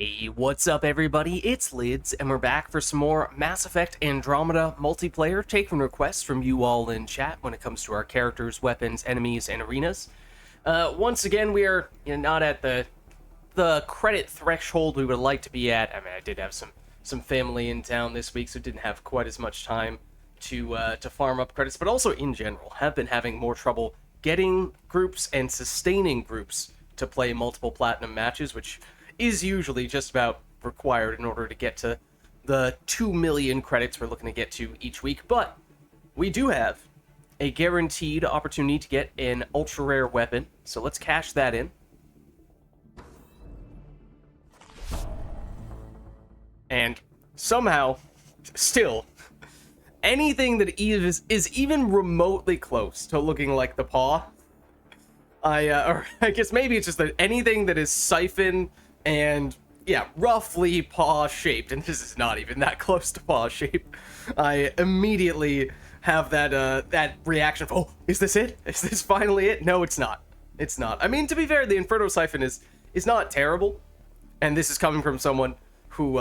Hey, what's up everybody? It's Lids, and we're back for some more Mass Effect Andromeda multiplayer, taking requests from you all in chat when it comes to our characters, weapons, enemies, and arenas. Once again, we are not at the credit threshold we would like to be at. I mean, I did have some family in town this week, so didn't have quite as much time to farm up credits, but also in general, have been having more trouble getting groups and sustaining groups to play multiple platinum matches, which is usually just about required in order to get to the 2 million credits we're looking to get to each week. But we do have a guaranteed opportunity to get an ultra rare weapon, so let's cash that in. And somehow, still, anything that is even remotely close to looking like the paw, or I guess maybe it's just that anything that is siphon and, yeah, roughly paw-shaped, and this is not even that close to paw-shaped, I immediately have that reaction of, oh, is this it? Is this finally it? No, it's not. It's not. I mean, to be fair, the Inferno Siphon is not terrible, and this is coming from someone who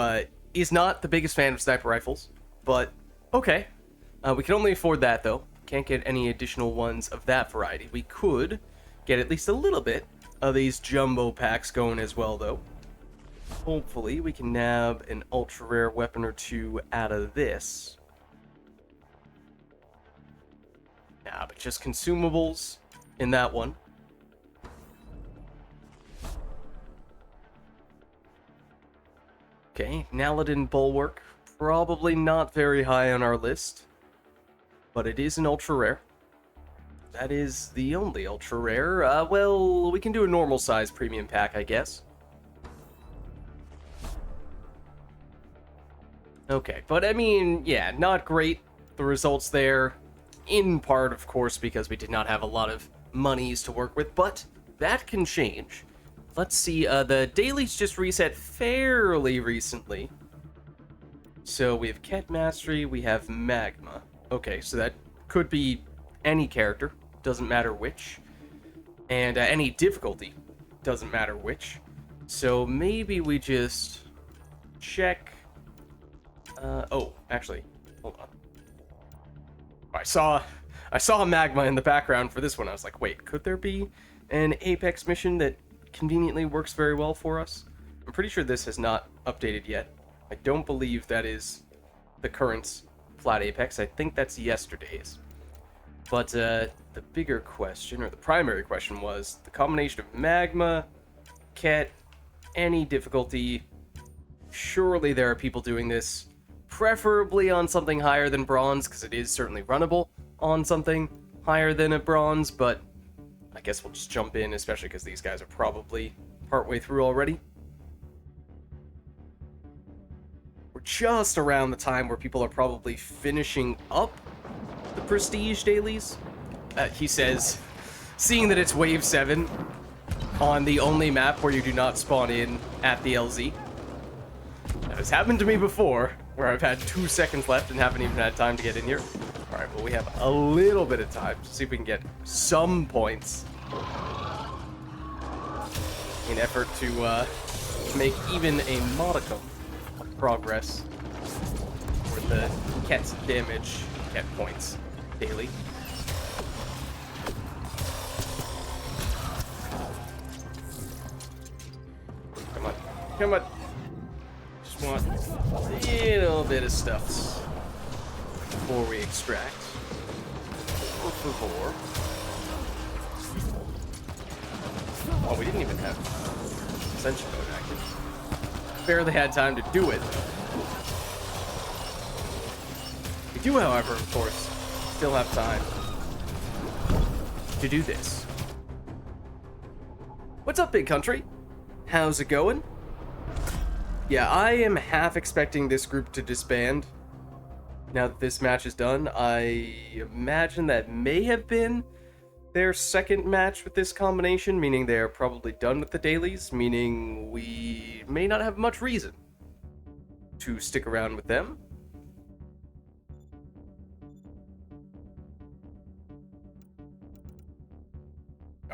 is not the biggest fan of sniper rifles, but okay. We can only afford that, though. Can't get any additional ones of that variety. We could get at least a little bit of these jumbo packs going as well, though. Hopefully we can nab an ultra rare weapon or two out of this. Nah, but just consumables in that one. Okay, Naladin Bulwark. Probably not very high on our list, but it is an ultra rare. That is the only ultra rare. Well, we can do a normal size premium pack, I guess. Okay, but I mean, yeah, not great, the results there. In part, of course, because we did not have a lot of monies to work with, but that can change. Let's see, the dailies just reset fairly recently. So we have Ket Mastery, we have Magma. Okay, so that could be any character, doesn't matter which. And any difficulty, doesn't matter which. So maybe we just check. Oh, actually, hold on. I saw a Magma in the background for this one. I was like, wait, could there be an Apex mission that conveniently works very well for us? I'm pretty sure this has not updated yet. I don't believe that is the current flat Apex. I think that's yesterday's. But the bigger question, or the primary question, was the combination of Magma, Ket, any difficulty. Surely there are people doing this, preferably on something higher than Bronze, because it is certainly runnable on something higher than a Bronze, but I guess we'll just jump in, especially because these guys are probably partway through already. We're just around the time where people are probably finishing up the Prestige dailies. He says, seeing that it's Wave 7 on the only map where you do not spawn in at the LZ. That has happened to me before, where I've had 2 seconds left and haven't even had time to get in here. Alright, well, we have a little bit of time to see if we can get some points in effort to make even a modicum of progress for the Ket's damage, Ket points daily. Come on, come on. Just want a little bit of stuff before we extract. Por favor. Oh, we didn't even have Ascension mode active. Barely had time to do it. We do, however, of course, still have time to do this. What's up, big country? How's it going? Yeah, I am half expecting this group to disband now that this match is done. I imagine that may have been their second match with this combination, meaning they're probably done with the dailies, meaning we may not have much reason to stick around with them.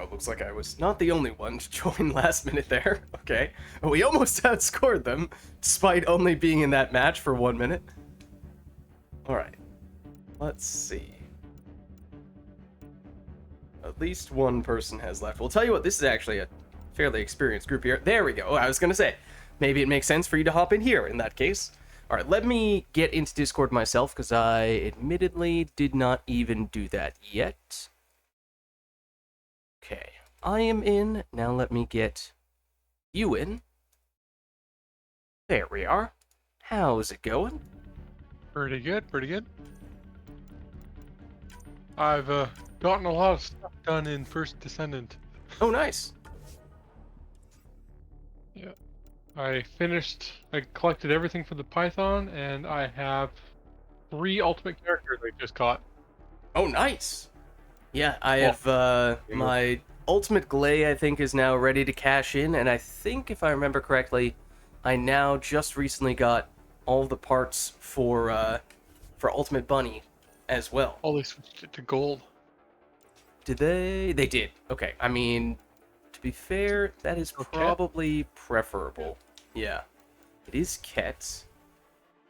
Wow, looks like I was not the only one to join last minute there. Okay. We almost outscored them, despite only being in that match for 1 minute. Alright. Let's see. At least one person has left. We'll tell you what, this is actually a fairly experienced group here. There we go. I was gonna say, maybe it makes sense for you to hop in here in that case. Alright, let me get into Discord myself, because I admittedly did not even do that yet. Okay, I am in. Now let me get you in. There we are. How's it going? Pretty good, pretty good. I've gotten a lot of stuff done in First Descendant. Oh, nice. Yeah. I collected everything for the Python, and I have 3 ultimate characters I just got. Oh, nice. Yeah, I have my ultimate Glay, I think, is now ready to cash in, and I think, if I remember correctly, I now just recently got all the parts for Ultimate Bunny as well. Oh, they switched it to gold. Did they? They did. Okay, I mean, to be fair, that is probably preferable. Yeah. It is Ket.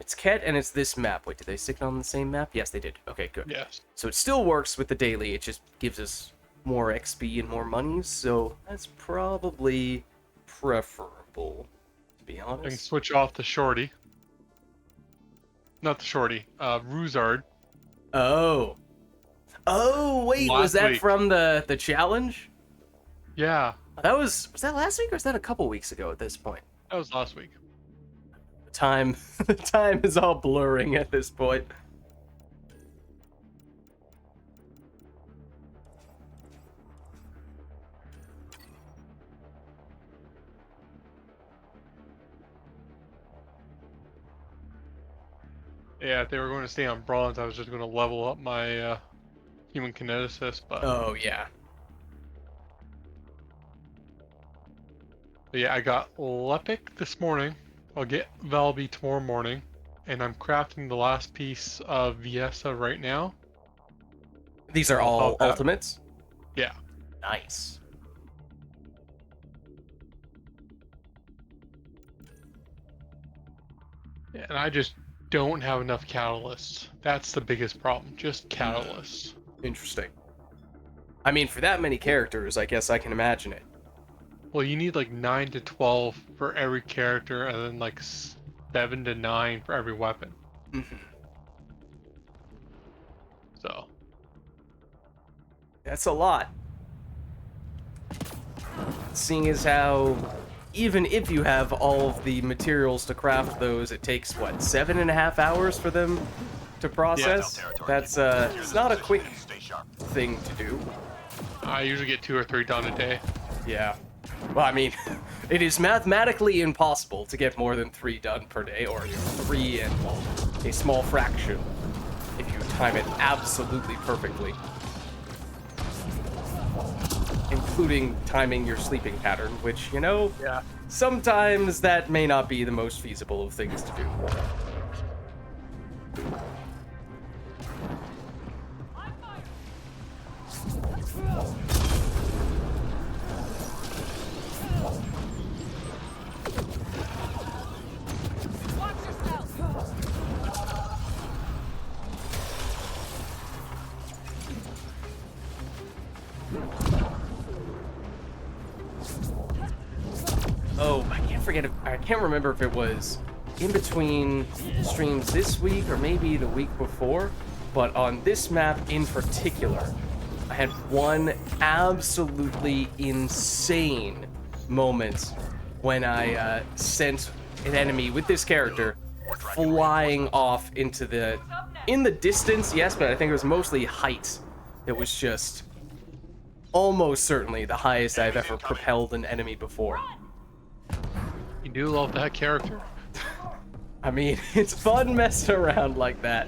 It's Ket, and it's this map. Wait, did they stick it on the same map? Yes, they did. Okay, good. Yes. So it still works with the daily, it just gives us more XP and more money, so that's probably preferable, to be honest. I can switch off the Shorty. Not the Shorty, Ruzard. Oh. Oh, wait, was that from the challenge? Yeah. That was that last week, or was that a couple weeks ago at this point? That was last week. The time is all blurring at this point. Yeah, if they were going to stay on bronze, I was just going to level up my human kineticist, but... Oh, yeah. But yeah, I got Lepic this morning. I'll get Valby tomorrow morning. And I'm crafting the last piece of Viesa right now. These are all ultimates? Yeah. Nice. Yeah, and I just don't have enough catalysts. That's the biggest problem. Just catalysts. Interesting. I mean, for that many characters, I guess I can imagine it. Well, you need like 9 to 12 for every character, and then like 7 to 9 for every weapon. Mm-hmm. So. That's a lot. Seeing as how, even if you have all of the materials to craft those, it takes, what, 7.5 hours for them to process? Yeah, that's, it's not a quick thing to do. I usually get 2 or 3 done a day. Yeah. Well, I mean, it is mathematically impossible to get more than 3 done per day, or 3 and a small fraction, if you time it absolutely perfectly. Including timing your sleeping pattern, which, you know, yeah, sometimes that may not be the most feasible of things to do. Oh, I can't remember if it was in between streams this week or maybe the week before, but on this map in particular, I had one absolutely insane moment when I sent an enemy with this character flying off into in the distance, yes, but I think it was mostly height. It was just almost certainly the highest I've ever propelled an enemy before. You do love that character. I mean, it's fun messing around like that.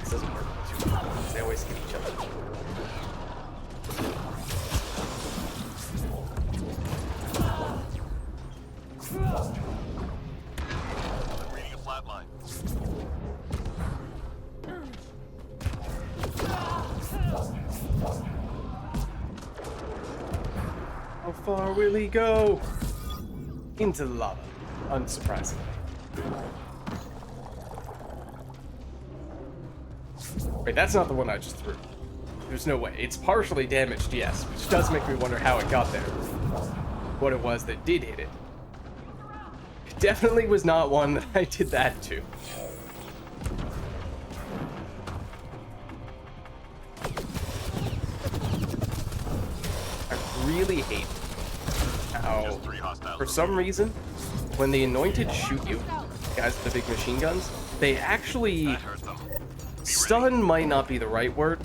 This doesn't work too well. They always hit each other. Reading a flat line. far will he go? Into the lava, unsurprisingly. Wait, that's not the one I just threw. There's no way. It's partially damaged, yes, which does make me wonder how it got there. What it was that did hit it. It definitely was not one that I did that to. I really hate how, Just 3 hostiles. for some reason, when the anointed shoot you, guys with the big machine guns, they actually... That hurt them. Stun might not be the right word,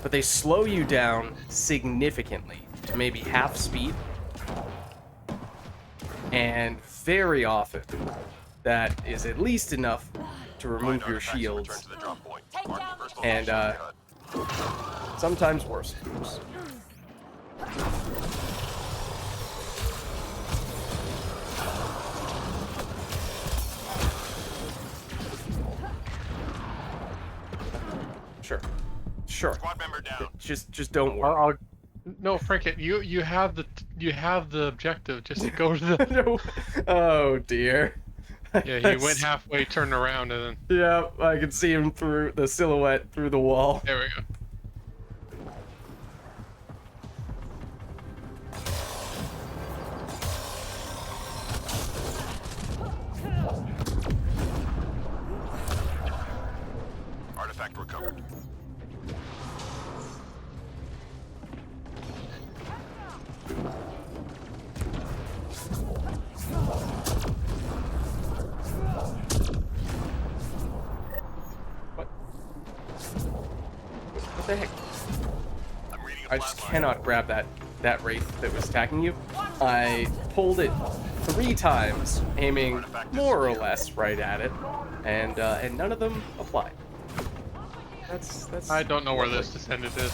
but they slow you down significantly to maybe half speed. And very often, that is at least enough to remove Find your artifacts and shields. return to the drop point. Mark your personal And, shortcut. Sometimes worse, of course. Sure. Sure. Squad member down. Just don't worry. I'll, no, Frank, you have the objective. Just go to the. No. Oh dear. Yeah, he went halfway, turned around, and then Yeah, I can see him through the silhouette through the wall. there we go. Artifact recovered. What? What the heck? I'm reading a I just flat line. cannot grab that wraith that was attacking you. I pulled it 3 times, aiming more or less right at it, and none of them applied. That's. I don't know where this descendant is.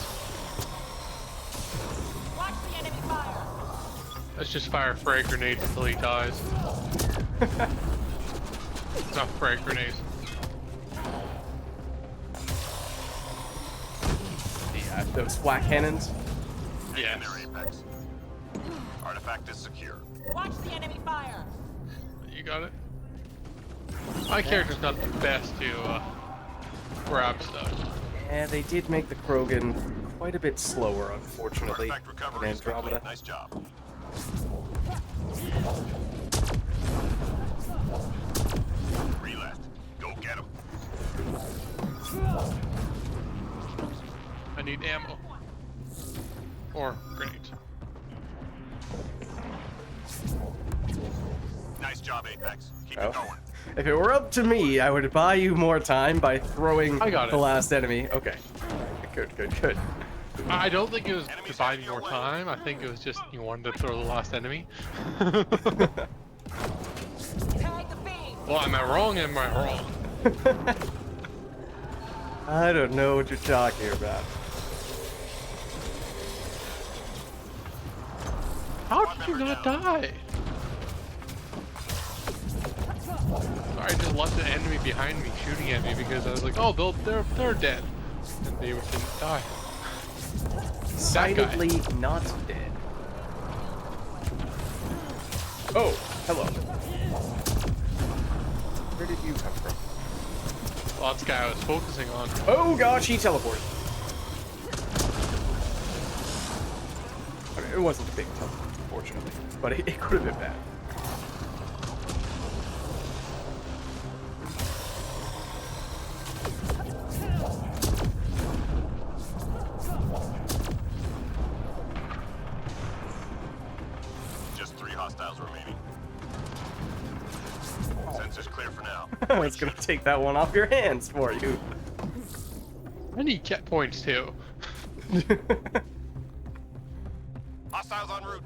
Watch the enemy fire. Let's just fire frag grenades until he dies. Not frag grenades. Those flat cannons. Hang in Yes. there, Apex. Artifact is secure. Watch the enemy fire. You got it. My character's not the best to grab stuff. Yeah, they did make the Krogan quite a bit slower, unfortunately, Artifact in recovery is complete. Andromeda. Nice job. 3 left. Go get him. I need ammo. Or grenades. Nice job, Apex. Keep Oh. it going. If it were up to me, I would buy you more time by throwing I got the it. last enemy. Okay. Good. I don't think it was Enemies to buy heading me your more way. time. I think it was just you wanted to throw the last enemy. Tag the beam. Well, am I wrong? Am I wrong? I don't know what you're talking about. How did you not die? I just left the enemy behind me shooting at me because I was like, oh, they're dead, and they didn't die. Decidedly not dead. Oh, hello. Where did you come from? Well, that's the guy I was focusing on. Oh gosh, he teleported. Okay, it wasn't a big teleport, fortunately, but it could have been bad. Just 3 hostiles remaining. Sensors clear for now. I was gonna take that one off your hands for you. I need cat points too. Hostiles en route.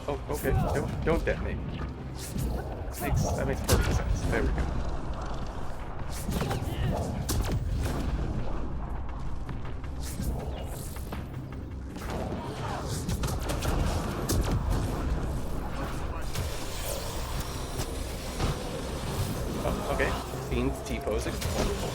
Oh, okay. Don't detonate. That makes perfect sense. There we go. Oh, okay. Fiend T-posing. Wonderful.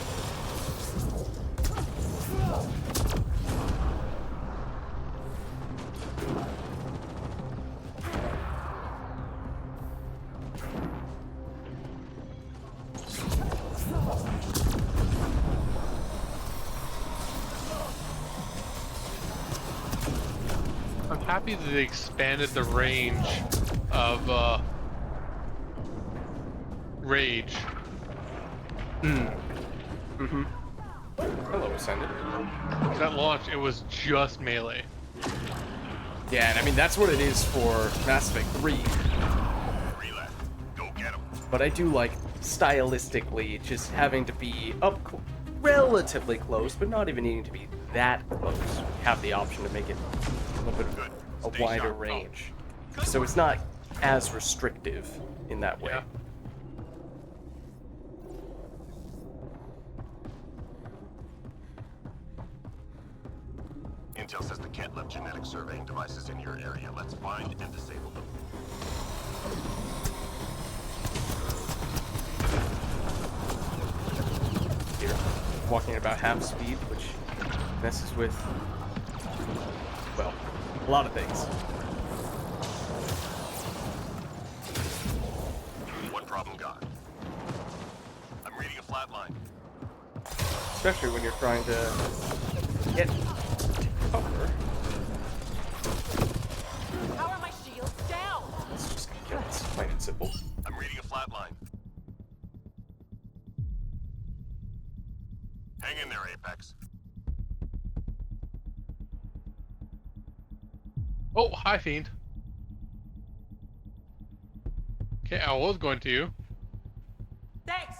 happy that they expanded the range of rage. Hello, Ascendant. That launch, it was just melee. Yeah, and I mean, that's what it is for Mass Effect 3. 3 left. Go get them. But I do like, stylistically, just having to be relatively close, but not even needing to be that close. You have the option to make it a little bit Good. of a Stay wider sharp. range. So it's not as restrictive in that way. Yeah. Intel says the Kent left genetic surveying devices in your area. Let's find and disable them. Here, walking at about half speed, which messes with, well, a lot of things. One problem gone. I'm reading a flat line. Especially when you're trying to get cover. How are my shields down? Let's just kill this, plain and simple. I'm reading a flat line. Hang in there, Apex. Oh, hi, Fiend. Okay, I was going to you. Thanks.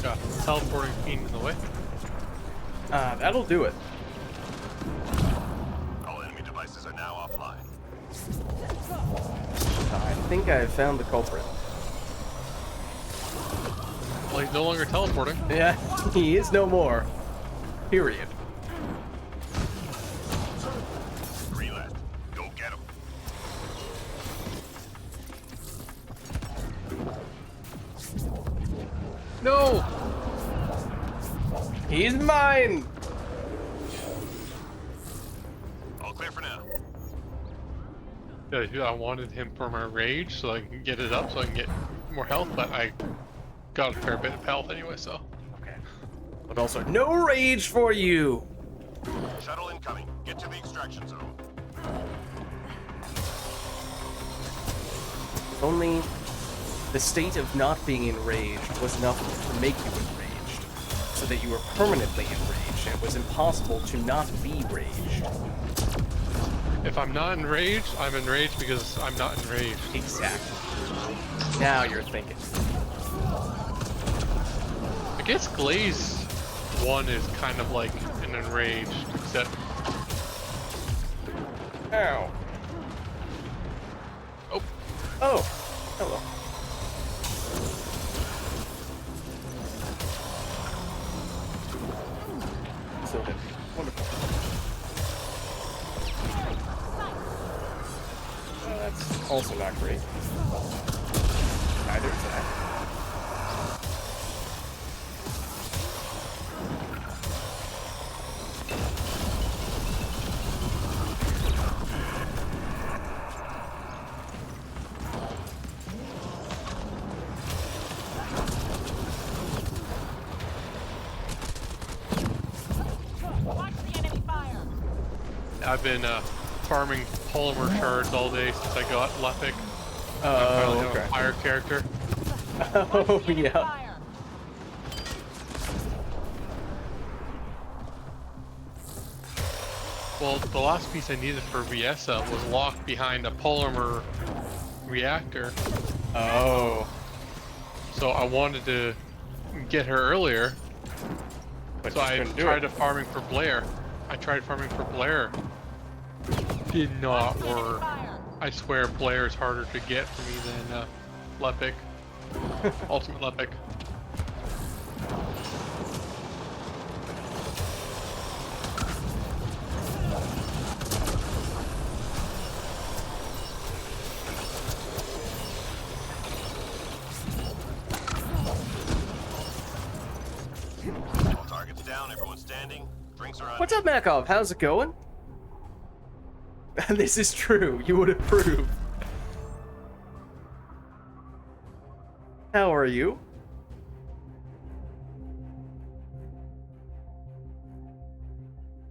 Got teleporting Fiend in the way. That'll do it. All enemy devices are now offline. I think I found the culprit. Well, he's no longer teleporting. Yeah, he is no more. Period. 3 left. Go get them. No! He's mine! All clear for now. Yeah, I wanted him for my rage so I can get it up so I can get more health, but I got a fair bit of health anyway, so. Okay. But also, no rage for you! Shuttle incoming. Get to the extraction zone. If only the state of not being enraged was enough to make you enraged, so that you were permanently enraged, and it was impossible to not be raged. If I'm not enraged, I'm enraged because I'm not enraged. Exactly. Now you're thinking. I guess Glaze 1 is kind of like an enraged, except Ow. oh, Oh, hello. So then, wonderful. That's also not great. Neither is that. Watch the enemy fire. I've been farming polymer shards all day since I got Lepic. I Oh, finally have okay. a fire character. Oh, Watch the enemy yeah. fire. Well, the last piece I needed for Viessa was locked behind a polymer reactor, Oh. so I wanted to get her earlier. But So just I couldn't do tried it. to farming for Blair. I tried farming for Blair. Did not Watch the enemy work. fire. I swear Blair is harder to get for me than Lepic. Ultimate Lepic. All targets down. Everyone standing. Drinks are on. What's up, Makov? How's it going? This is true. You would approve. How are you?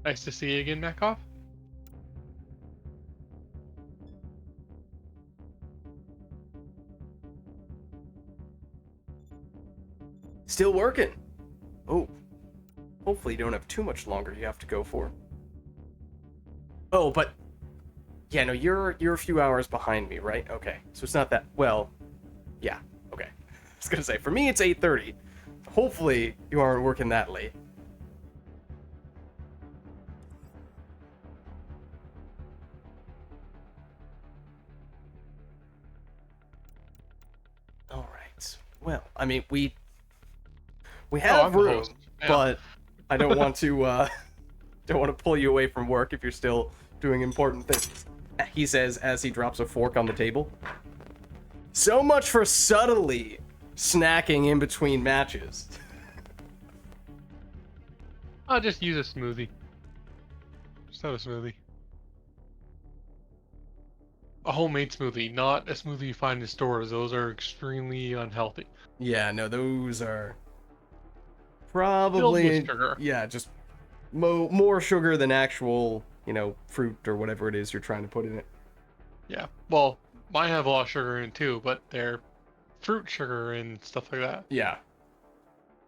Nice to see you again, Nakov. Still working. Oh. Hopefully you don't have too much longer you have to go for. Oh, but yeah, no, you're a few hours behind me, right? Okay. So it's not that well. Yeah. Okay. I was gonna say, for me it's 8:30. Hopefully you aren't working that late. All right. Well, I mean, we have I'm the room, host. Yeah. but I don't want to don't want to pull you away from work if you're still doing important things. He says as he drops a fork on the table. So much for subtly snacking in between matches. I'll just use a smoothie. Just have a smoothie. A homemade smoothie, not a smoothie you find in stores. Those are extremely unhealthy. Yeah, no, those are Filled probably with sugar. yeah, just more sugar than actual, fruit or whatever it is you're trying to put in it. Yeah. Well, mine have a lot of sugar in it too, but they're fruit sugar and stuff like that. Yeah.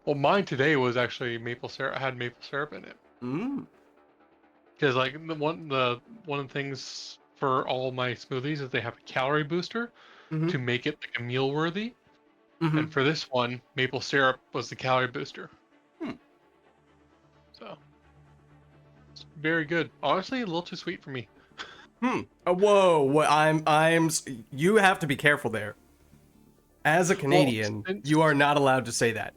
Well, mine today was actually maple syrup. Had maple syrup in it. Mm. Because like one of the things for all my smoothies is they have a calorie booster Mm-hmm. to make it like a meal worthy. Mm-hmm. And for this one, maple syrup was the calorie booster. Hmm. So it's very good. Honestly, a little too sweet for me. Whoa! You have to be careful there. As a Canadian, since- you are not allowed to say that.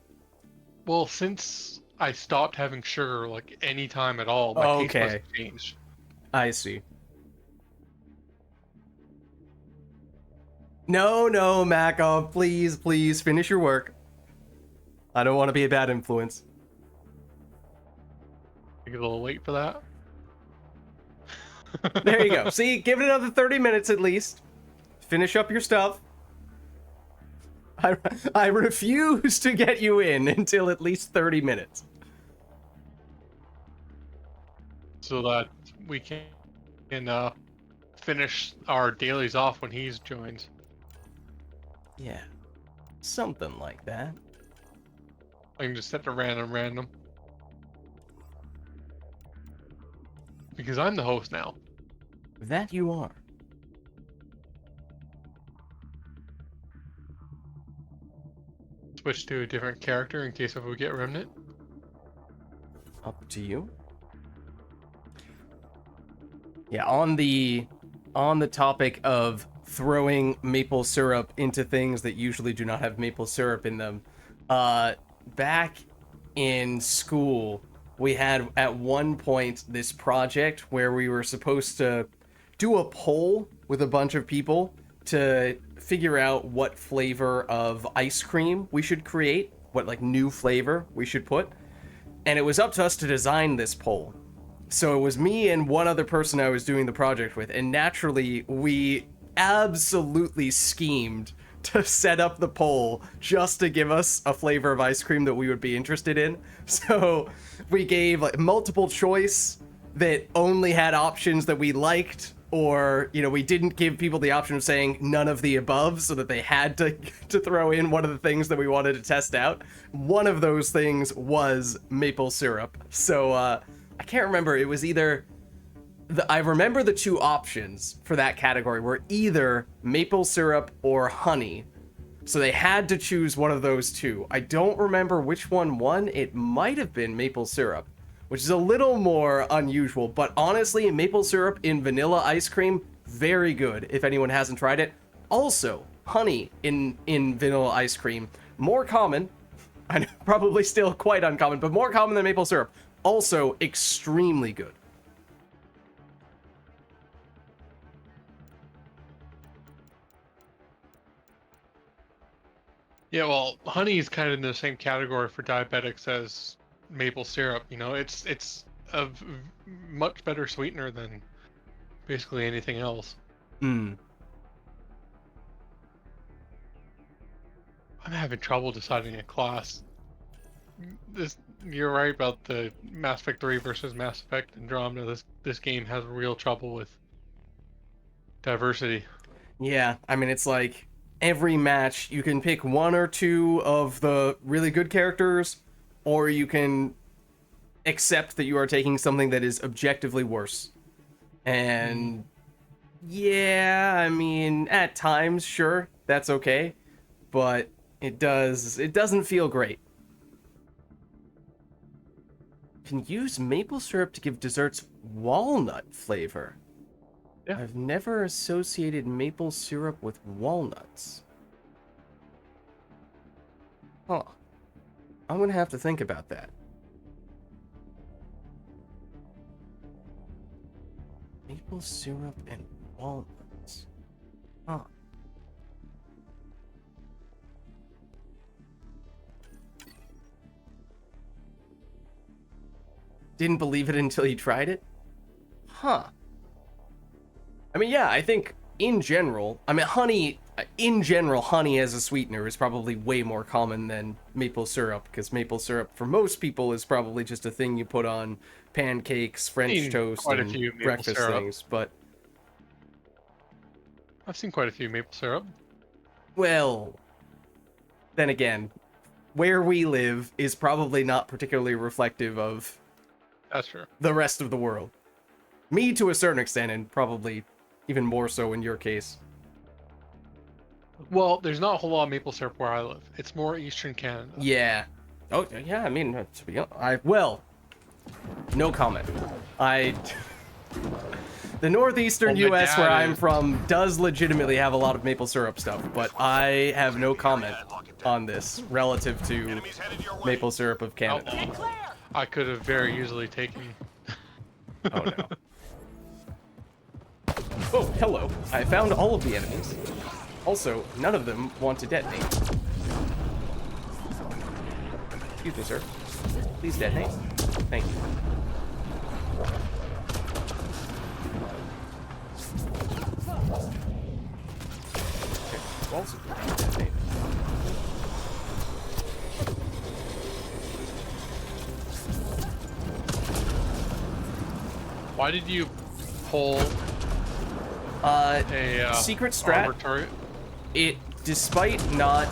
Well, since I stopped having sugar like any time at all, my taste Okay. buds changed. I see. No, Makov, please finish your work. I don't want to be a bad influence. I get a little late for that. There you go. See, give it another 30 minutes at least. Finish up your stuff. I refuse to get you in until at least 30 minutes. So that we can finish our dailies off when he joins. Yeah. Something like that. I can just set a random. Because I'm the host now. That you are. Switch to a different character in case if we get remnant. Up to you. Yeah, on the topic of throwing maple syrup into things that usually do not have maple syrup in them, back in school, we had at one point this project where we were supposed to do a poll with a bunch of people to figure out what flavor of ice cream we should create, what like new flavor we should put. And it was up to us to design this poll. So it was me and one other person I was doing the project with, and naturally we absolutely schemed to set up the poll just to give us a flavor of ice cream that we would be interested in. So we gave like multiple choice that only had options that we liked, or we didn't give people the option of saying none of the above, so that they had to throw in one of the things that we wanted to test out. One of those things was maple syrup. So I can't remember. It was either I remember the two options for that category were either maple syrup or honey. So they had to choose one of those two. I don't remember which one won. It might have been maple syrup, which is a little more unusual. But honestly, maple syrup in vanilla ice cream, very good if anyone hasn't tried it. Also, honey in vanilla ice cream, more common. I know, probably still quite uncommon, but more common than maple syrup. Also, extremely good. Yeah, well, honey is kind of in the same category for diabetics as maple syrup. It's a much better sweetener than basically anything else. Mm. I'm having trouble deciding a class. you're right about the Mass Effect 3 versus Mass Effect Andromeda. This game has real trouble with diversity. Yeah, I mean, it's like every match you can pick one or two of the really good characters, or you can accept that you are taking something that is objectively worse. And yeah, I mean, at times, sure, that's okay, but it doesn't feel great. Can use maple syrup to give desserts walnut flavor. Yeah. I've never associated maple syrup with walnuts. Huh. I'm gonna have to think about that. Maple syrup and walnuts. Huh. Didn't believe it until you tried it? Huh. I mean, yeah, I think in general, I mean, honey as a sweetener is probably way more common than maple syrup, because maple syrup for most people is probably just a thing you put on pancakes, French Seen toast, quite a and few maple breakfast syrup. things, but, I've seen quite a few maple syrup. well, then again, where we live is probably not particularly reflective of That's true. the rest of the world. Me to a certain extent, and probably even more so in your case. Well, there's not a whole lot of maple syrup where I live. It's more Eastern Canada. Yeah. Oh, yeah, I mean, to be honest, well, no comment. The northeastern Well, my U.S. dad where I'm is- from does legitimately have a lot of maple syrup stuff, but I have no comment on this relative to Enemies headed your way. maple syrup of Canada. Get clear! I could have very easily taken. Oh, no. Oh, hello. I found all of the enemies. Also, none of them want to detonate. Excuse me, sir. Please detonate. Thank you. Okay, walls have been detonated. Why did you pull a Secret strat. armor turret? It, despite not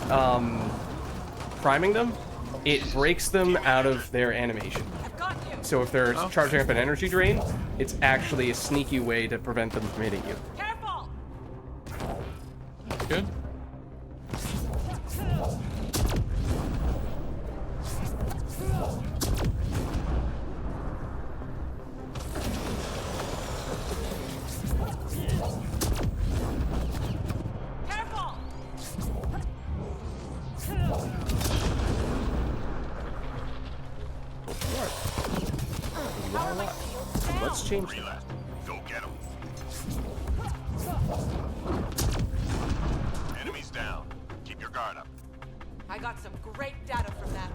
priming them, it breaks them out of their animation. I've got you! So if they're Oh. charging up an energy drain, it's actually a sneaky way to prevent them from hitting you. Careful! Good. Careful! Power my shields down! Let's change that. Relapse. Go get them. Enemies down. Keep your guard up. I got some great data from that.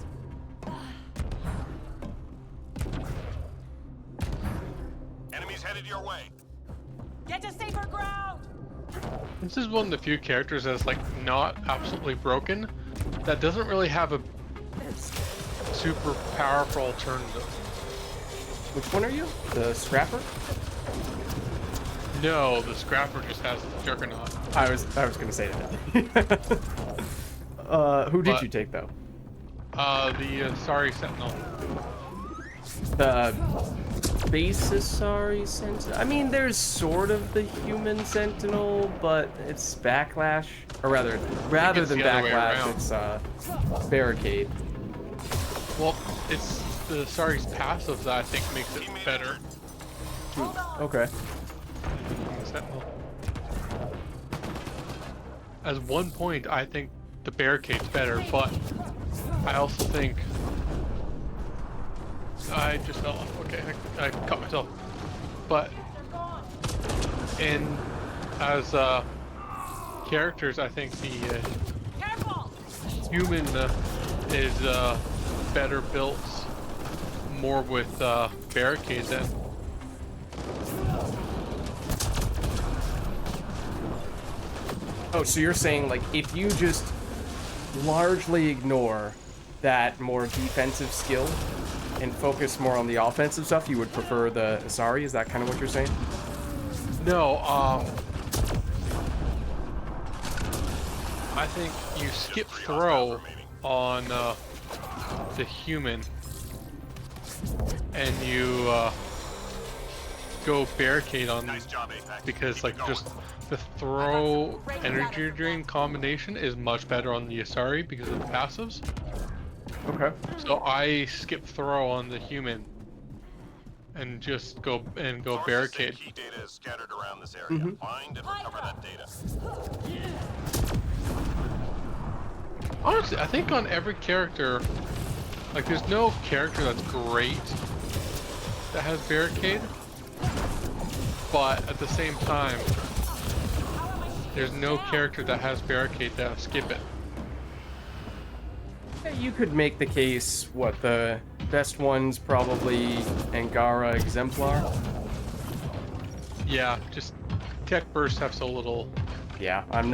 Enemies headed your way. Get to safer ground! This is one of the few characters that's like not absolutely broken, that doesn't really have a super powerful alternative. Which one are you? The scrapper? No, the scrapper just has the juggernaut. I was gonna say that. Who did But- you take though? The Sorry Sentinel. The basis, sorry, Sentinel. I mean, there's sort of the human Sentinel, but it's backlash, or rather it's than the other way backlash, around. it's barricade. Well, it's the Sorry's passive that I think makes it better. Hold on! Okay. than the Sentinel. At one point, I think the barricade's better, but I also think I just fell off. Okay, I caught myself. But They're gone! in as characters, I think the Careful! human is better built, more with barricade than. Oh, so you're saying, like, if you just largely ignore that more defensive skill and focus more on the offensive stuff, you would prefer the Asari? Is that kind of what you're saying? No, I think you skip throw on the human, and you go barricade on Nice job, Apex. because Keep like it going. just the throw energy drain combination is much better on the Asari because of the passives. Okay. So I skip throw on the human and just go Sources say barricade. key data is scattered around this area. Mhm. Find and recover that data. Honestly, I think on every character, like there's no character that's great that has barricade, but at the same time, there's no character that has barricade that skip it. Yeah, you could make the case, what, the best one's probably Angara Exemplar? Yeah, just tech bursts have so little. Yeah, I'm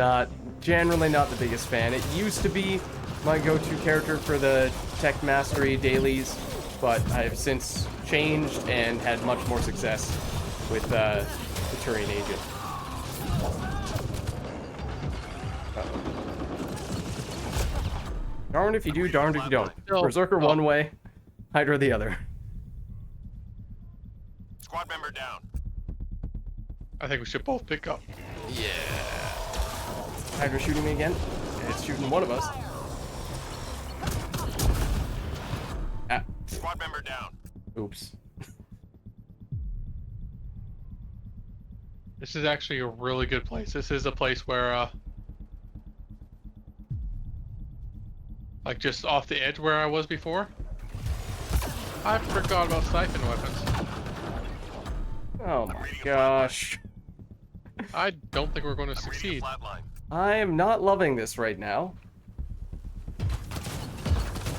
generally not the biggest fan. It used to be my go-to character for the Tech Mastery dailies, but I've since changed and had much more success with the Turian Agent. Darned if you do, darned if you don't. No. Berserker one way, Hydra the other. Squad member down. I think we should both pick up. Yeah. Hydra shooting me again. It's shooting one of us. Ah, Squad member down. oops. This is actually a really good place. This is a place where, like just off the edge where I was before. I forgot about siphon weapons. Oh my gosh. I don't think we're going to I'm reading succeed. a flatline. I am not loving this right now.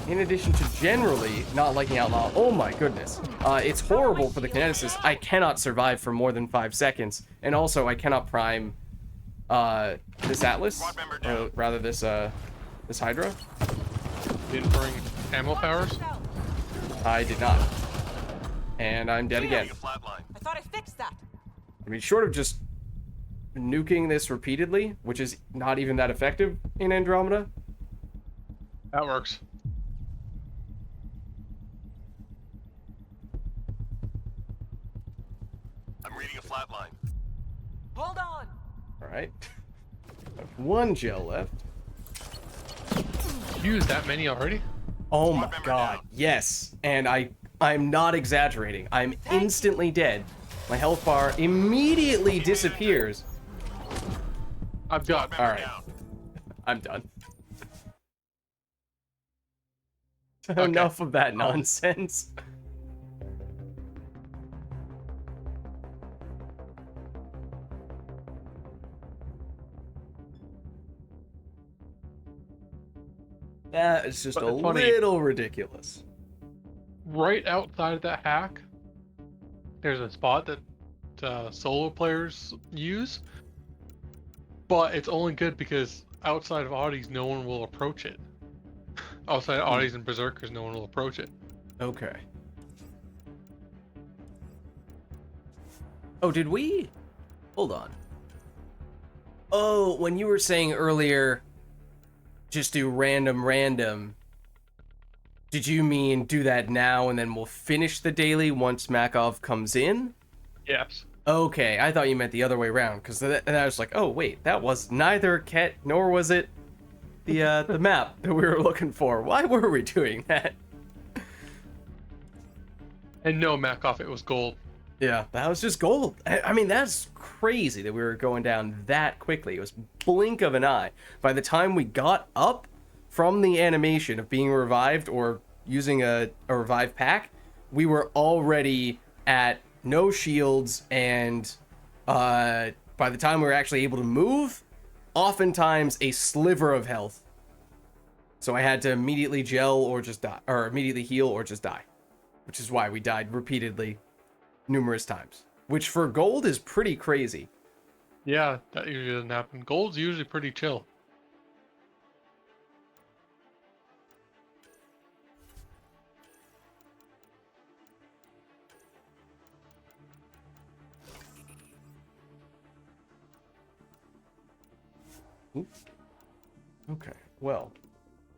In addition to generally not liking Outlaw. Oh my goodness. It's horrible for the kineticist. I cannot survive for more than 5 seconds. And also, I cannot prime this Atlas. Or rather, this Hydra. Didn't bring ammo powers. I did not. And I'm dead again. Reading a flatline. I thought I fixed that. I mean, short of just nuking this repeatedly, which is not even that effective in Andromeda. That works. I'm reading a flatline. Hold on. Alright. One gel left. Used that many already? Oh my member god, down. yes. And I'm not exaggerating. I'm instantly dead. My health bar immediately disappears. I've got. Member Alright. down. I'm done. Enough of that nonsense. That is just But a it's funny. little ridiculous. Right outside of that hack, there's a spot that solo players use, but it's only good because outside of Audis, no one will approach it. Outside of Audis and Berserkers, no one will approach it. Okay. Oh, did we? Hold on. Oh, when you were saying earlier, just do random, did you mean do that now and then we'll finish the daily once Makov comes in? Yes. Okay, I thought you meant the other way around, because and I was like, oh wait, that was neither Ket nor was it the map that we were looking for. Why were we doing that? And no, Makov, it was gold. Yeah, that was just gold. I mean, that's crazy that we were going down that quickly. It was blink of an eye. By the time we got up from the animation of being revived or using a revive pack, we were already at no shields, and by the time we were actually able to move, oftentimes a sliver of health. So I had to immediately gel or just die, or immediately heal or just die, which is why we died repeatedly numerous times, which for gold is pretty crazy. Yeah, that usually doesn't happen. Gold's usually pretty chill. Oop. Okay, well,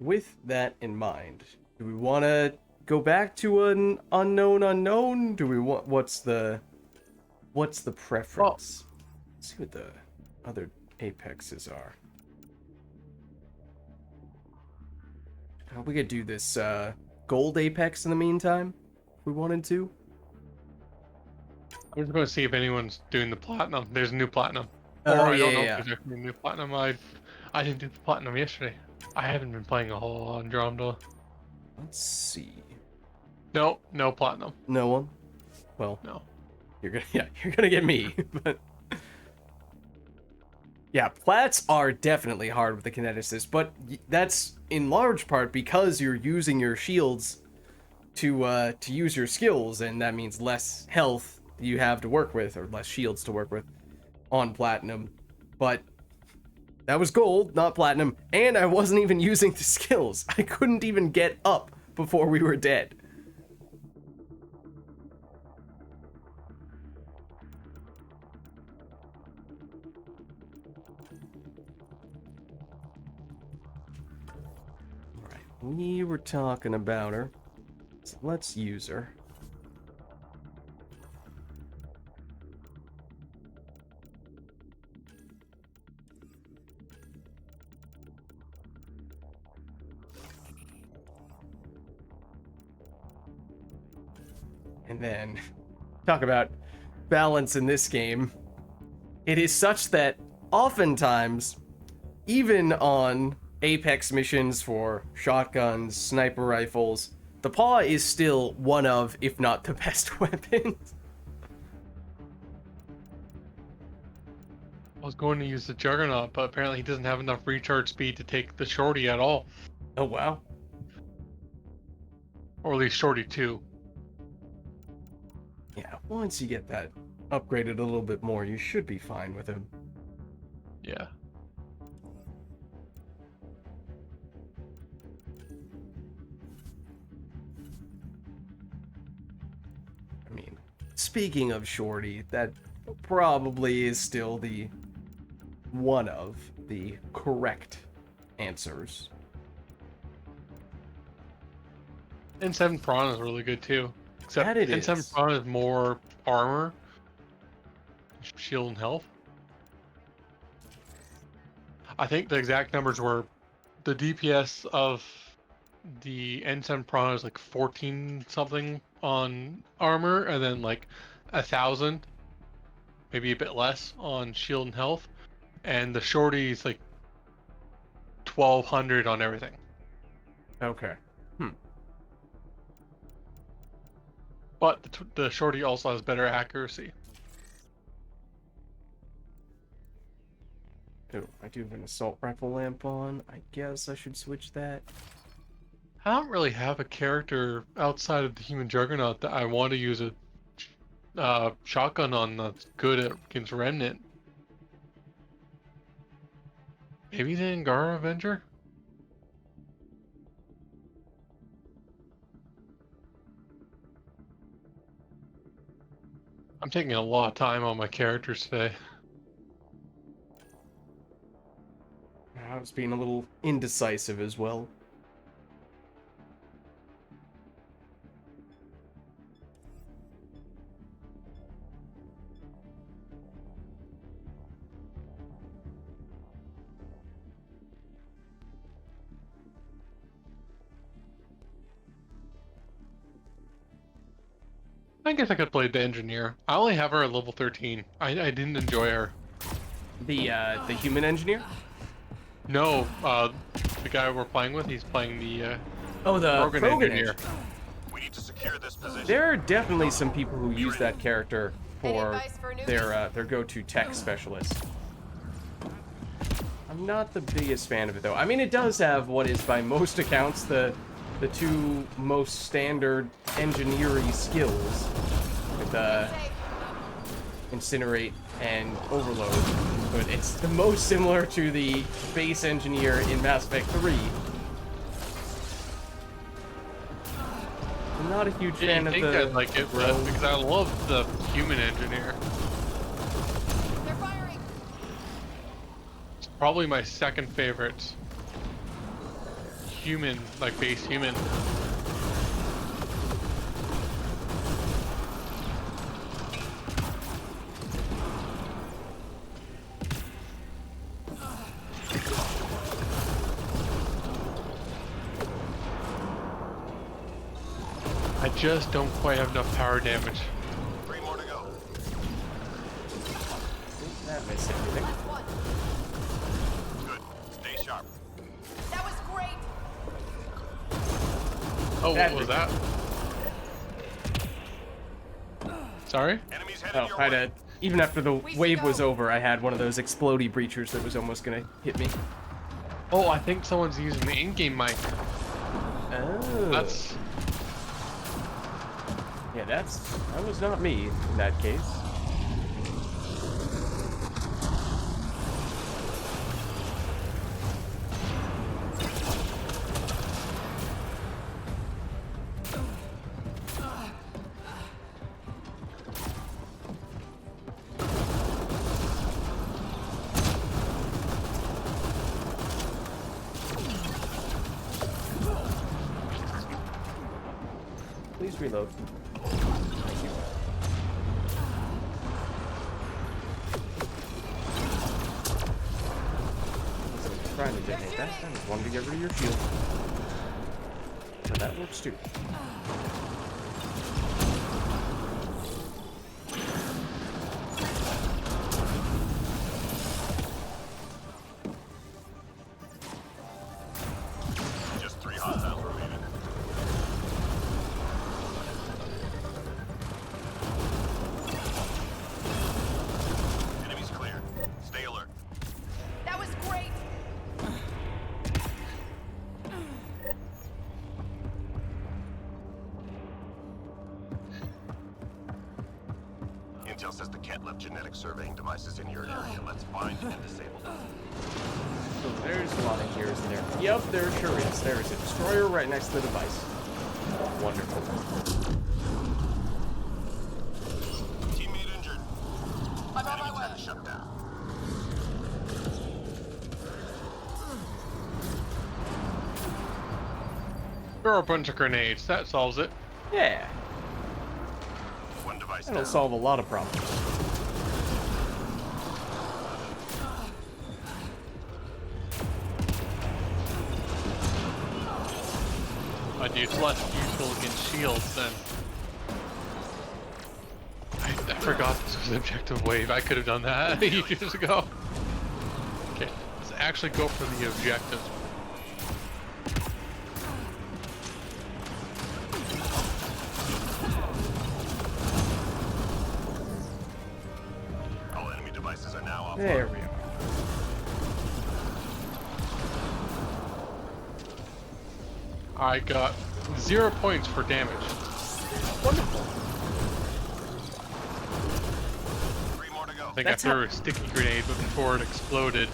with that in mind, do we want to go back to an unknown? Do we want what's the preference? Let's see what the other apexes are. We could do this gold apex in the meantime, if we wanted to. I'm just going to see if anyone's doing the platinum. There's a new platinum. Oh, Or I don't yeah, know yeah. if there's actually a new platinum. I didn't do the platinum yesterday. I haven't been playing a whole lot on Andromeda. Let's see. No platinum. No one. Well, No. you're gonna get me. But yeah, plats are definitely hard with the kineticist, but that's in large part because you're using your shields to use your skills, and that means less health you have to work with, or less shields to work with on platinum. But that was gold, not platinum, and I wasn't even using the skills. I couldn't even get up before we were dead. Alright, we were talking about her, so let's use her. And then, talk about balance in this game. It is such that oftentimes, even on Apex missions for shotguns, sniper rifles, the paw is still one of, if not the best weapons. I was going to use the Juggernaut, but apparently he doesn't have enough recharge speed to take the Shorty at all. Oh, wow. Or at least Shorty 2. Yeah, once you get that upgraded a little bit more, you should be fine with him. Yeah. I mean, speaking of Shorty, that probably is still the one of the correct answers. N7 Prawn is really good too. Except That it N7 is. Prawn is more armor, shield, and health. I think the exact numbers were the DPS of the N7 Prawn is like 14 something on armor, and then like 1,000, maybe a bit less on shield and health, and the Shorty is like 1,200 on everything. Okay. But the Shorty also has better accuracy. Oh, I do have an assault rifle lamp on. I guess I should switch that. I don't really have a character outside of the Human Juggernaut that I want to use a shotgun on that's good against Remnant. Maybe the Angara Avenger? I'm taking a lot of time on my characters today. I was being a little indecisive as well. I guess I could play the Engineer. I only have her at level 13. I didn't enjoy her. The human engineer? No, the guy we're playing with, he's playing the Oh, the Krogan Krogan engineer. We need to secure this position. There are definitely some people who use that character for advice for newbies? their go-to tech specialist. I'm not the biggest fan of it though. I mean, it does have what is by most accounts the two most standard engineering skills with Incinerate and Overload, but it's the most similar to the base engineer in Mass Effect 3. I'm not a huge fan of I think the I'd like it, but because I love the Human Engineer. They're firing. Probably my second favorite human, like base human. I just don't quite have enough power damage. 3 more to go. Didn't that miss anything? Last one. Good. Stay sharp. That was great. Oh, That what was did- that? Sorry? Enemies headed Oh, your I way. had even after the We should wave was go. over, I had one of those explodey breachers that was almost gonna hit me. Oh, I think someone's using the in-game mic. Oh. That's... Yeah, that was not me in that case. Please reload. Thank you. Wasn't trying to detonate that. I just wanted to get rid of your shield. But that works too. Just 3 hostiles remaining. Enemies clear. Stay alert. That was great. Intel says the cat left genetic surveying devices in your area. Let's find and disable them. So there's a lot of here, isn't there? Yep, there sure is. There is a destroyer right next to the device. Wonderful. Teammate injured. I'm on my Enemies way. had to shut down. Throw a bunch of grenades. That solves it. Yeah, One device that'll down. solve a lot of problems. But it's less useful against shields than... I forgot this was objective wave. I could have done that ages ago. Okay, let's actually go for the objectives. All enemy devices are now offline. There we are. I got 0 points for damage. Wonderful. 3 more to go. I think That's I threw a sticky grenade, but before it exploded.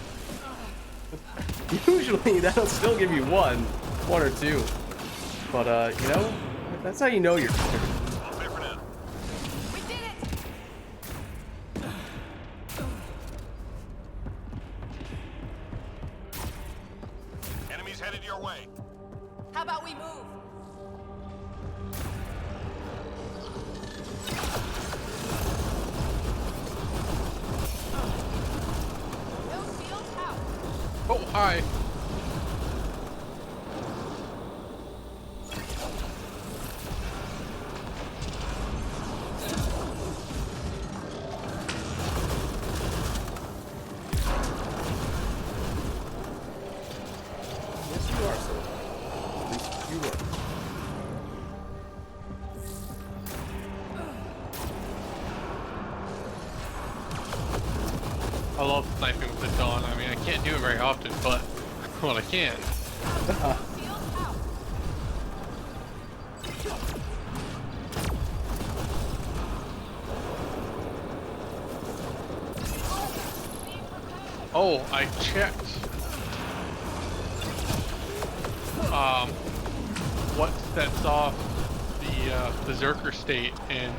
Usually that'll still give you one or two. But you know, that's how you know you're good. All clear for now. We did it. Enemies headed your way. How about we move? Those fields out. Oh, hi! Yes, you are, sir. At least you were. I love sniping with the dawn. I mean, I can't do it very often, but when I can. Fields out. Oh, I checked. What sets off the Berserker state in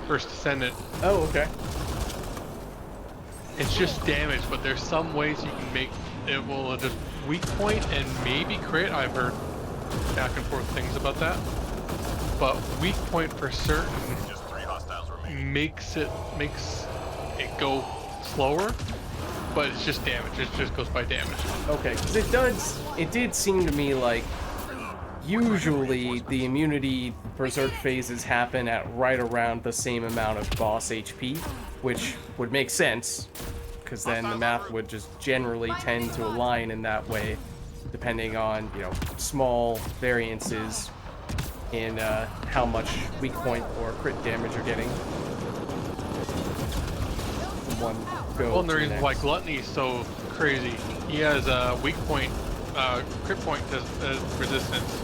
First Descendant? Oh, okay. it's just damage, but there's some ways you can make it will just weak point and maybe crit. I've heard back and forth things about that. But weak point for certain Just 3 hostiles remaining. makes it go slower, but it's just damage. It just goes by damage. Okay, 'cause it did seem to me like usually the immunity berserk phases happen at right around the same amount of boss HP, which would make sense, because then the math would just generally tend to align in that way, depending on, you know, small variances in how much weak point or crit damage you're getting. One go. Well, and the to reason next. why Gluttony is so crazy, he has a weak point, crit point resistance,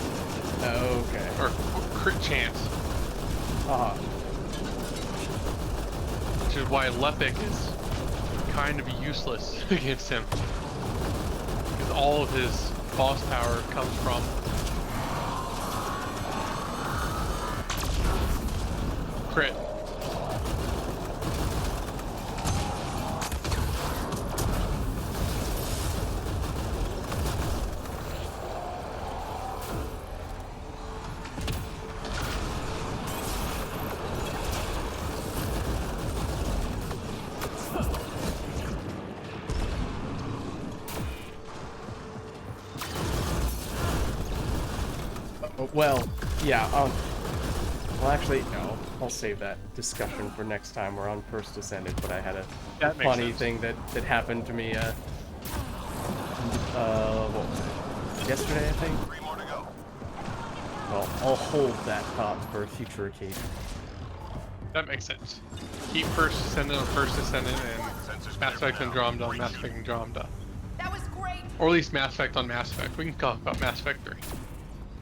Okay. or crit chance, which is why Lepic is kind of useless against him. Because all of his boss power comes from crit. Well, yeah, well, actually, no. I'll save that discussion for next time we're on First Descended, but I had a That makes funny sense. thing that happened to me, what was it? Yesterday, I think? 3 more to go. Well, I'll hold that thought for a future occasion. That makes sense. Keep First Descendant on First Descendant, and Mass Effect Andromeda on Mass Effect Andromeda. That was great. Or at least Mass Effect on Mass Effect. We can talk about Mass Effect 3.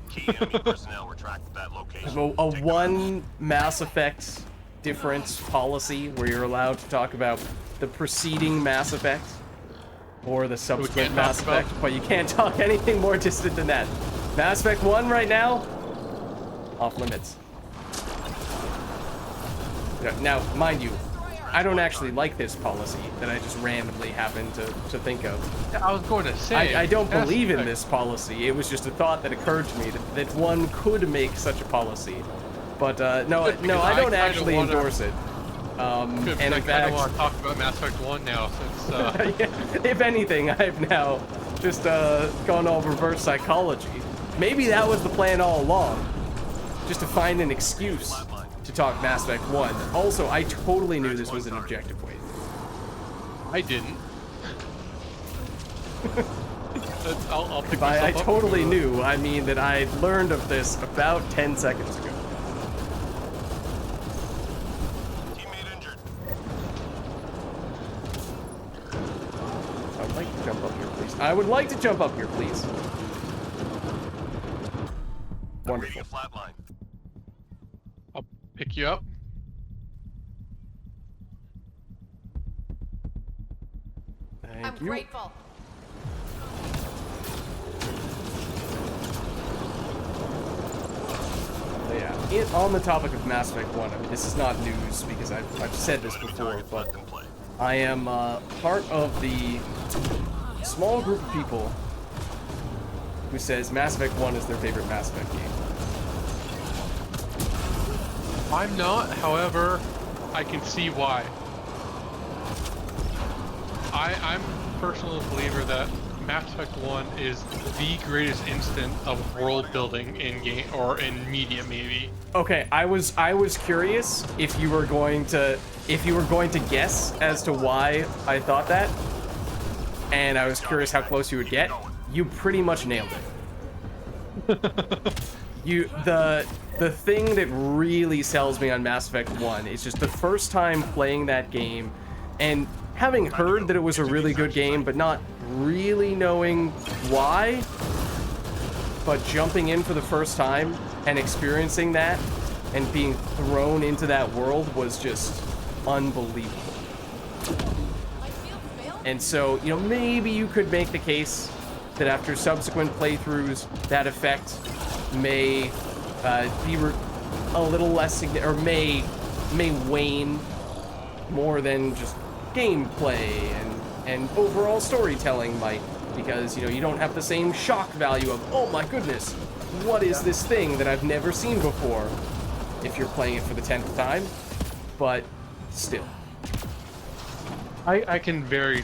Key enemy personnel were tracked at that location. So a one Mass Effect difference policy where you're allowed to talk about the preceding Mass Effect or the subsequent can't Mass talk about- Effect, but you can't talk anything more distant than that. Mass Effect 1 right now, off limits. Now, mind you, I don't actually like this policy that I just randomly happened to think of. I was going to say. I don't Mass believe in Effect- this policy. It was just a thought that occurred to me that one could make such a policy. But no, Good, no, because I I don't kinda actually wanna- endorse it. Good, And because I in kind of fact, want to talk about Mass Effect 1 now, since if anything, I've now just gone all reverse psychology. Maybe that was the plan all along, just to find an excuse to talk Mass Effect 1. Also, I totally knew this was an objective weight. I didn't. I'll pick By I myself up. totally knew, I mean that I learned of this about 10 seconds ago. Teammate injured. I would like to jump up here, please. I would like to jump up here, please. Wonderful. Reading a flatline. I'll pick you up. I'm Thank you. grateful. Yeah, on the topic of Mass Effect 1, I mean, this is not news because I've said this Enemy before, targets but left in play. I am part of the small group of people who says Mass Effect 1 is their favorite Mass Effect game. I'm not, however, I can see why. I'm personally a believer that Mass Effect 1 is the greatest instant of world building in game or in media, maybe. Okay, I was curious if you were going to guess as to why I thought that, and I was curious how close you would get. You pretty much nailed it. The thing that really sells me on Mass Effect 1 is just the first time playing that game and having heard that it was a really good game, but not really knowing why, but jumping in for the first time and experiencing that and being thrown into that world was just unbelievable. My field failed. And so, you know, maybe you could make the case that after subsequent playthroughs, that effect may be a little less or may wane more than just gameplay and overall storytelling might, because you don't have the same shock value of, oh my goodness, what is this thing that I've never seen before, if you're playing it for the 10th time, but still. I can very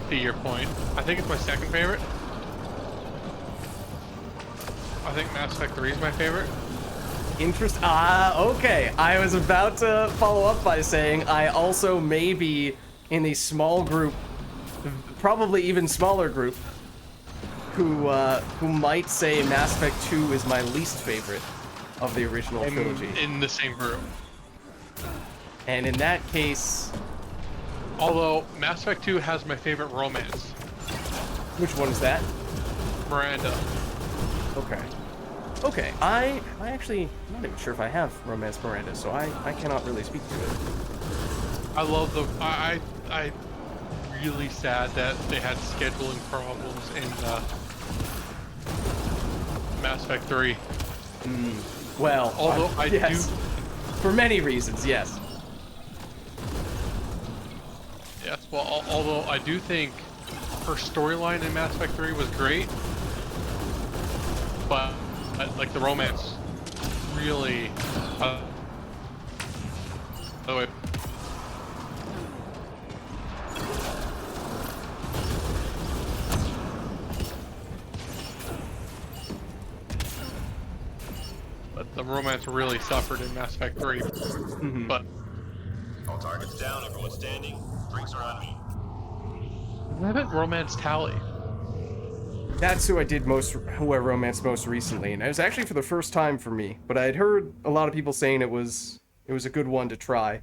see your point. I think it's my second favorite. I think Mass Effect 3 is my favorite. Okay. I was about to follow up by saying I also may be in a small group, probably even smaller group, who might say Mass Effect 2 is my least favorite of the original trilogy. In the same group. And in that case, Although Mass Effect 2 has my favorite romance, which one is that? Miranda. Okay. I actually, I'm not even sure if I have Romance Miranda, so I cannot really speak to it. I love the. I really sad that they had scheduling problems in Mass Effect 3. Well, Although I do. For many reasons, yes. Yes, well, although I do think her storyline in Mass Effect 3 was great, but like the romance really. By the way. But the romance really suffered in Mass Effect 3. But All targets down, everyone standing. Drinks are on me. I haven't romance Tally. That's who I romanced most recently, and it was actually for the first time for me. But I had heard a lot of people saying it was a good one to try.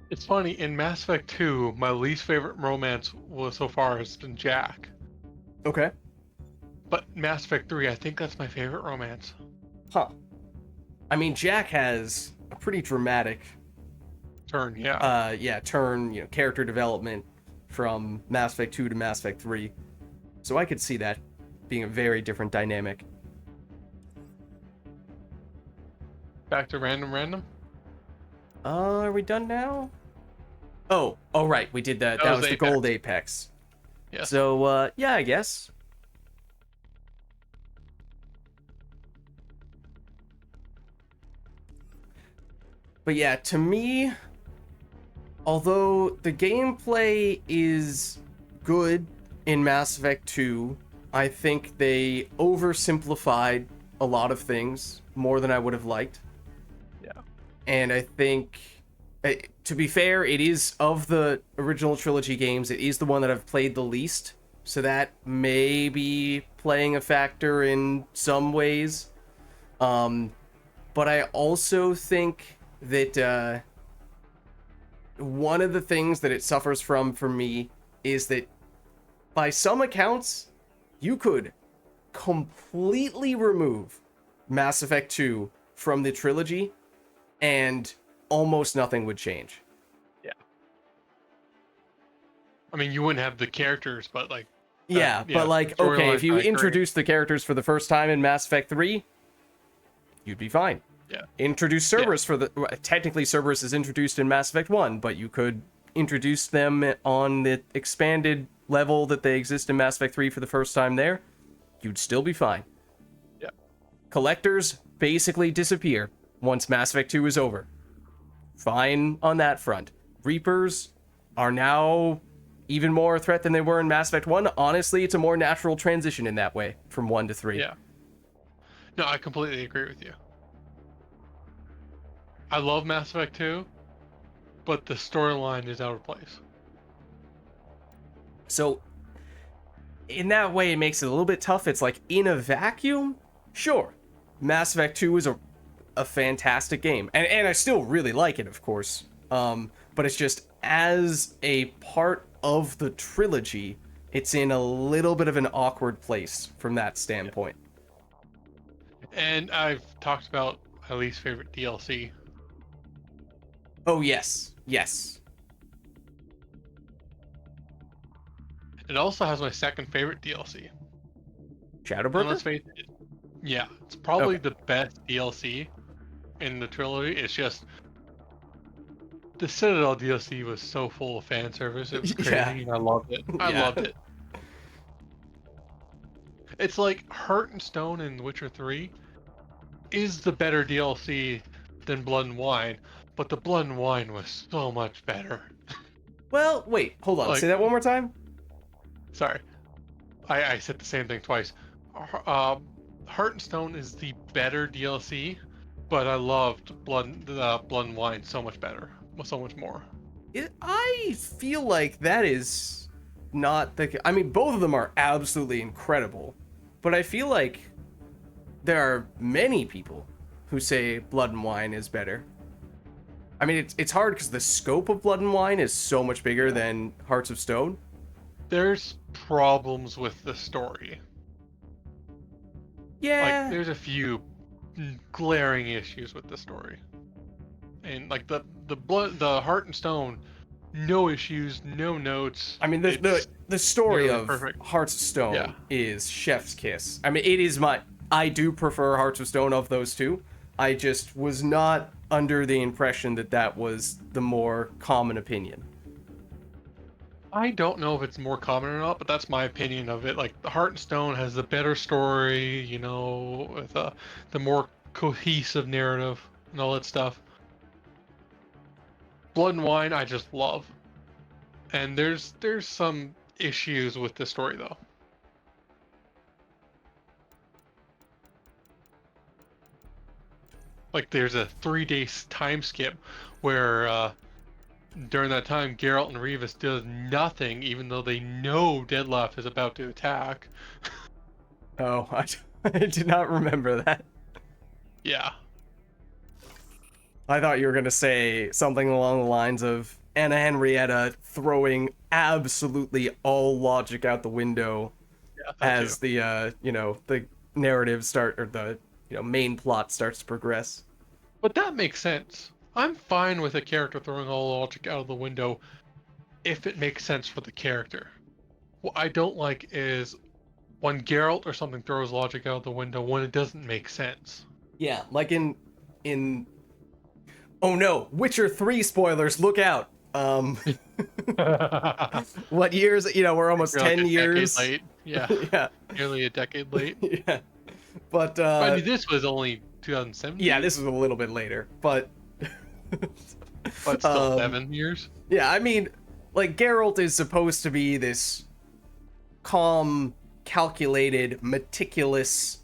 It's funny, in Mass Effect 2, my least favorite romance was so far has been Jack. Okay. But Mass Effect 3, I think that's my favorite romance. Huh. I mean, Jack has a pretty dramatic Turn, yeah. character development from Mass Effect 2 to Mass Effect 3. So I could see that being a very different dynamic. Back to random. Are we done now? Oh, right, we did that. That was the Apex. gold Apex. Yeah. So, yeah, I guess. But yeah, to me, although the gameplay is good in Mass Effect 2, I think they oversimplified a lot of things more than I would have liked. Yeah. And I think, to be fair, it is, of the original trilogy games, it is the one that I've played the least. So that may be playing a factor in some ways. But I also think that one of the things that it suffers from for me is that by some accounts, you could completely remove Mass Effect 2 from the trilogy and almost nothing would change. Yeah. I mean, you wouldn't have the characters, but like... but like, okay, if you storyline, I agree. introduce the characters for the first time in Mass Effect 3, you'd be fine. Yeah. Introduce Cerberus technically Cerberus is introduced in Mass Effect 1, but you could introduce them on the expanded level that they exist in Mass Effect 3 for the first time there. You'd still be fine. Yeah. Collectors basically disappear once Mass Effect 2 is over. Fine on that front. Reapers are now even more a threat than they were in Mass Effect 1. Honestly, it's a more natural transition in that way from 1 to 3. Yeah. No, I completely agree with you. I love Mass Effect 2, but the storyline is out of place. So, in that way, it makes it a little bit tough. It's like, in a vacuum, sure, Mass Effect 2 is a fantastic game. And I still really like it, of course. But it's just, as a part of the trilogy, it's in a little bit of an awkward place from that standpoint. And I've talked about my least favorite DLC. Oh, yes. Yes. It also has my second favorite DLC. And let's Shadowbroker? face it, yeah, it's probably Okay. the best DLC in the trilogy. It's just The Citadel DLC was so full of fan service. It was crazy, Yeah. and I loved it. I Yeah. loved it. It's like Heart and Stone in Witcher 3 is the better DLC than Blood and Wine, but the Blood and Wine was so much better. Well, wait, hold on. Like- Say that one more time. Sorry, I said the same thing twice. Heart and Stone is the better DLC, but I loved Blood and Wine so much better, so much more. I feel like that is not the. I mean, both of them are absolutely incredible, but I feel like there are many people who say Blood and Wine is better. I mean, it's hard because the scope of Blood and Wine is so much bigger than Hearts of Stone. There's problems with the story. Yeah. Like, there's a few glaring issues with the story, and like the Heart and Stone, no issues, no notes. I mean, the story nearly of perfect. Hearts of Stone Yeah. is chef's kiss. I mean, it is I do prefer Hearts of Stone of those two. I just was not under the impression that that was the more common opinion. I don't know if it's more common or not, but that's my opinion of it. Like, the Heart and Stone has the better story, you know, with the more cohesive narrative and all that stuff. Blood and Wine, I just love, and there's some issues with the story though. Like, there's a 3-day time skip where during that time Geralt and Rivas does nothing, even though they know Deadlift is about to attack. Oh, I did not remember that. Yeah. I thought you were going to say something along the lines of Anna Henrietta throwing absolutely all logic out the window as the the narrative main plot starts to progress. But that makes sense. I'm fine with a character throwing all logic out of the window if it makes sense for the character. What I don't like is when Geralt or something throws logic out the window when it doesn't make sense. Yeah, like in oh no, Witcher 3 spoilers, look out. What years? We're almost You're like 10 a years. decade late. Yeah, Yeah. nearly a decade late. Yeah. But I mean, this was only 2017. yeah, this is a little bit later, but but still 7 years. yeah, I mean, like, Geralt is supposed to be this calm, calculated, meticulous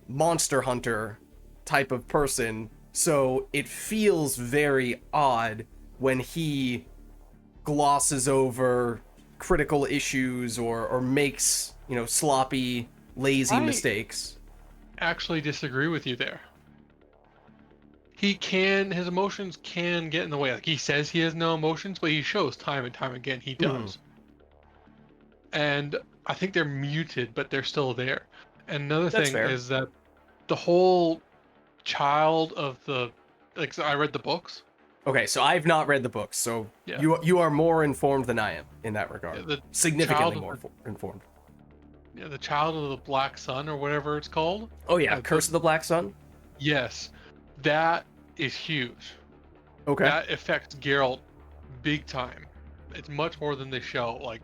monster hunter type of person, so it feels very odd when he glosses over critical issues or makes, sloppy, lazy mistakes. Actually disagree with you there. His emotions can get in the way. Like, he says he has no emotions, but he shows time and time again he does. And I think they're muted, but they're still there. And another That's thing fair. is that the whole child of so I read the books. Okay, so I've not read the books, so Yeah. you are more informed than I am in that regard. Yeah, the Significantly child more of informed. Yeah, the child of the Black Sun or whatever it's called. Oh yeah, the- Curse of the Black Sun? Yes, that is huge. Okay. That affects Geralt big time. It's much more than they show. Like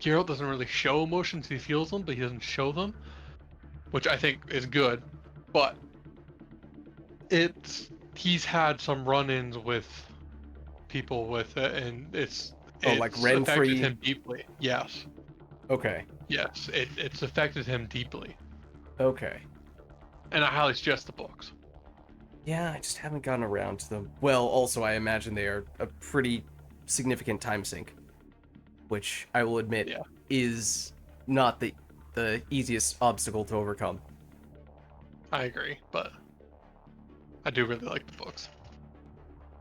Geralt doesn't really show emotions. He feels them, but he doesn't show them, which I think is good. But he's had some run-ins with people with it, and it's like Renfrey? affected him deeply. Yes, Okay. yes, it's affected him deeply, Okay. and I highly suggest the books. Yeah, I just haven't gotten around to them. Well, also, I imagine they are a pretty significant time sink, which I will admit Yeah. is not the easiest obstacle to overcome. I agree, but I do really like the books.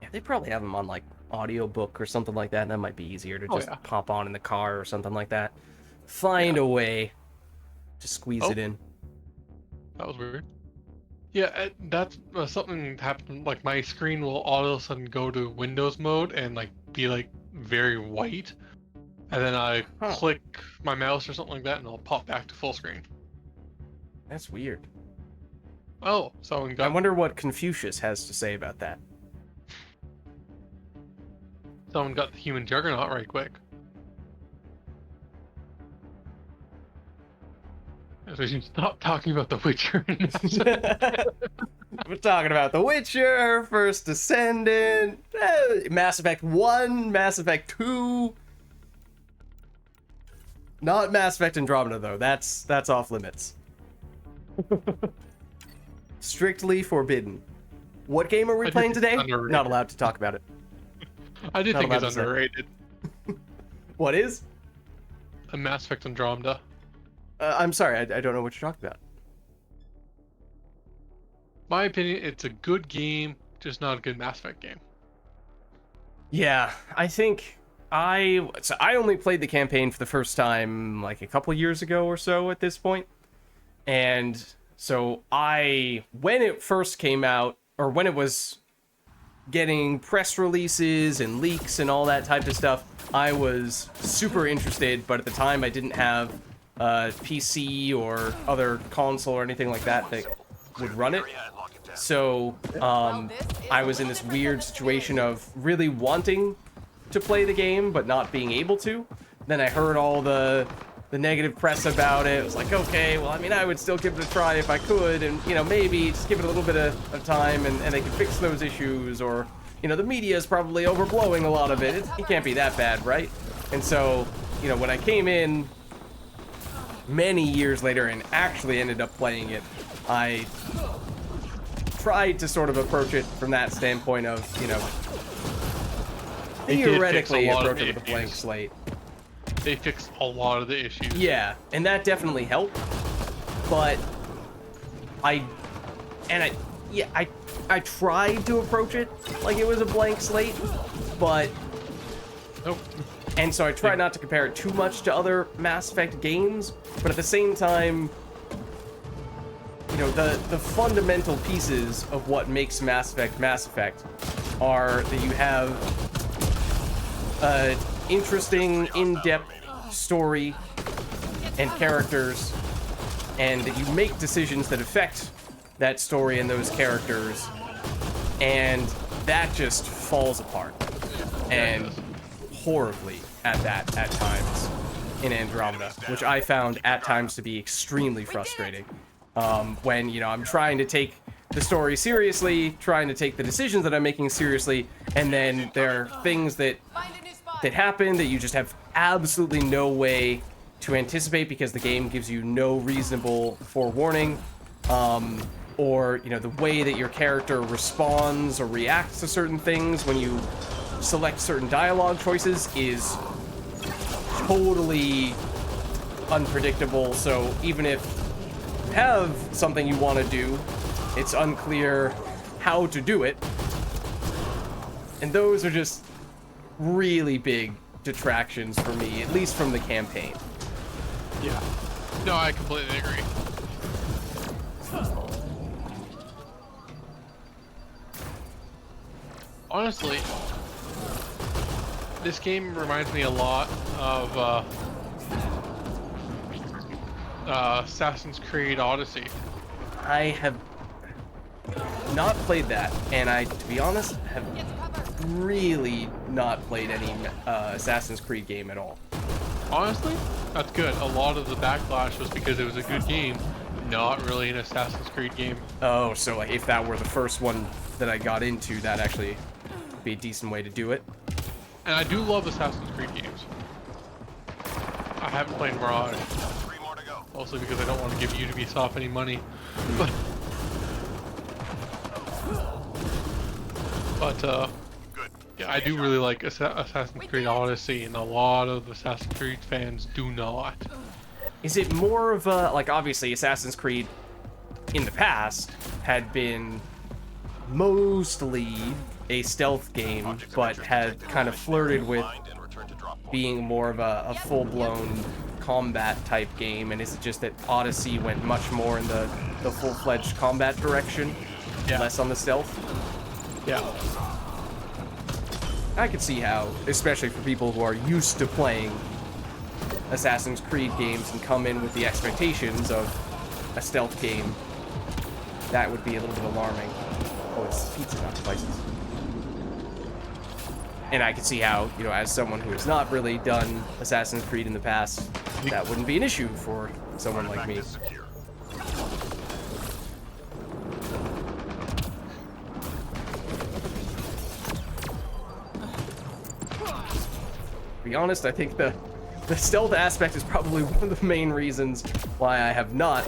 Yeah, they probably have them on like audiobook or something like that, and that might be easier to Oh, just yeah. pop on in the car or something like that. Find a way to squeeze Oh. it in. That was weird. Yeah, that's something happened. Like, my screen will all of a sudden go to Windows mode and like be like very white, and then I click my mouse or something like that, and it'll pop back to full screen. That's weird. Oh, someone I got. wonder what Confucius has to say about that. someone got the human juggernaut right quick. So we should stop talking about The Witcher. We're talking about The Witcher, First Descendant, Mass Effect 1, Mass Effect 2. Not Mass Effect Andromeda, though. That's off limits. Strictly forbidden. What game are we playing today? Underrated. Not allowed to talk about it. I do Not think it's allowed to say. underrated. What is? A Mass Effect Andromeda. I'm sorry, I don't know what you're talking about. My opinion, it's a good game, just not a good Mass Effect game. Yeah, I think I only played the campaign for the first time like a couple years ago or so at this point. And so when it first came out, or when it was getting press releases and leaks and all that type of stuff, I was super interested, but at the time I didn't have a PC or other console or anything like that that would run it. So I was in this weird situation of really wanting to play the game but not being able to. Then I heard all the negative press about it. It was like, okay, well, I mean, I would still give it a try if I could, and, you know, maybe just give it a little bit of time and they can fix those issues, or, you know, the media is probably overblowing a lot of it. It can't be that bad, right? And so, you know, when I came in many years later and actually ended up playing it, I tried to sort of approach it from that standpoint of, you know, theoretically approach it with a blank slate. They fixed a lot of the issues. Yeah, and that definitely helped. But I tried to approach it like it was a blank slate, but Nope. and so I tried not to compare it too much to other Mass Effect games, but at the same time, you know, the fundamental pieces of what makes Mass Effect are that you have an interesting, in-depth story and characters, and that you make decisions that affect that story and those characters, and that just falls apart, and horribly at times in Andromeda, which I found at times to be extremely frustrating. When, you know, I'm trying to take the story seriously, trying to take the decisions that I'm making seriously, and then there are things that happen that you just have absolutely no way to anticipate because the game gives you no reasonable forewarning, or, you know, the way that your character responds or reacts to certain things when you select certain dialogue choices is totally unpredictable. So even if you have something you want to do, it's unclear how to do it, and those are just really big detractions for me, at least from the campaign. Yeah. No, I completely agree. Honestly, this game reminds me a lot of Assassin's Creed Odyssey. I have not played that, and I, to be honest, have really not played any Assassin's Creed game at all. Honestly, that's good. A lot of the backlash was because it was a good game, not really an Assassin's Creed game. Oh, so like if that were the first one that I got into, that actually be a decent way to do it. And I do love Assassin's Creed games. I haven't played Mirage, 3 more to go. mostly because I don't want to give Ubisoft any money. But Good. yeah, I do really like Assassin's Creed Odyssey, and a lot of Assassin's Creed fans do not. Is it more of a, like, obviously Assassin's Creed in the past had been mostly a stealth game, but had kind of flirted with being more of a full-blown combat type game, and is it just that Odyssey went much more in the full-fledged combat direction, less on the stealth? Yeah. I could see how, especially for people who are used to playing Assassin's Creed games and come in with the expectations of a stealth game, that would be a little bit alarming. Oh, it's pizza, not spices. And I can see how, you know, as someone who has not really done Assassin's Creed in the past, that wouldn't be an issue for someone like me. Artifact is secure. To be honest, I think the stealth aspect is probably one of the main reasons why I have not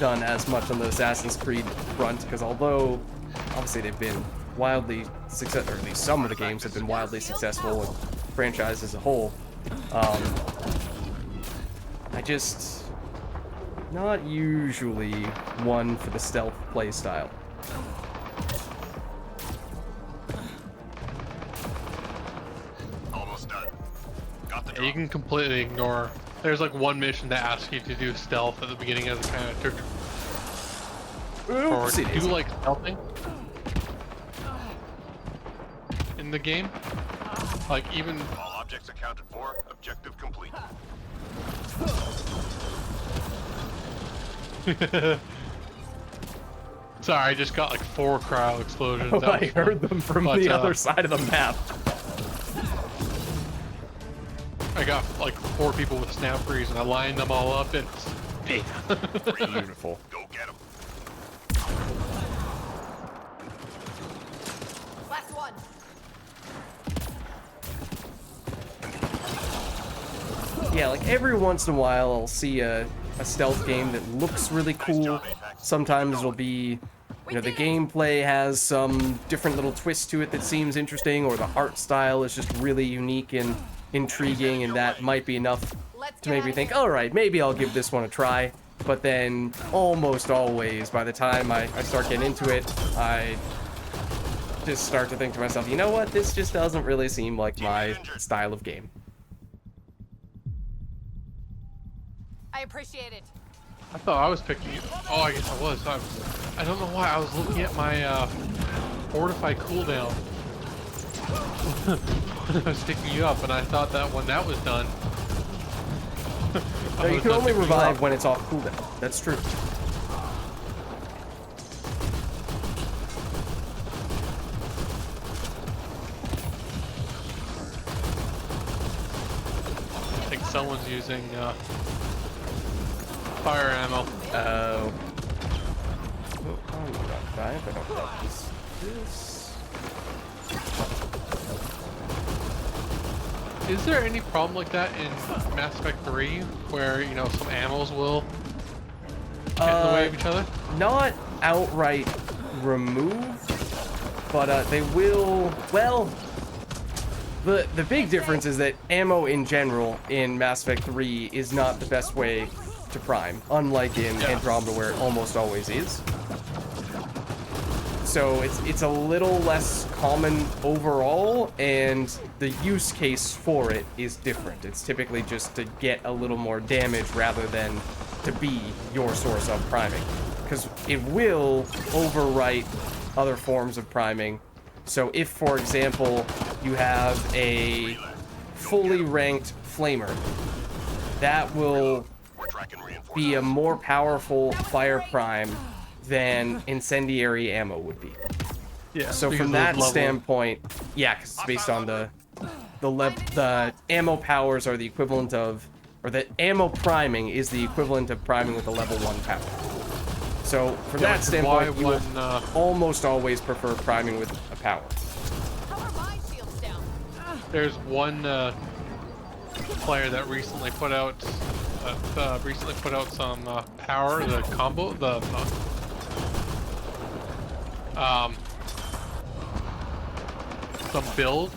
done as much on the Assassin's Creed front, because although obviously they've been wildly successful, or at least some of the games have been wildly successful with franchise as a whole, I just not usually one for the stealth play style. Almost done. Got the Yeah, you can completely ignore. There's like one mission that asks you to do stealth at the beginning as a kind of trigger. Or Oopsie do daisy. like stealthing in the game. Like even All objects accounted for. Objective complete. sorry, I just got like 4 cryo explosions. Oh, That I was fun. heard them from But, the other side of the map. I got like 4 people with snap freeze and I lined them all up and Beautiful. Go get 'em. Last one. Yeah, like every once in a while I'll see a stealth game that looks really cool. Sometimes it'll be, you know, the gameplay has some different little twist to it that seems interesting, or the art style is just really unique and intriguing, and that might be enough Let's to get make me outta think, here. all right, maybe I'll give this one a try. But then almost always, by the time I start getting into it, I just start to think to myself, you know what, this just doesn't really seem like my style of game. I appreciate it. I thought I was picking it. Oh, I guess I was. I don't know why. I was looking at my fortify cooldown. I was picking you up, and I thought that when that was done. No, you can only revive when it's off cooldown. That's true. I think someone's using fire ammo. Oh. Oh, I'm not dying if I don't have this. Is there any problem like that in Mass Effect 3, where you know some ammos will get in the way of each other? Not outright remove, but they will. Well, the big difference is that ammo in general in Mass Effect 3 is not the best way to prime, unlike in Andromeda where it almost always is. So it's a little less common overall, and the use case for it is different. It's typically just to get a little more damage rather than to be your source of priming, because it will overwrite other forms of priming. So if, for example, you have a fully ranked flamer, that will We're tracking reinforcements. be a more powerful fire prime than incendiary ammo would be. Yeah. So because from of that level. standpoint, yeah, because it's based on the ammo powers are the equivalent of, or the ammo priming is the equivalent of priming with a level 1 power. So from Yeah, that which is standpoint, why you will when, almost always prefer priming with a power. How are my shields down? There's one player that recently put out some power, the combo, some build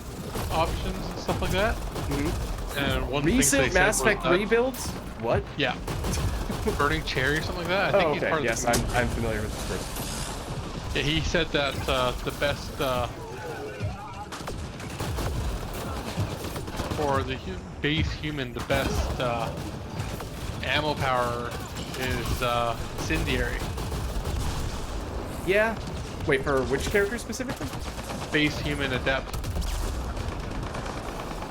options and stuff like that. And one thing Recent they said Mass was Effect that- rebuilds? What? Yeah. Burning Cherry or something like that. I think Oh, he's okay. part of Yes, the I'm familiar with this person. Yeah, he said that the best for the base human, the best ammo power is incendiary. Yeah. Wait, for which character specifically? Base human adept.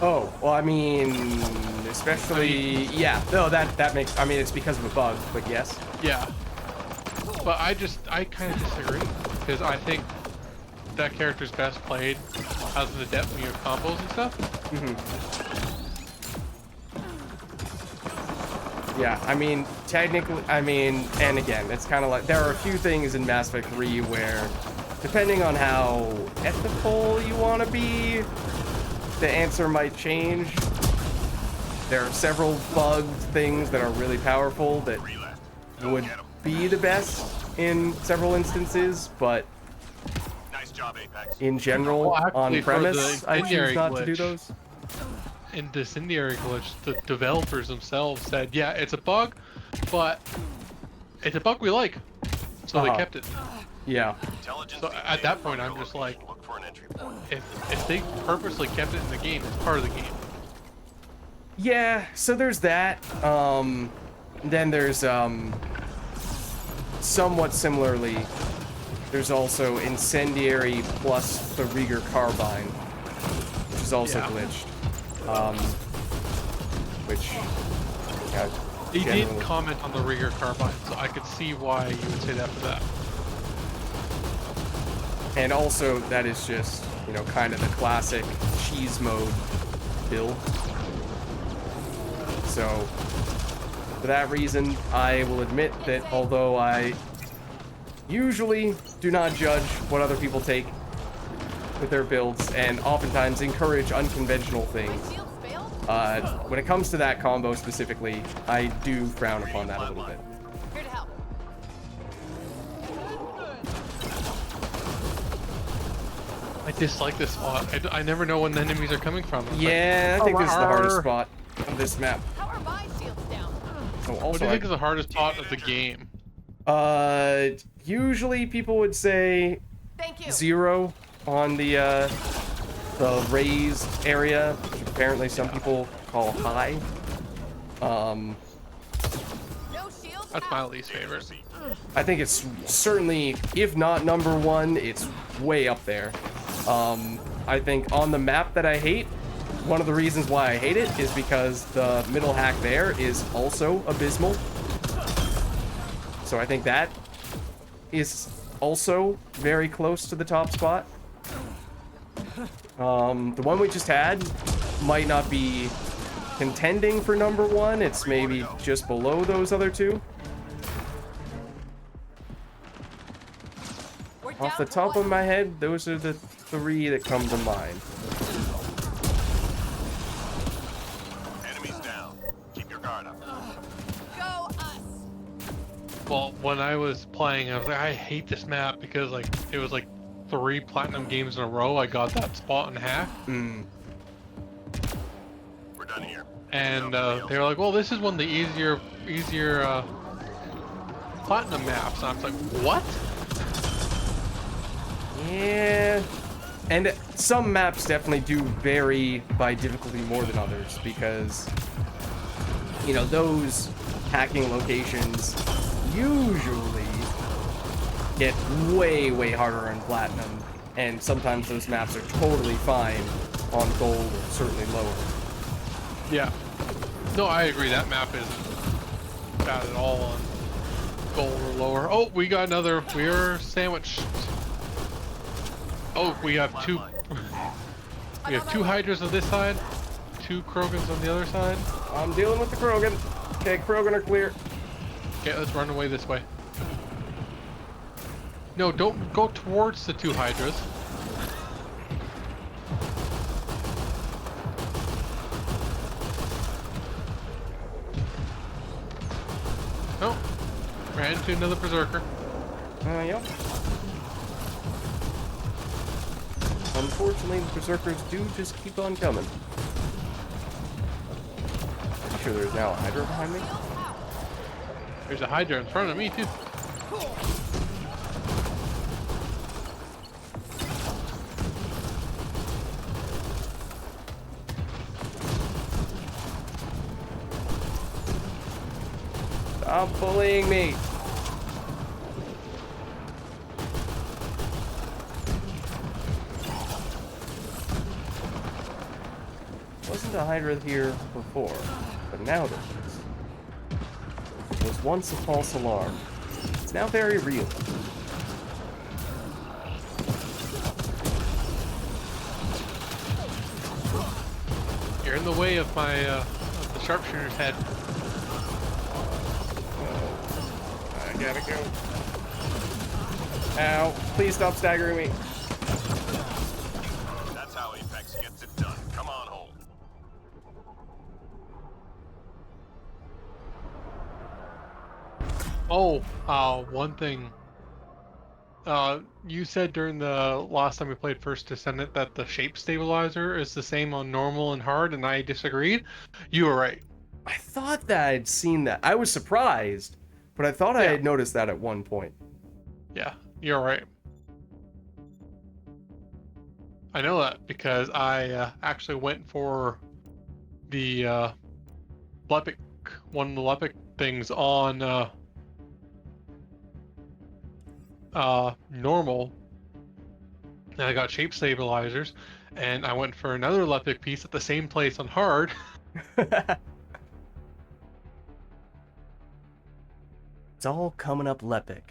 Oh, well, I mean, especially, yeah. No, that makes, I mean, it's because of a bug, but yes. Yeah. But I kind of disagree because I think that character's best played as the depth of your combos and stuff. Yeah, I mean, technically, and again, it's kind of like, there are a few things in Mass Effect 3 where, depending on how ethical you want to be, the answer might change. There are several bugged things that are really powerful that would be the best in several instances, but Nice job, Apex. in general, Well, actually, on for premise, the I choose incendiary not to do glitch, those. In the incendiary glitch, the developers themselves said, yeah, it's a bug, but it's a bug we like. So they kept it. Yeah. Intelligence So at that point, I'm just like, look for an entry point. if they purposely kept it in the game, it's part of the game. Yeah, so there's that. Then there's, somewhat similarly, there's also Incendiary plus the Rieger Carbine, which is also glitched. Which, yeah, He generally- did comment on the Rieger Carbine, so I could see why you would say that for that. And also, that is just, you know, kind of the classic cheese mode build. So, for that reason, I will admit that although I usually do not judge what other people take with their builds, and oftentimes encourage unconventional things, My shields failed? when it comes to that combo specifically, I do frown upon that a little bit. Here to help. I dislike this spot. I never know when the enemies are coming from. It's Yeah, I think this is the hardest spot of this map. How are my shields down? Oh, What also, do you think is the hardest spot of the game? usually people would say Thank you. 0 on the raised area, which apparently some people call high. No shields That's out. my least favorite. I think it's certainly, if not number 1, it's way up there. I think on the map that I hate, one of the reasons why I hate it is because the middle hack there is also abysmal. So I think that is also very close to the top spot. The one we just had might not be contending for number 1. It's maybe just below those other two. We're Off down the to top one. of my head, those are the 3 that come to mind. Enemies down. Keep your guard up. Go us. Well, when I was playing, I was like, I hate this map because like it was like 3 platinum games in a row. I got that spot and hack, Hmm. We're done here. and they were like, well, this is one of the easier platinum maps. And I was like, what? Yeah. And some maps definitely do vary by difficulty more than others because, you know, those hacking locations usually get way, way harder on platinum. And sometimes those maps are totally fine on gold or certainly lower. Yeah. No, I agree. That map isn't bad at all on gold or lower. Oh, we got another. We're sandwiched. Oh, we have two. We have 2 Hydras on this side, 2 Krogans on the other side. I'm dealing with the Krogan. Okay, Krogan are clear. Okay, let's run away this way. No, don't go towards the 2 Hydras. Oh, ran into another Berserker. Yep. Unfortunately, the Berserkers do just keep on coming. Pretty sure there's now a Hydra behind me. There's a Hydra in front of me too. Stop bullying me. Wasn't a Hydra here before, but now there is. It was once a false alarm. It's now very real. You're in the way of my of the sharpshooter's head. I gotta go. Ow. Please stop staggering me. That's how Apex gets it done. Come on home. Oh, one thing. You said during the last time we played First Descendant that the shape stabilizer is the same on normal and hard, and I disagreed. You were right. I thought that I'd seen that. I was surprised, but I thought I had noticed that at one point. Yeah, you're right. I know that because I actually went for the Lepic, one of the Lepic things on normal, and I got shape stabilizers, and I went for another Lepic piece at the same place on hard. It's all coming up Lepic.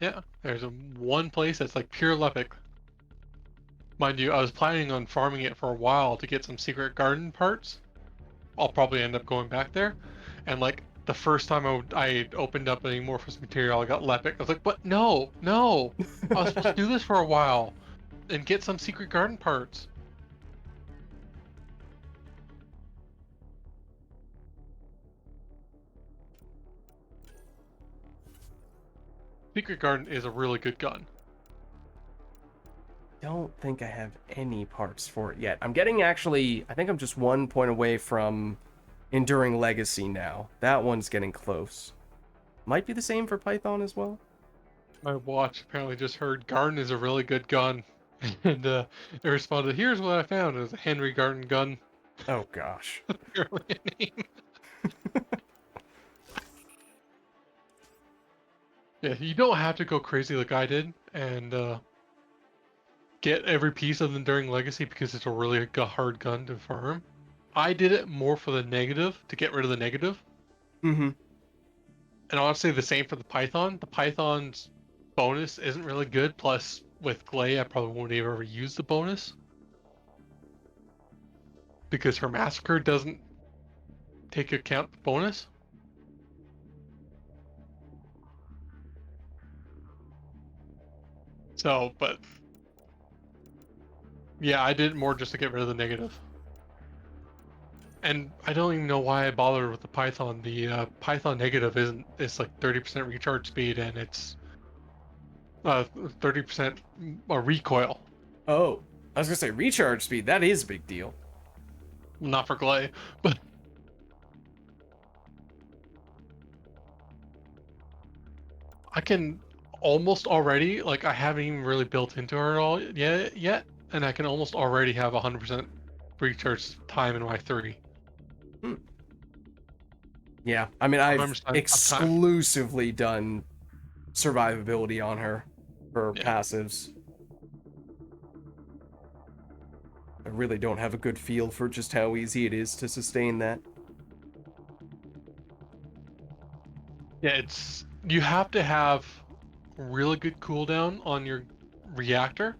Yeah, there's one place that's like pure Lepic. Mind you, I was planning on farming it for a while to get some secret garden parts. I'll probably end up going back there. And like the first time I opened up any Amorphous material, I got Lepic. I was like, but no, no. I was supposed to do this for a while and get some secret garden parts. Secret Garden is a really good gun. Don't think I have any parts for it yet. I'm getting I think I'm just 1 point away from Enduring Legacy now. That one's getting close. Might be the same for Python as well. My watch apparently just heard Garden is a really good gun. And it responded, here's what I found. It was a Henry Garden gun. Oh gosh. Apparently a name. Yeah, you don't have to go crazy like I did and get every piece of Enduring Legacy because it's a really hard gun to farm. I did it more for the negative, to get rid of the negative. Mm-hmm. And honestly, the same for the Python. The Python's bonus isn't really good, plus with Glay, I probably won't ever use the bonus. Because her Massacre doesn't take account the bonus. So, but yeah, I did it more just to get rid of the negative. And I don't even know why I bothered with the Python. The Python negative it's like 30% recharge speed and it's 30% recoil. Oh, I was gonna say recharge speed. That is a big deal. Not for Glay, but I can almost already, like I haven't even really built into her at all yet, and I can almost already have 100% recharge time in my 3. Yeah, I mean, I've 100% uptime. exclusively done survivability on her for passives. I really don't have a good feel for just how easy it is to sustain that. Yeah, you have to have really good cooldown on your reactor,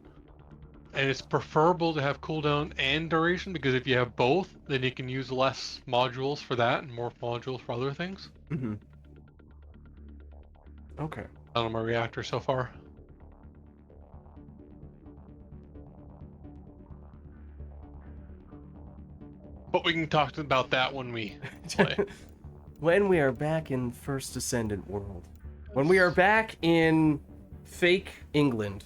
and it's preferable to have cooldown and duration because if you have both, then you can use less modules for that and more modules for other things. Mm-hmm. Okay. On my reactor so far. But we can talk about that when we play. When we are back in First Descendant world. When we are back in fake England.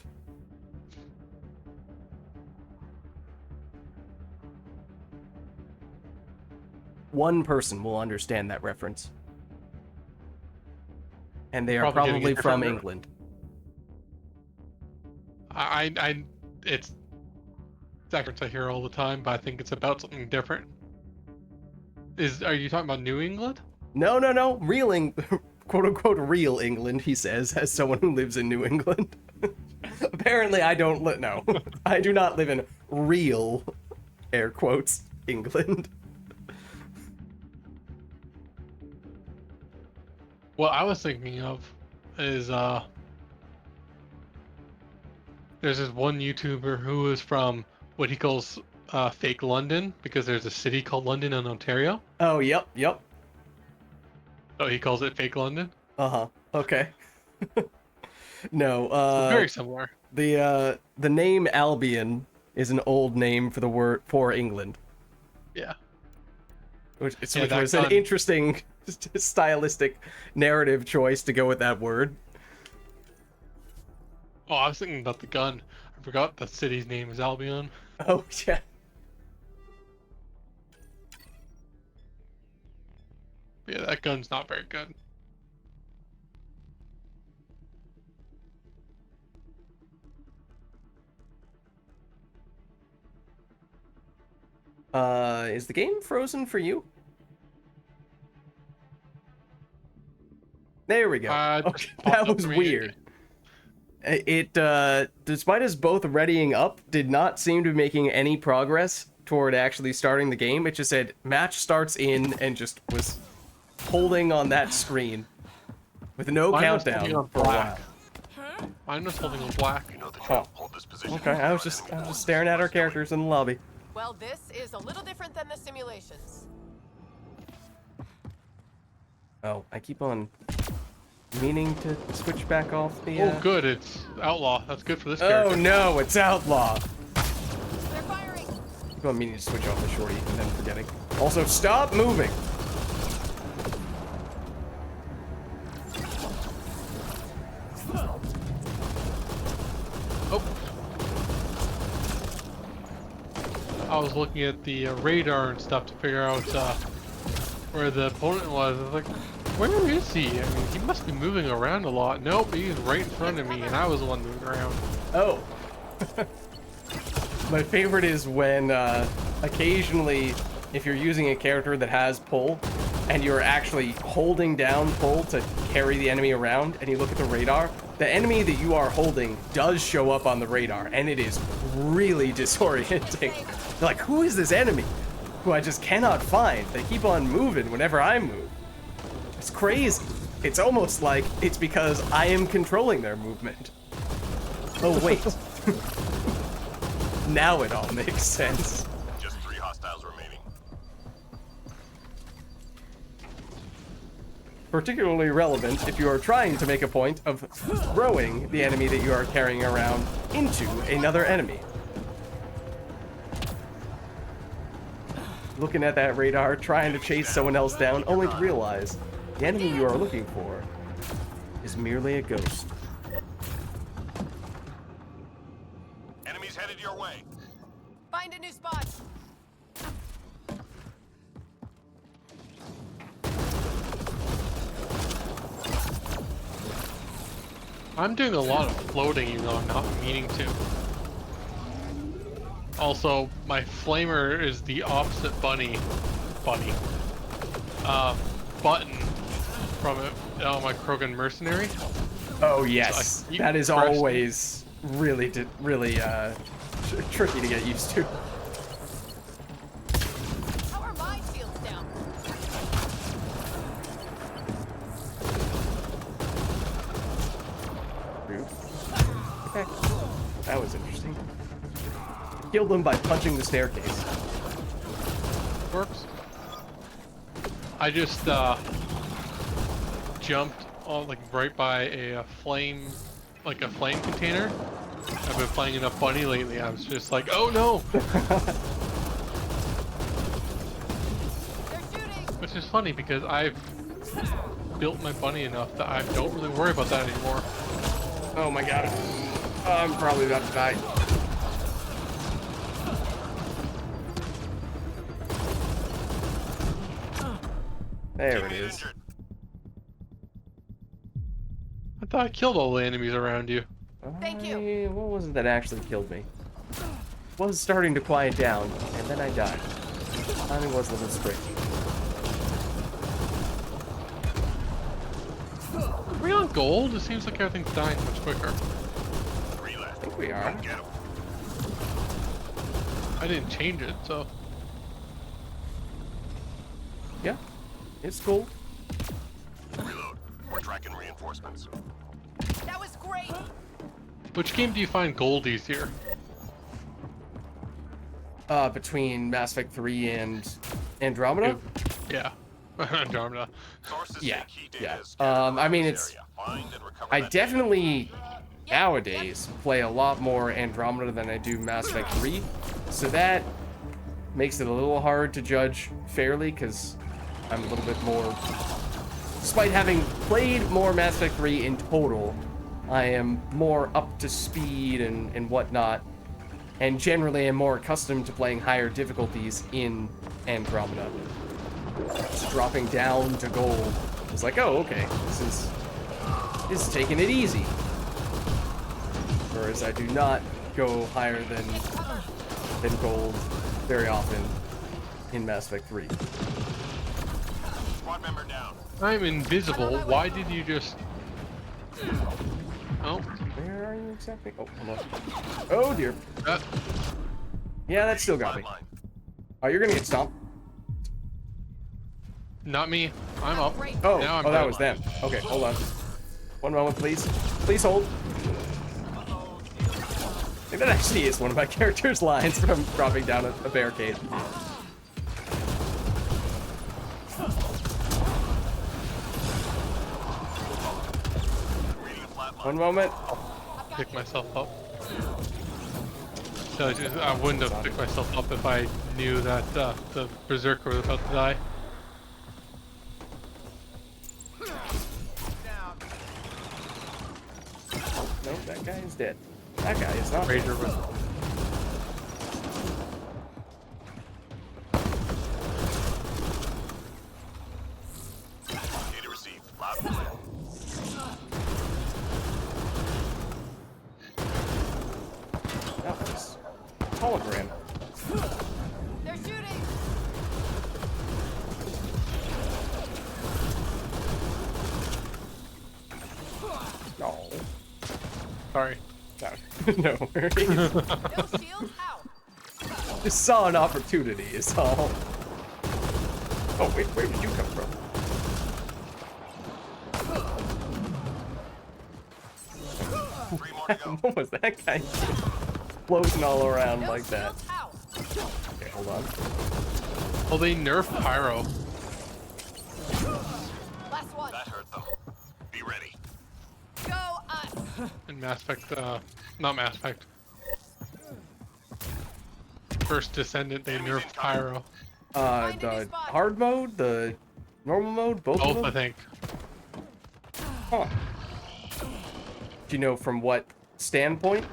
One person will understand that reference. And they are probably from England. It's reference I hear all the time, but I think it's about something different. Are you talking about New England? No. Real quote unquote real England, he says, as someone who lives in New England. Apparently I don't no. I do not live in real, air quotes, England. What I was thinking of is there's this one YouTuber who is from what he calls fake London because there's a city called London in Ontario. Oh, yep, yep. So he calls it fake London. Uh-huh. Okay. No, So very similar. the name Albion is an old name for the word for England, Yeah. which Yeah, that was an gun- interesting stylistic narrative choice to go with that word. Oh, I was thinking about the gun. I forgot the city's name is Albion. Oh, yeah. But yeah, that gun's not very good. Is the game frozen for you? There we go. Okay, Just that popped up was for me. weird. It, despite us both readying up, did not seem to be making any progress toward actually starting the game. It just said, match starts in, and just was holding on that screen with no Mine was holding countdown on for a while. black. Mine was holding on black. You know the Oh. drill. Hold this position. Okay, I was just staring at our characters in the lobby. Well, this is a little different than the simulations. Oh, I keep on meaning to switch back off the, Oh, good. It's outlaw. That's good for this Oh character. no, it's Outlaw! They're firing. Keep on meaning to switch off the shorty and then forgetting. Also, stop moving! Oh. I was looking at the radar and stuff to figure out where the opponent was. I was like, where is he? I mean, he must be moving around a lot. Nope, he's right in front of me, and I was the one moving around. Oh. My favorite is when, occasionally, if you're using a character that has pull, and you're actually holding down pull to carry the enemy around, and you look at the radar, the enemy that you are holding does show up on the radar, and it is really disorienting. You're like, who is this enemy? Who I just cannot find. They keep on moving whenever I move. It's crazy. It's almost like it's because I am controlling their movement. Oh, wait. Now it all makes sense. Just 3 hostiles remaining. Particularly relevant if you are trying to make a point of throwing the enemy that you are carrying around into another enemy. Looking at that radar, trying to chase someone else down, only to realize the enemy you are looking for is merely a ghost. Enemies headed your way. Find a new spot. I'm doing a lot of floating, even though I'm not meaning to. Also, my flamer is the opposite button from it. Oh, my Krogan mercenary. Oh yes, So I keep that is pressing. always really tricky to get used to. How are my shields down? Rude. Okay. That was interesting. Killed him by punching the staircase. Works. I just jumped on like right by a flame container. I've been playing enough bunny lately. I was just like, oh no, They're shooting. which is funny because I've built my bunny enough that I don't really worry about that anymore. Oh my god. I'm probably about to die. There it Teammate is. injured. I thought I killed all the enemies around you. Thank you. What was it that actually killed me? Was starting to quiet down, and then I died. Timing was a little strange. Are we on gold? It seems like everything's dying much quicker. 3 left. I think we are. Get 'em. I didn't change it, so. Yeah, it's cool. Reload. We're tracking reinforcements. That was great. Which game do you find gold easier? Between Mass Effect 3 and Andromeda? Yeah. Andromeda. Sources Yeah, say key data yeah. is scattered I around mean, this it's... area. Find and recover I that data. definitely, nowadays, play a lot more Andromeda than I do Mass Effect 3. So that makes it a little hard to judge fairly, because I'm a little bit more... Despite having played more Mass Effect 3 in total, I am more up to speed and whatnot, and generally am more accustomed to playing higher difficulties in Andromeda. Just dropping down to gold. It's like, oh, okay, this is taking it easy. Whereas I do not go higher than gold very often in Mass Effect 3. Squad member down. I'm invisible. Why did you just... Oh. Where are you exactly? Oh, hold on. Oh, dear. Yeah, that still got me. Flatline. Oh, you're gonna get stomped. Not me. I'm up. Oh, Now I'm that down. was them. Okay, hold on. One moment, please. Please hold. I think that actually is one of my character's lines from dropping down a barricade. Reading a flatline. One moment. Pick myself up. So I wouldn't have picked myself up if I knew that the berserker was about to die. Nope, that guy is dead. That guy is not dead. Rager was... Data received. Loud and clear. That was hologram. They're shooting. No. Sorry. No worries. No shields out. Just saw an opportunity, is all. Oh, wait, where did you come from? Three more to go. What was that guy floating all around No like that? shields out. Okay, hold on. Well, they nerfed Pyro. Last one. That hurt them. Be ready. Go us. In Mass Effect, not Mass Effect. First Descendant, they nerfed Pyro. The hard mode, the normal mode, both of Both, them? I think. Huh. Do you know from what standpoint?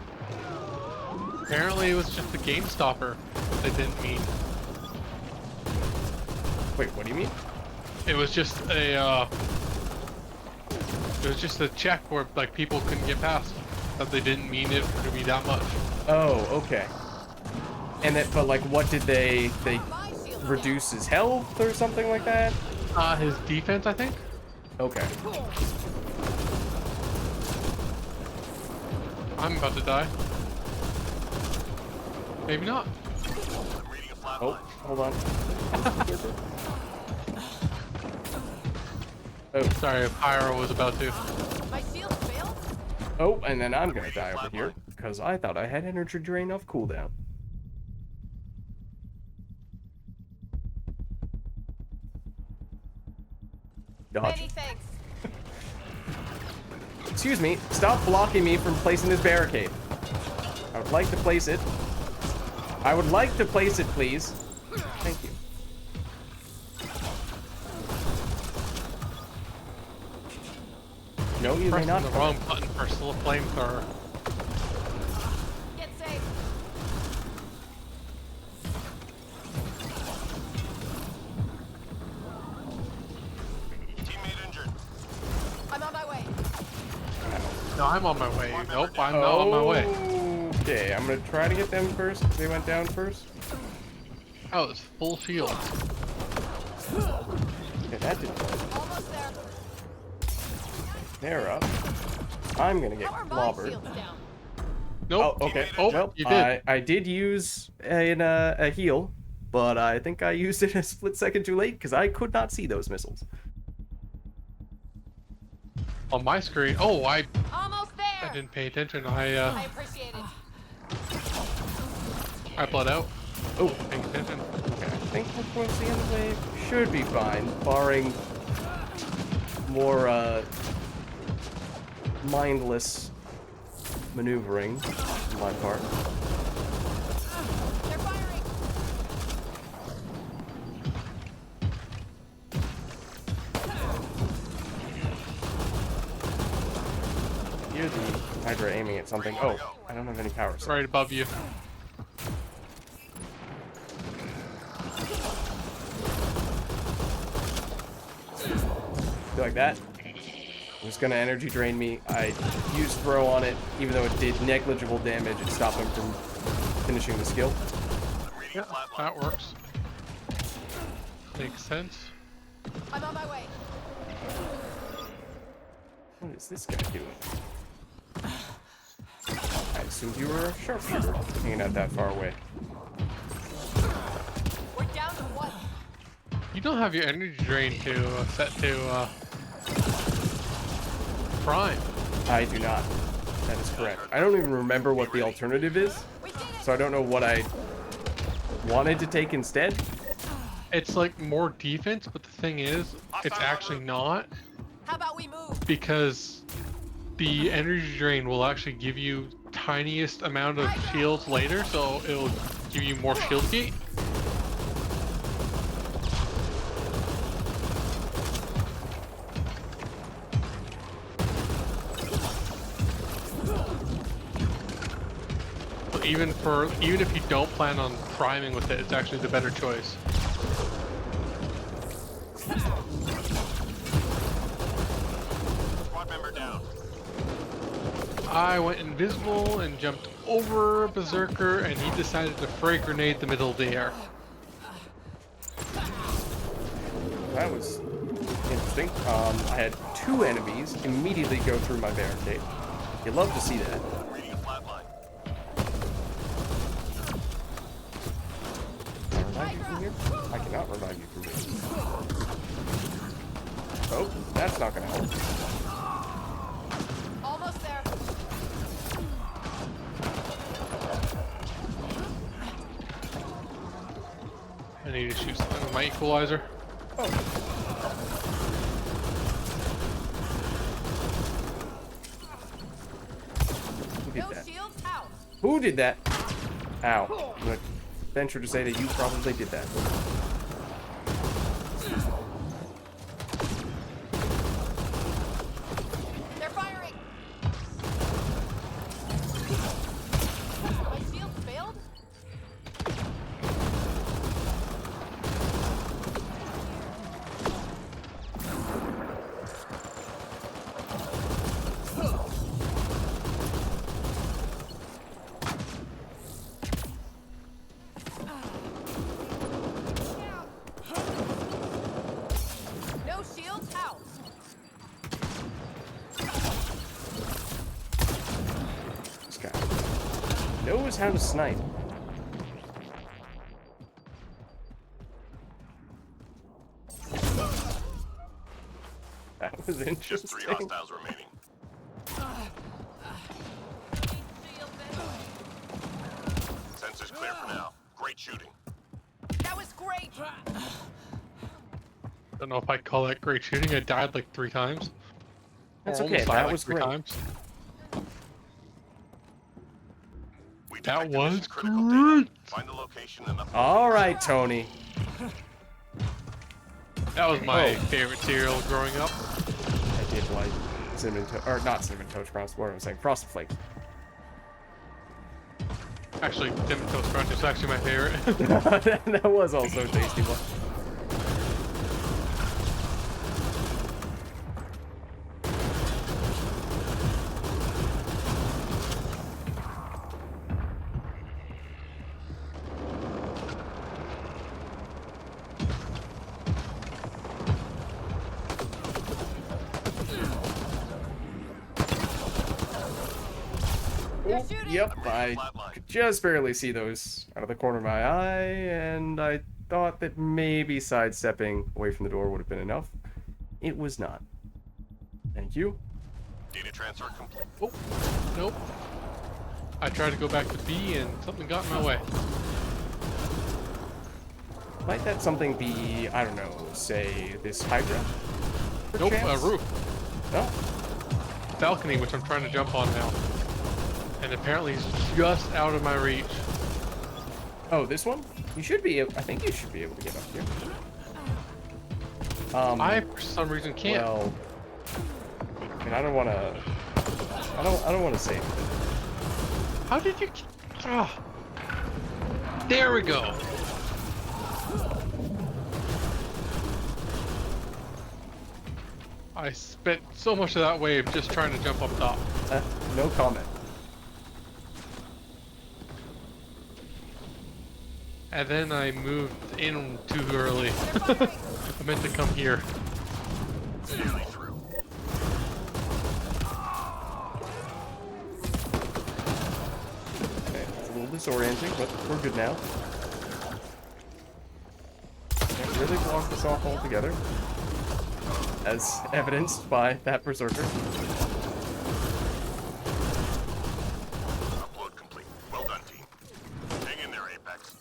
Apparently, it was just a game stopper. They didn't mean. Wait, what do you mean? It was just a. It was just a check where like people couldn't get past. That they didn't mean it to be that much. Oh, okay. And that, but like, what did they My shields reduce his health or something like that? His defense, I think. Okay. I'm about to die. Maybe not. I'm reading a flatline. Oh, hold on. Oh, Sorry, Pyro was about to. My shield failed. oh, and then I'm gonna die over here because I thought I had energy drain off cooldown. Dodge. Many thanks. Excuse me, stop blocking me from placing this barricade. I would like to place it. I would like to place it, please. Thank you. No, you may Pressing not. the wrong button for flamethrower. Get safe. Teammate injured. I'm on my way. No, I'm on my way. Nope, I'm not on my way. Okay, I'm gonna try to get them first. 'Cause they went down first. Oh, it's full shield. Okay, that didn't work. Almost there. They're up. I'm gonna get How are my clobbered. shields down? Nope. Oh, okay. Oh, Well, you did. I did use a heal, but I think I used it a split second too late because I could not see those missiles. On my screen. Oh, I Almost there. didn't pay attention. I appreciate it. I bled out. Oh, Paying attention. okay. I think we're towards the end of the wave. Should be fine, barring more mindless maneuvering on my part. They're firing. Hear the Hydra aiming at something. Oh, I don't have any powers. Right above you. Like that. It was gonna energy drain me. I used throw on it, even though it did negligible damage. It stopped him from finishing the skill. Yeah, that works. Makes sense. I'm on my way. What is this guy doing? I assumed you were a sharpshooter, hanging out that far away. We're down to one. You don't have your energy drain to set to prime. I do not. That is correct. I don't even remember what the alternative is, We did it. so I don't know what I wanted to take instead. It's like more defense, but the thing is, it's actually not, How about we move? because the energy drain will actually give you tiniest amount of shields later, so it'll give you more shield gate. So even if you don't plan on priming with it, it's actually the better choice. Squad member down. I went invisible and jumped over a berserker, and he decided to frag grenade the middle of the air. That was interesting. I had two enemies immediately go through my barricade. You'd love to see that. Reading a flatline. Can I revive you from here? I cannot revive you from here. Oh, that's not gonna help. Almost there. I need to shoot something with my equalizer. Who did No that? shields out. Who did that? Ow. I'm gonna venture to say that you probably did that. They're firing. My shield failed. No shields out. This guy knows how to snipe. That was Just interesting. 3 hostiles remaining. Sensors clear for now. Great shooting. That was great. Don't know if I call that great shooting. I died like 3 times. That's Or okay. almost died That like was 3 great. times. We That detected was mission critical data. great. Find the location and the All right, Tony. That was my Oh. favorite cereal growing up. I did like cinnamon or not cinnamon toast crunch. What am I saying? Frosted Flakes. Actually, Cinnamon Toast Crunch is actually my favorite. That was also a tasty one. They're shooting. Yep, I could just barely see those out of the corner of my eye, and I thought that maybe sidestepping away from the door would have been enough. It was not. Thank you. data transfer complete. Oh, nope. I tried to go back to B and something got in my way. Might that something be, I don't know, say this Hydra? Nope, perchance? roof. No? Balcony, which I'm trying to jump on now. And apparently he's just out of my reach. Oh, this one? You should be. I think you should be able to get up here. I, for some reason, can't. Well, I mean, I don't want to. I don't want to say anything. How did you... Ah. There we go. I spent so much of that wave just trying to jump up top. No comment. And then I moved in too early. They're firing. I meant to come here. Nearly through. Okay, it's a little disorienting, but we're good now. Can't really block this off altogether, as evidenced by that berserker. Upload complete. Well done, team. Hang in there, Apex.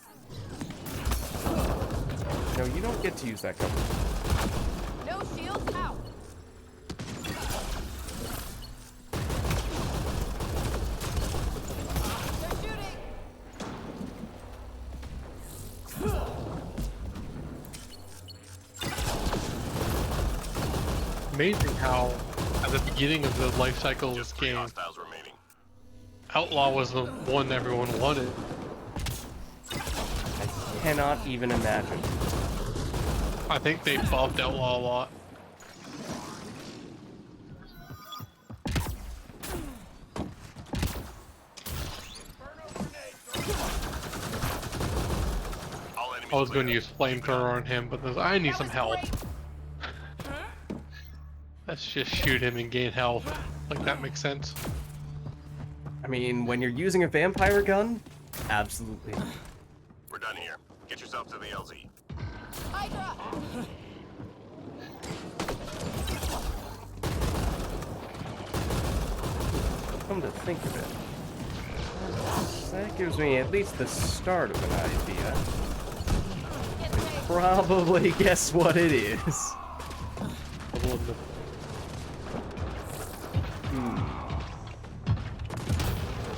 No, you don't get to use that cover. No shields out. They're shooting. Amazing how, at the beginning of the life cycle of this Just 3 game, hostiles remaining. Outlaw was the one everyone wanted. I cannot even imagine. I think they buffed Outlaw a lot. All enemies I was going to clear. use flamethrower on him, but I need That some was help. great. Let's just shoot him and gain health. Like, that makes sense. I mean, when you're using a vampire gun, absolutely. We're done here. Get yourself to the LZ. Hydra. Come to think of it, that gives me at least the start of an idea. Get safe. Probably guess what it is.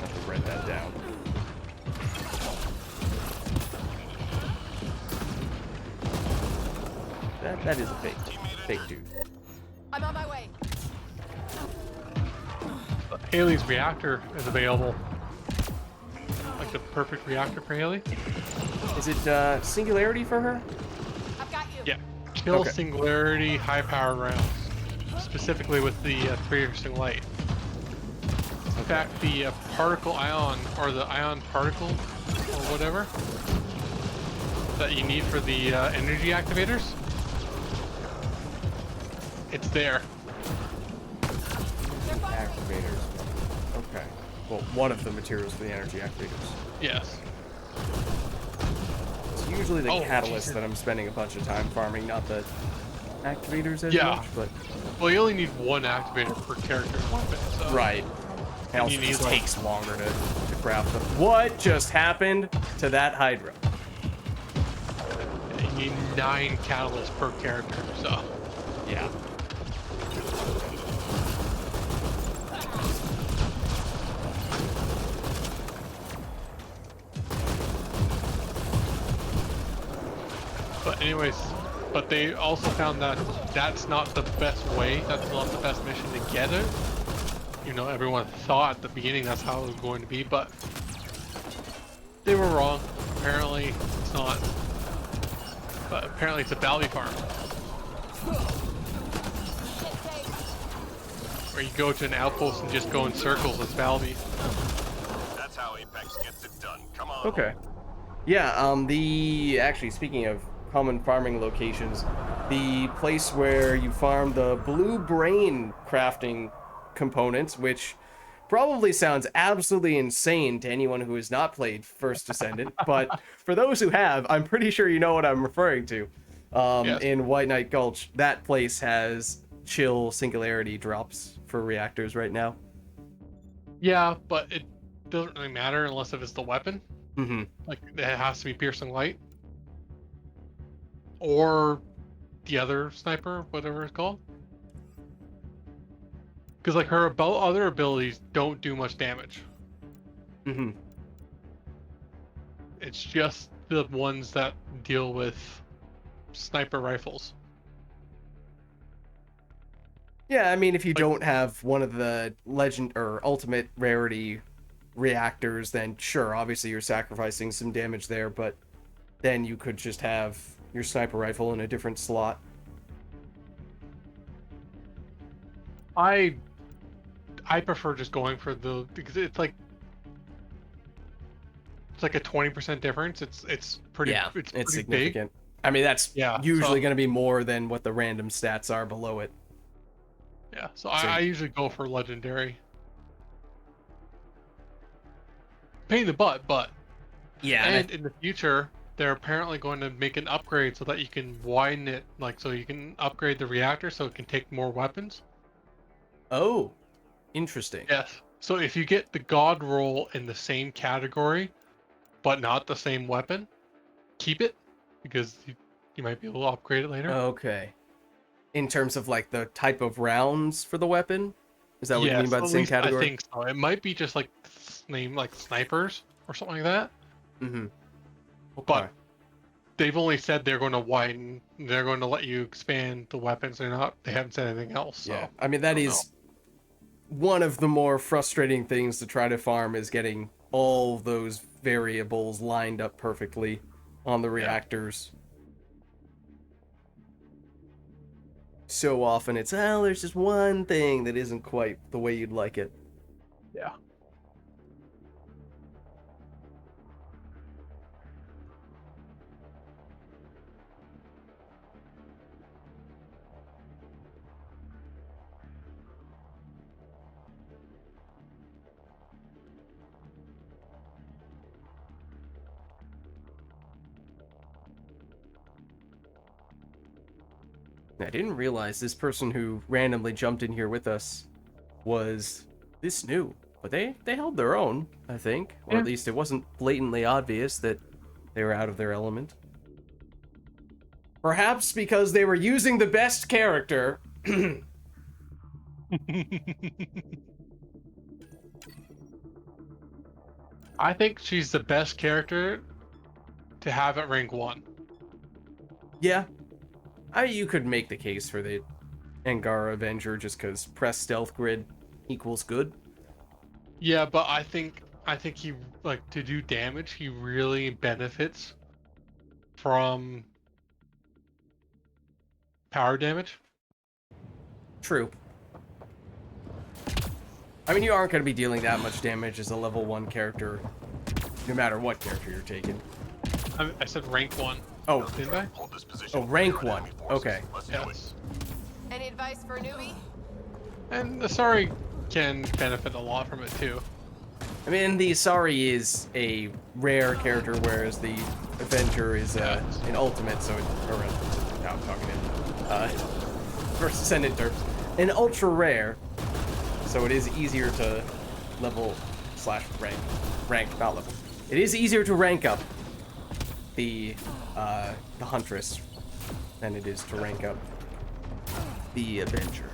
Have to write that down. That is a fake dude. I'm on my way. Haley's reactor is available. Like the perfect reactor for Haley. Is it singularity for her? I've got you. Yeah. Kill Okay. singularity high power rounds. Specifically with the piercing light. In fact, the particle ion, or the ion particle, or whatever, that you need for the energy activators, it's there. They're firing. Activators. Okay. Well, one of the materials for the energy activators. Yes. It's usually the Oh, catalyst Jesus. that I'm spending a bunch of time farming, not the activators as Yeah. much, but... Well, you only need one activator per character and weapon, so. Right. And also you need, just like- takes longer to craft them. What just happened to that Hydra? You need 9 catalysts per character, so. Yeah. But anyways, but they also found that that's not the best way, that's not the best mission to get it. You know, everyone thought at the beginning that's how it was going to be, but they were wrong. Apparently, it's not. But apparently it's a bounty farm, Get safe. where you go to an outpost and just go in circles as Valby. That's how Apex gets it done. Come on. Okay. Yeah, actually, speaking of common farming locations, the place where you farm the blue brain crafting components, which probably sounds absolutely insane to anyone who has not played First Descendant, but for those who have, I'm pretty sure you know what I'm referring to. Yes. In White Knight Gulch, that place has chill singularity drops for reactors right now. Yeah, but it doesn't really matter unless if it's the weapon. Mm-hmm. Like, it has to be piercing light. or the other sniper, whatever it's called. Because like her other abilities don't do much damage. Mm-hmm. It's just the ones that deal with sniper rifles. Yeah, I mean, if you Like- don't have one of the legend or ultimate rarity reactors, then sure, obviously you're sacrificing some damage there, but then you could just have your sniper rifle in a different slot. I prefer just going for the, because it's like a 20% difference. It's pretty Yeah, it's it's pretty big. significant. I mean, that's Yeah, usually so- going to be more than what the random stats are below it. Yeah, so So- I usually go for legendary. Pain in the butt, but Yeah, and in the future they're apparently going to make an upgrade so that you can widen it, like so you can upgrade the reactor so it can take more weapons. oh, interesting. Yes. So if you get the god roll in the same category, but not the same weapon, keep it because you might be able to upgrade it later. Okay. In terms of like the type of rounds for the weapon, is that what you Yes, mean by the at same least category? I think so. It might be just like name like snipers or something like that. Mm-hmm. Okay. But they've only said they're going to widen. They're going to let you expand the weapons. They haven't said anything else. So. Yeah, I mean, that don't is one of the more frustrating things to try to farm, is getting all those variables lined up perfectly on the reactors. So often it's, oh, there's just one thing that isn't quite the way you'd like it. Yeah. I didn't realize this person who randomly jumped in here with us was this new, but they held their own, I think, or Yeah. at least it wasn't blatantly obvious that they were out of their element. Perhaps because they were using the best character. I think she's the best character to have at rank 1. Yeah, you could make the case for the Angara Avenger just because press stealth grid equals good. Yeah, but I think he, like, to do damage, he really benefits from power damage. True. I mean, you aren't going to be dealing that much damage as a level 1 character, no matter what character you're taking. I said rank 1. Oh, Didn't I? Hold this position. oh, rank Clear 1. enemy forces. Okay. Let's do it. Yes. Any advice for a newbie? And the Asari can benefit a lot from it too. I mean, the Asari is a rare character, whereas the Avenger is an ultimate, so now I'm talking in versus Ascendant terms. An ultra rare, so it is easier to level / rank, not level. It is easier to rank up the Huntress than it is to rank up the Avenger.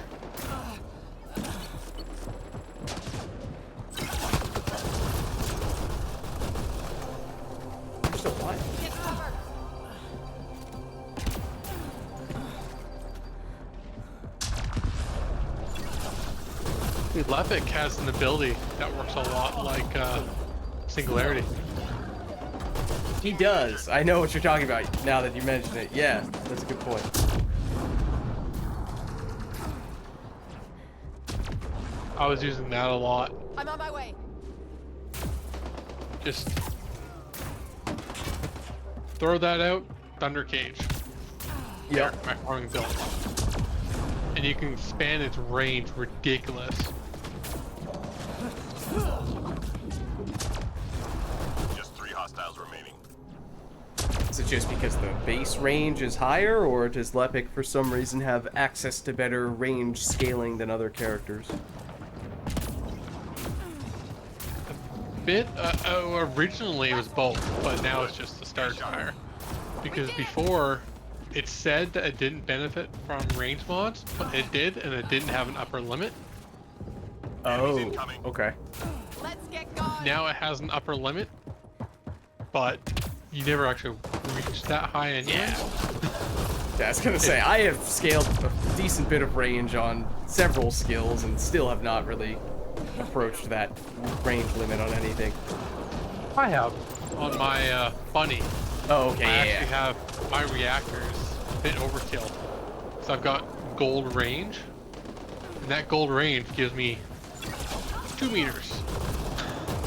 You're still alive. Get cover. Dude, Lepic has an ability that works a lot like Singularity. He does. I know what you're talking about now that you mention it. Yeah, that's a good point. I was using that a lot. I'm on my way. Just throw that out, Thunder Cage. Yeah. My farming build. And you can expand its range ridiculous. Just 3 hostiles remaining. Is it just because the base range is higher, or does Lepic for some reason have access to better range scaling than other characters? Originally it was both, but now it's just the start higher. Because before it said that it didn't benefit from range mods, but it did, and it didn't have an upper limit. Oh, incoming. okay. Let's get going. Now it has an upper limit, but you never actually reach that high anyway. Yeah, I was gonna say, I have scaled a decent bit of range on several skills and still have not really approached that range limit on anything. I have on my bunny. Oh, okay, I yeah, actually yeah. have my reactors a bit overkill. So I've got gold range, and that gold range gives me 2 meters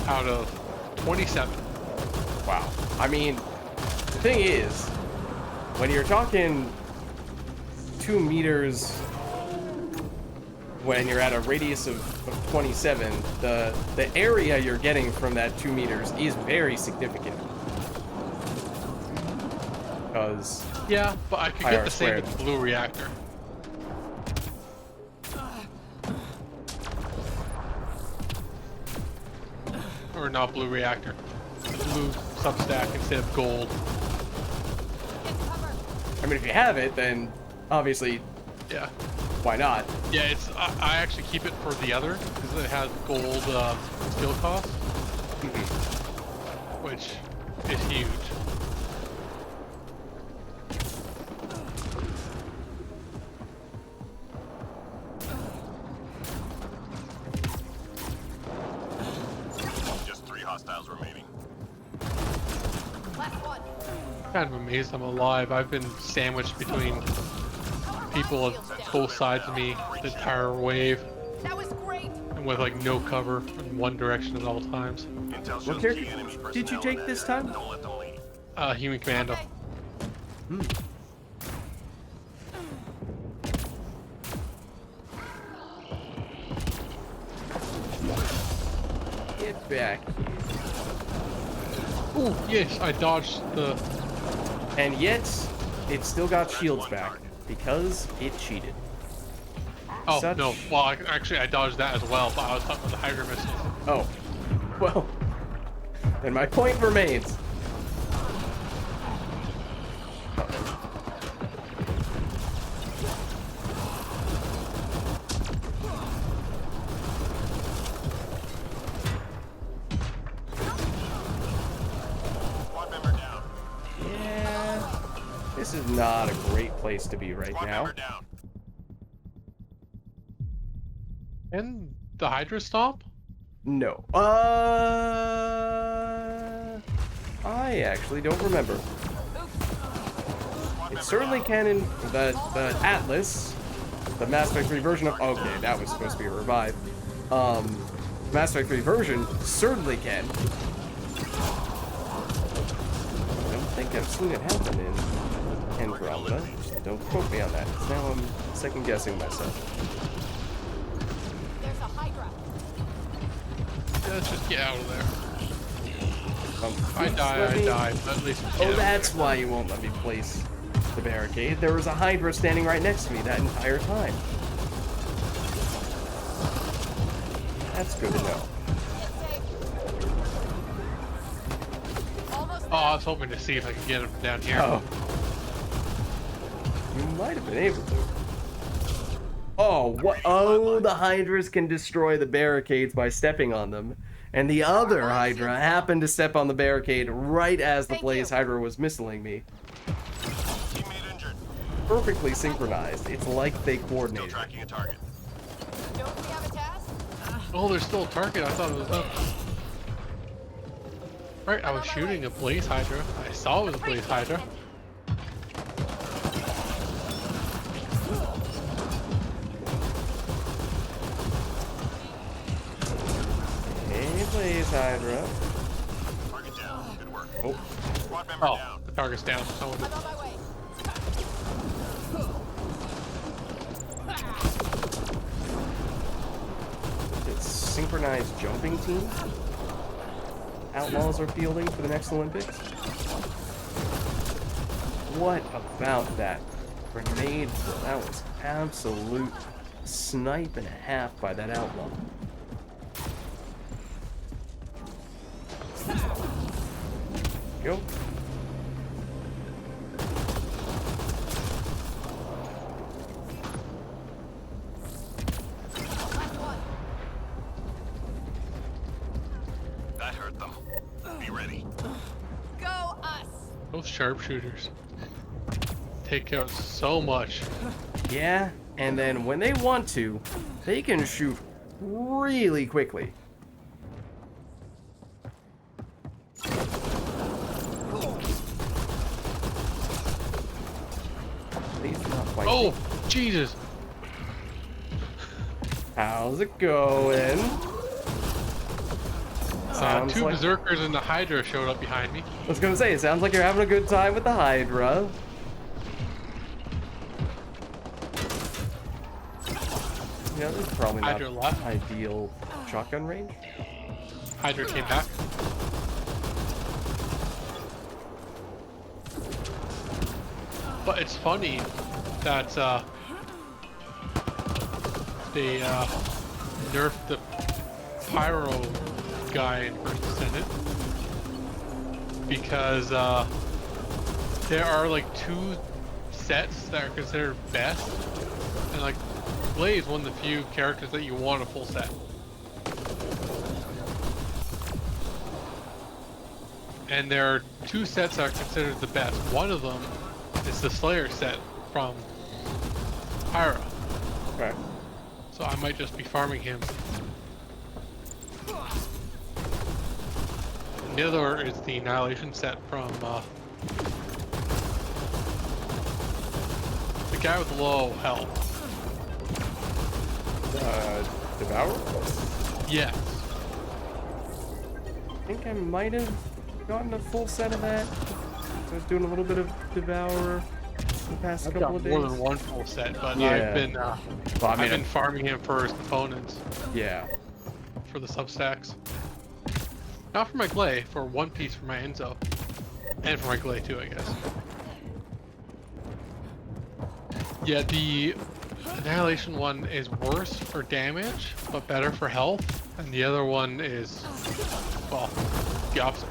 out of 27. Wow. I mean, the thing is, when you're talking 2 meters when you're at a radius of 27, the area you're getting from that 2 meters is very significant. Because Yeah, but I could IR get the same squared. with the blue reactor. Or not blue reactor. Blue substack instead of gold. Get cover. I mean, if you have it, then obviously, Yeah. why not? Yeah, it's I actually keep it for the other because it has gold skill cost, which is huge. Just 3 hostiles remaining. Last one. Kind of amazed I'm alive. I've been sandwiched between people on both sides of me the entire wave, That was great. and with like no cover in one direction at all times. Intel shows What key character enemy did you personnel take in this that time? area. Don't let them lead. Human commando. Okay. Get back. Ooh, yes, I dodged the. And yet, it still got shields back because it cheated. Oh Such- no! Well, actually, I dodged that as well, but I was talking about the Hydra missiles. Oh, well, then my point remains. Squad member down. Yeah, this is not a great place to be right Squad now. member down. And the Hydra stomp? No. I actually don't remember. Squad It member certainly down. can in the Atlas, the Mass Effect 3 version of. Okay, that was supposed to be a revive. Mass Effect 3 version certainly can. I don't think I've seen it happen in Andromeda. Don't quote me on that. 'Cause now I'm second guessing myself. There's a Hydra. Yeah, let's just get out of there. I Please die, let I me- die. But at least we get Oh, out of that's there. why you won't let me place the barricade. There was a Hydra standing right next to me that entire time. That's good to know. Get safe. Almost Oh, I was hoping to see if I could get him down here. Oh. You might have been able to. Oh, what? Oh, the Hydras can destroy the barricades by stepping on them. And the other Hydra happened to step on the barricade right as the Thank Blaze you. Hydra was missiling me. Teammate injured. Perfectly synchronized. It's like they Still coordinated. tracking a target. Don't we have a task? Oh, there's still a target. I thought it was up. Right, I was shooting a Blaze Hydra. I saw it was a Blaze Hydra. Hey, Blaze Hydra. Target down. Good work. Oh, Squad member Oh, down. the target's down. Oh, I'm on my way. it's synchronized jumping team. Outlaws are fielding for the next Olympics. What about that grenade? That was absolute snipe and a half by that outlaw. Go. UAV ready. Go us. Those sharpshooters take out so much. Yeah, and then when they want to, they can shoot really quickly. At least not quite. Oh, Jesus. How's it going? Sounds Two like... berserkers and the Hydra showed up behind me. I was gonna say, it sounds like you're having a good time with the Hydra. Yeah, this is probably not Hydra left. ideal shotgun range. Hydra came back. But it's funny that they nerfed the pyro guy in First Descendant because there are like 2 sets that are considered best, and like Blade is one of the few characters that you want a full set. And there are 2 sets that are considered the best. One of them is the Slayer set from Pariah. Right. So I might just be farming him. And the other is the Annihilation set from the guy with low health. Devour? Yes. I think I might have gotten a full set of that. I was doing a little bit of Devour the past I've couple got of days. more than one full set, but Yeah. I've been Well, I mean, I've been farming him for his components yeah. for the substacks. Not for my Glay, for one piece for my Enzo. And for my Glay too, I guess. Yeah, the Annihilation one is worse for damage, but better for health. And the other one is, well, the opposite.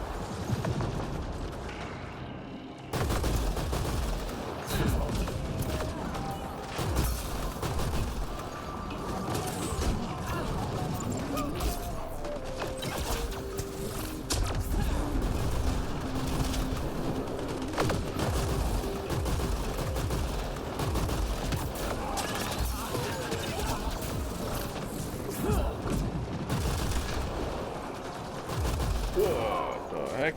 What the heck?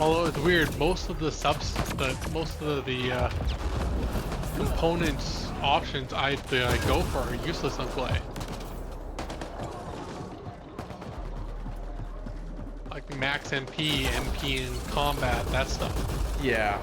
Although it's weird, most of the components options I go for are useless on Glay. Like max MP, MP in combat, that stuff. Yeah.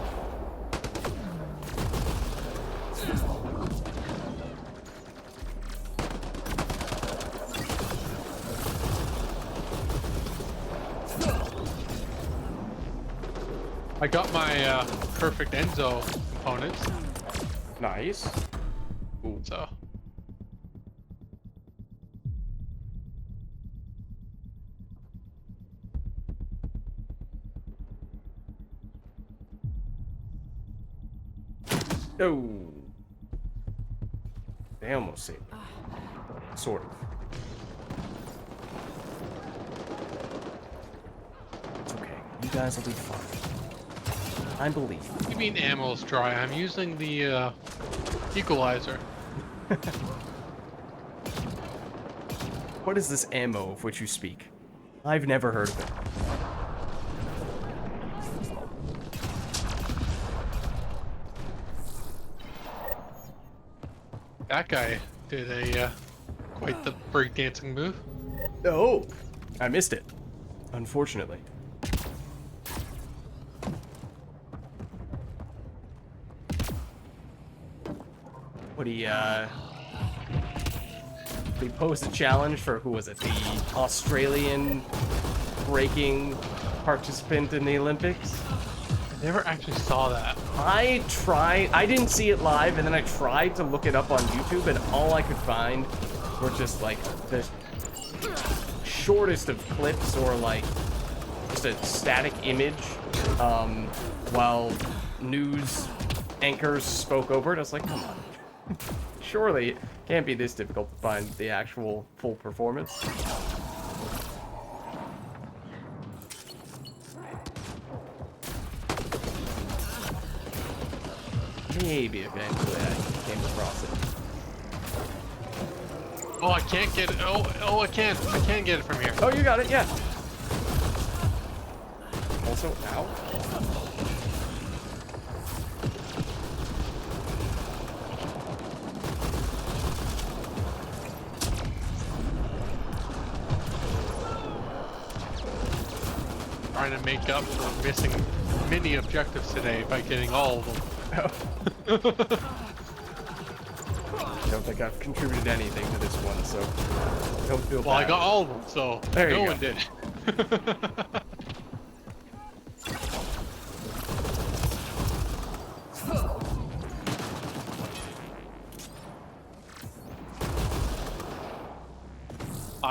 I got my perfect Enzo components, Nice. Ooh. so Oh. They almost saved me. Sort of. It's okay. You guys will do fine. I believe. what do you mean ammo's dry? I'm using the equalizer. What is this ammo of which you speak? I've never heard of it. That guy did a quite the breakdancing move. Oh, I missed it. Unfortunately. What he posed a challenge for, who was it? The Australian breaking participant in the Olympics? I never actually saw that. I didn't see it live, and then I tried to look it up on YouTube, and all I could find were just like the shortest of clips, or like just a static image, while news anchors spoke over it. I was like, come on. Surely it can't be this difficult to find the actual full performance. Maybe eventually I came across it. Oh, I can't get it. Oh, I can't. I can't get it from here. Oh, you got it, yeah. Also, ow. Trying to make up for missing many objectives today by getting all of them. I don't think I've contributed anything to this one, so don't feel Well, bad. I got all of them, so There you no go. one did.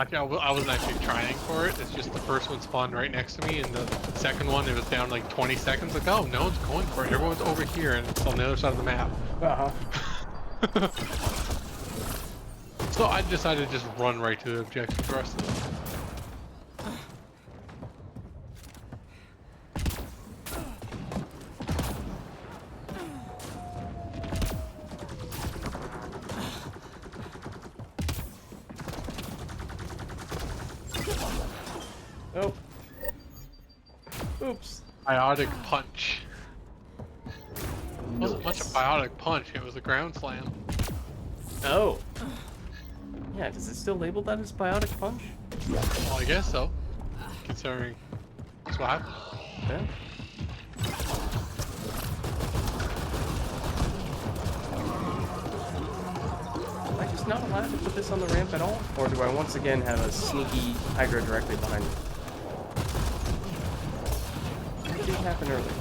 I wasn't actually trying for it. It's just the first one spawned right next to me, and the second one, it was down like 20 seconds. Like, oh, no one's going for it. Everyone's over here, and it's on the other side of the map. Uh-huh. So I decided to just run right to the objective the rest of them. Oh. Oops. Biotic punch. It wasn't much a biotic punch, it was a ground slam. Oh. Yeah, does it still label that as biotic punch? Well, I guess so. Considering that's what happened. Yeah. Am I just not allowed to put this on the ramp at all? Or do I once again have a sneaky Hydra directly behind me? It did happen earlier.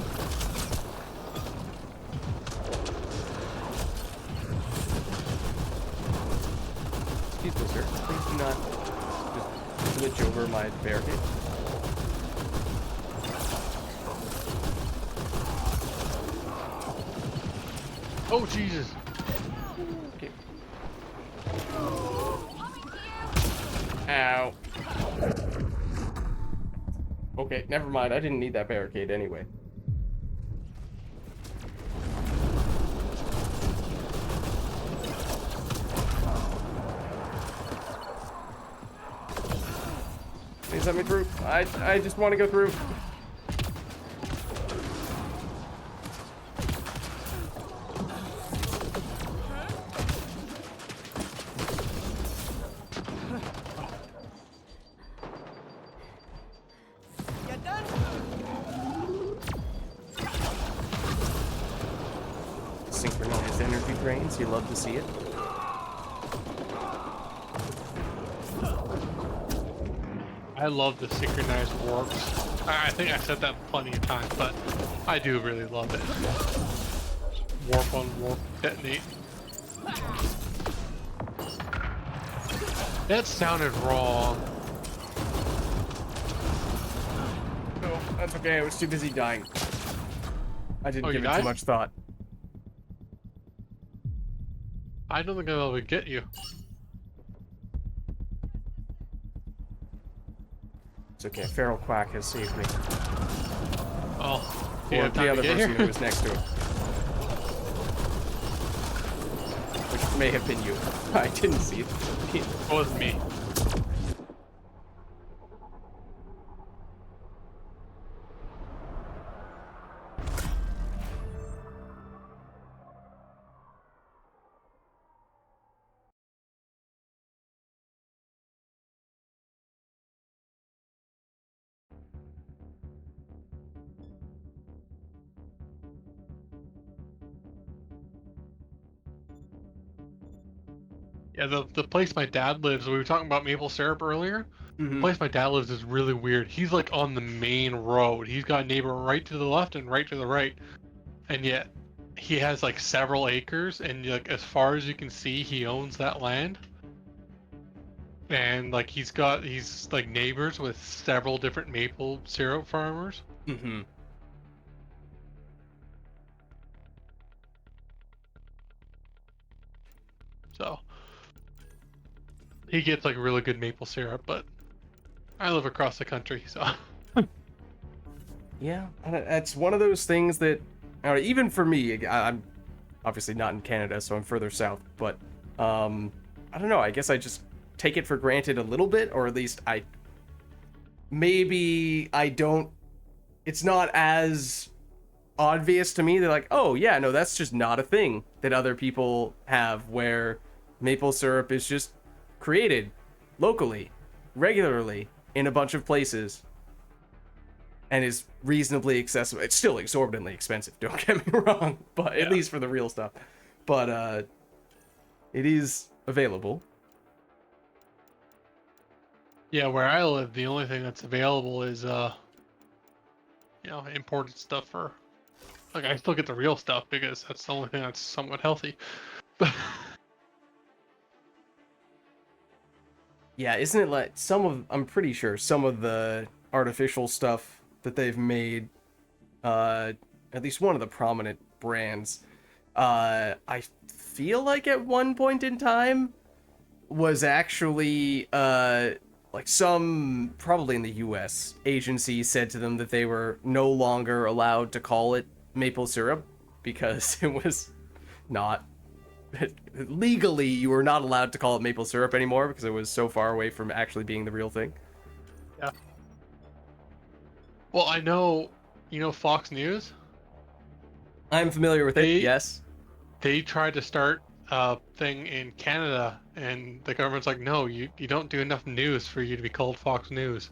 Excuse me, sir. Please do not just glitch over my barricade. Oh, Jesus! Okay. Ow. Okay, never mind. I didn't need that barricade anyway. Please let me through. I just want to go through. You done? Synchronized energy drains. You love to see it. I love the synchronized warps. I think I said that plenty of times, but I do really love it. Warp on warp detonate. That sounded wrong. No, that's okay. I was too busy dying. I didn't Oh, give you it too died? much thought. I don't think I'll be able to get you. It's okay. Feral Quack has saved me. Oh, do you Or have time the to other get person here? who was next to him. Which may have been you. I didn't see it. It wasn't me. Yeah, the place my dad lives, we were talking about maple syrup earlier. The place my dad lives is really weird. He's like on the main road. He's got a neighbor right to the left and right to the right. And yet he has like several acres, and like as far as you can see, he owns that land. And like he's like neighbors with several different maple syrup farmers. Mm-hmm. So he gets like really good maple syrup, but I live across the country, so Yeah, that's one of those things that, even for me, I'm obviously not in Canada, so I'm further south, but I don't know, I guess I just take it for granted a little bit, or at least maybe I don't, it's not as obvious to me. They're like, oh yeah, no, that's just not a thing that other people have, where maple syrup is just created locally, regularly, in a bunch of places, and is reasonably accessible. It's still exorbitantly expensive, don't get me wrong, but at least for the real stuff. But it is available. yeah, where I live, the only thing that's available is imported stuff for. Like, I still get the real stuff because that's the only thing that's somewhat healthy. Yeah, isn't it like I'm pretty sure some of the artificial stuff that they've made, at least one of the prominent brands, I feel like at one point in time was actually, like some, probably in the US, agency said to them that they were no longer allowed to call it maple syrup because it was not legally, you were not allowed to call it maple syrup anymore because it was so far away from actually being the real thing. Yeah. Well, I know, Fox News? I'm familiar with it, yes. They tried to start a thing in Canada, and the government's like, no, you don't do enough news for you to be called Fox News.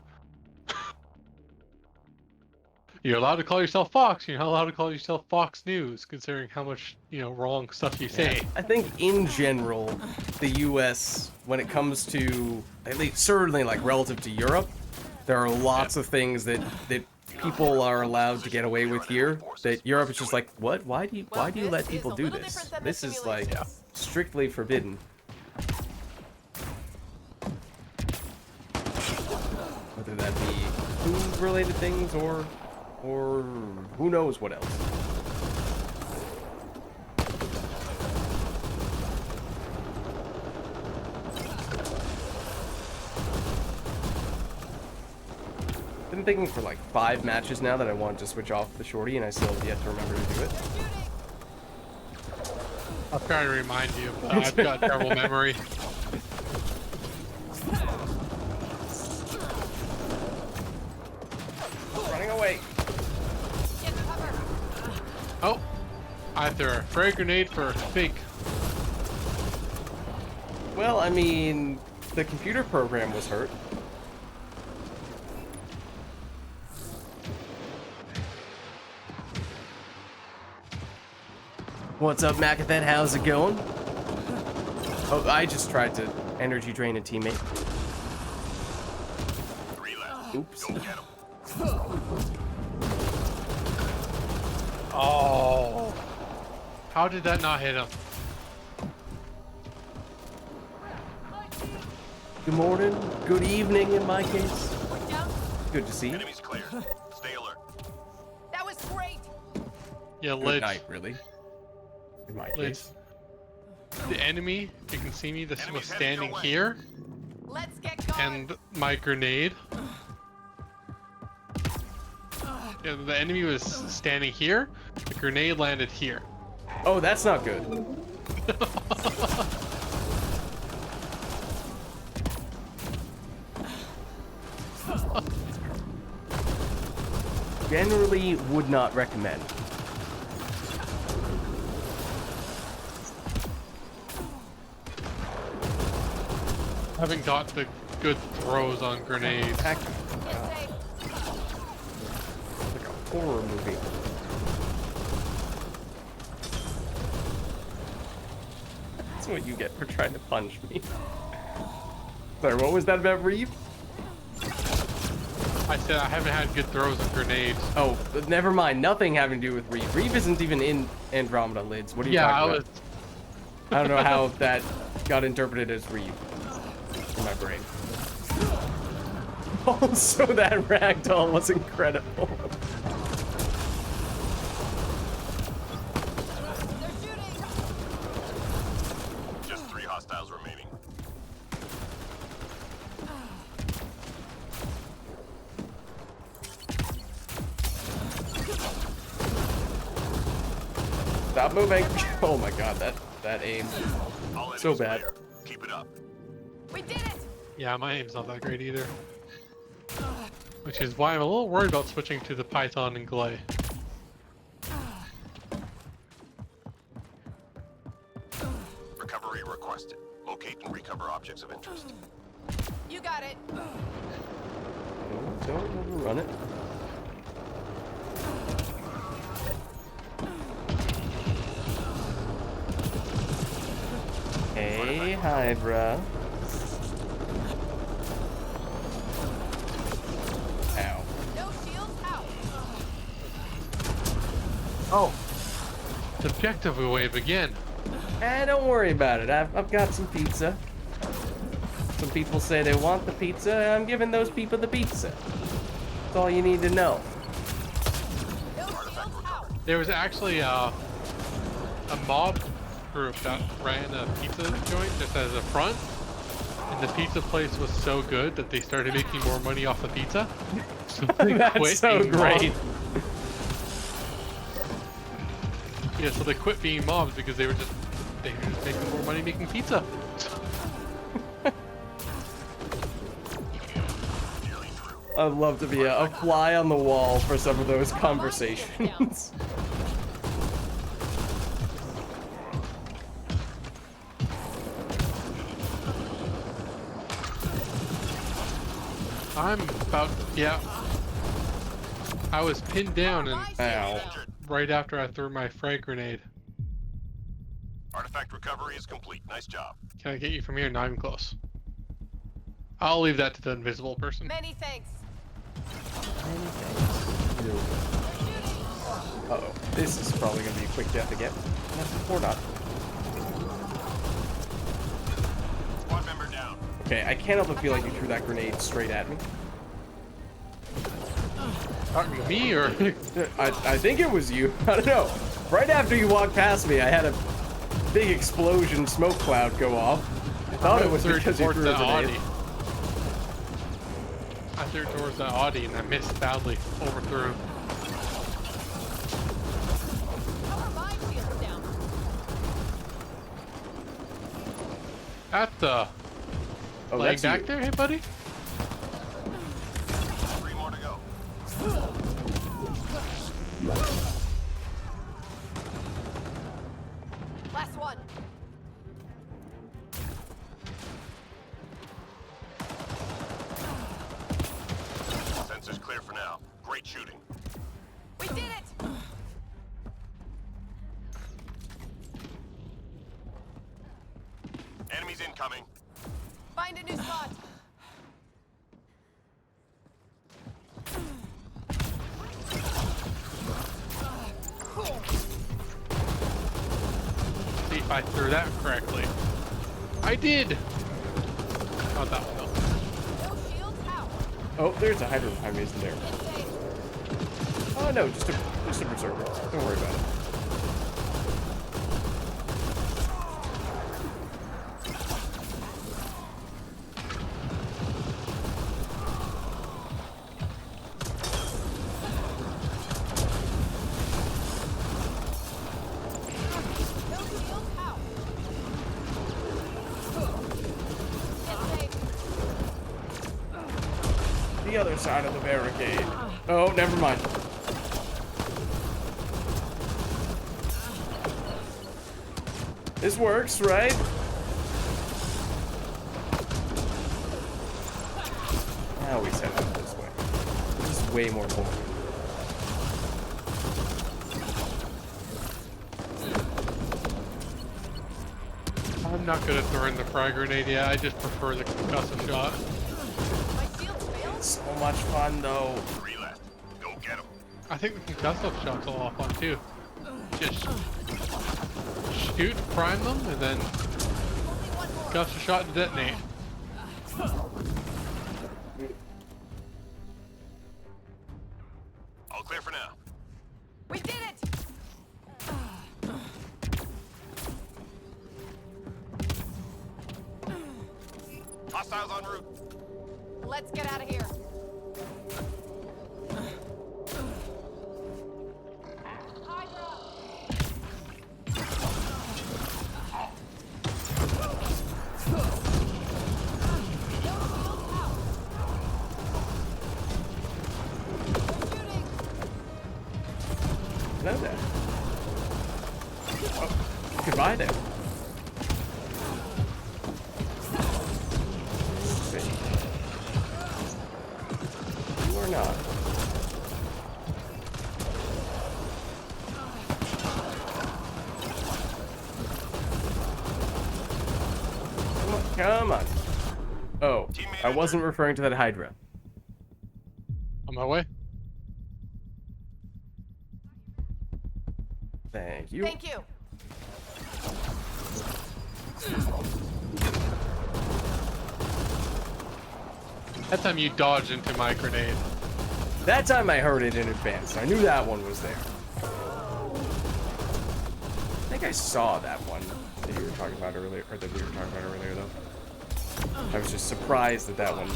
You're allowed to call yourself Fox. You're not allowed to call yourself Fox News, considering how much, wrong stuff you say. I think in general, the US, when it comes to, at least certainly like relative to Europe, there are lots of things that people are allowed to get away with here that Europe is just like, what? Why do you let people do this? This is like strictly forbidden. Whether that be food-related things or who knows what else. Been thinking for like 5 matches now that I wanted to switch off the shorty, and I still have yet to remember to do it. I'll try to remind you, but I've got terrible memory. Running away. Oh, I threw a frag grenade for fake. Well, I mean, the computer program was hurt. What's up, Macathet? How's it going? Oh, I just tried to energy drain a teammate. Oops. Go get him. Oh, how did that not hit him? Good morning. Good evening, in my case. Good to see you. Enemy's clear. Stay alert. That was great. Yeah, Good Lidge. night, really. In my Lidge. case. The enemy, you can see me, this was Enemies heading standing your way. here, Let's get going. and my grenade. Yeah, the enemy was standing here, the grenade landed here. Oh, that's not good. Generally would not recommend. Haven't got the good throws on grenades. Heck, Get safe. like a horror movie. That's what you get for trying to punch me. Sorry, what was that about Reeve? I said I haven't had good throws on grenades. Oh, never mind. Nothing having to do with Reeve. Reeve isn't even in Andromeda, Lids. What are you talking about? I don't know how that got interpreted as Reeve in my brain. Also, that ragdoll was incredible. They're shooting. Just 3 hostiles. Stop moving. Oh my god, that aim. All So enemies bad. clear. Keep it up. We did it! Yeah, my aim's not that great either. Which is why I'm a little worried about switching to the Python and Glay. Recovery requested. Locate and recover objects of interest. You got it. Don't overrun it. Hey, Hydra. Ow. No shields out. Oh. Subjective wave again. Don't worry about it. I've got some pizza. Some people say they want the pizza. I'm giving those people the pizza. That's all you need to know. No shields out. There was actually a mob group that ran a pizza joint just as a front, and the pizza place was so good that they started making more money off the pizza. So they That's quit so being great. mobs. Yeah, so they quit being mobs because they were just making more money making pizza. I'd love to be a fly on the wall for some of those conversations. I'm about, yeah. I was pinned down and Ow. right after I threw my frag grenade. Artifact recovery is complete. Nice job. Can I get you from here? Not even close. I'll leave that to the invisible person. Many thanks. Uh-oh. This is probably going to be a quick death again. Or not. Squad member down. Okay, I can't help but feel like you threw that grenade straight at me. Talking to me or? I think it was you. I don't know. Right after you walked past me, I had a big explosion smoke cloud go off. I thought it was because you threw a grenade. I threw it towards that Audi and I missed badly. Overthrew. How are my shields down? At the Oh, laying that's back you. there, hey buddy? 3 more to go. Last one. Sensors clear for now. Great shooting. We did it! Enemies incoming. Find a new spot. See if I threw that correctly. I did! Not that one though. No shields out. Oh, there's a Hydra behind me, isn't there? Get safe. Oh no, just a berserker. Don't worry about it. No shields out. Get safe. The other side of the barricade. Oh, never mind. This works, right? I always head out this way. This is way more boring. I'm not good at throwing the frag grenade yet. I just prefer the concussive shot. My shields failed. So much fun, though. 3 left. Go get them. I think the concussive shot's a lot of fun too. Just shoot, prime them, and then Only one more. concussive shot to detonate. All clear for now. We did it! Hostiles en route. Let's get out of here. know that. Oh, goodbye then. You are not. Come on. Oh, I wasn't referring to that Hydra. On my way. Thank you. Thank you. That time you dodged into my grenade. That time I heard it in advance. I knew that one was there. I think I saw that one that you were talking about earlier, or that we were talking about earlier, though. I was just surprised that that one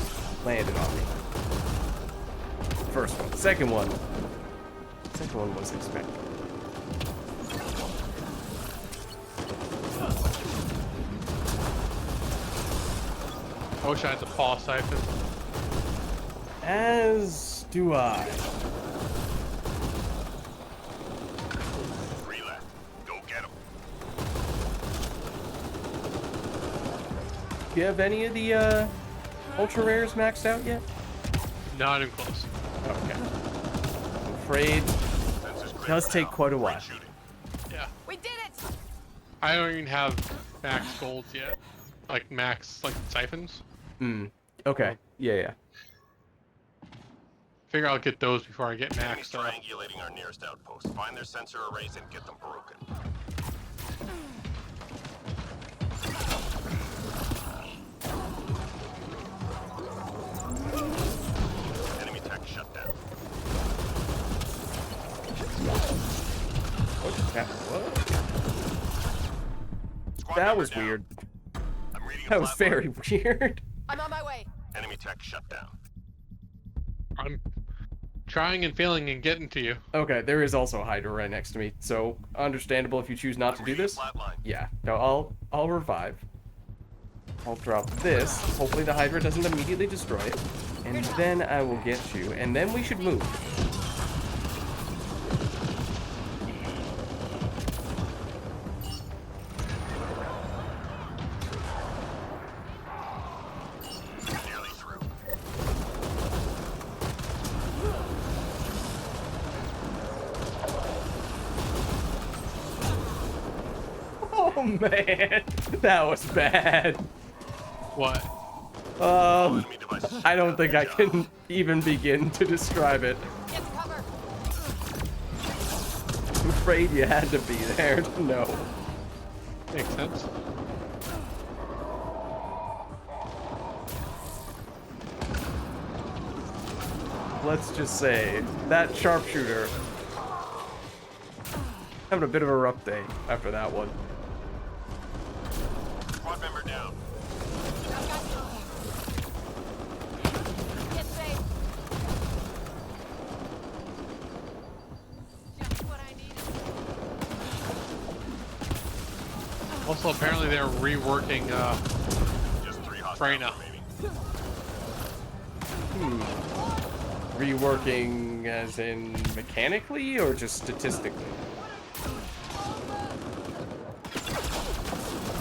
landed on me. First one. Second one was expected. I wish I had the paw siphon. As do I. Relax. Go get him. Do you have any of the ultra rares maxed out yet? Not even close. Okay. I'm afraid Sensors it does take quite a while. Shooting. Yeah. We did it. I don't even have max golds yet. Like max, like siphons. Okay. Yeah. Figure I'll get those before I get Enemies max stuff. triangulating our nearest outpost. Find their sensor arrays and get them broken. Enemy tech shut down. What? Squad That member was down. weird. I'm reading a That was flatline. very weird. I'm on my way. Enemy tech shut down. I'm trying and failing and getting to you. Okay, there is also a Hydra right next to me, so understandable if you choose not to do this. Flatline. Yeah, no, I'll revive. I'll drop this. Hopefully the Hydra doesn't immediately destroy it. And then I will get you, and then we should move. Nearly through. Oh man, that was bad. What? Enemy devices. I don't think I can even begin to describe it. Get to cover. I'm afraid you had to be there to know. Makes sense. Let's just say that sharpshooter having a bit of a rough day after that one. Squad member down. I've got you. Get safe. Just what I needed. Also, apparently they're reworking Just 3 hostiles Freyna. remaining. Reworking as in mechanically or just statistically?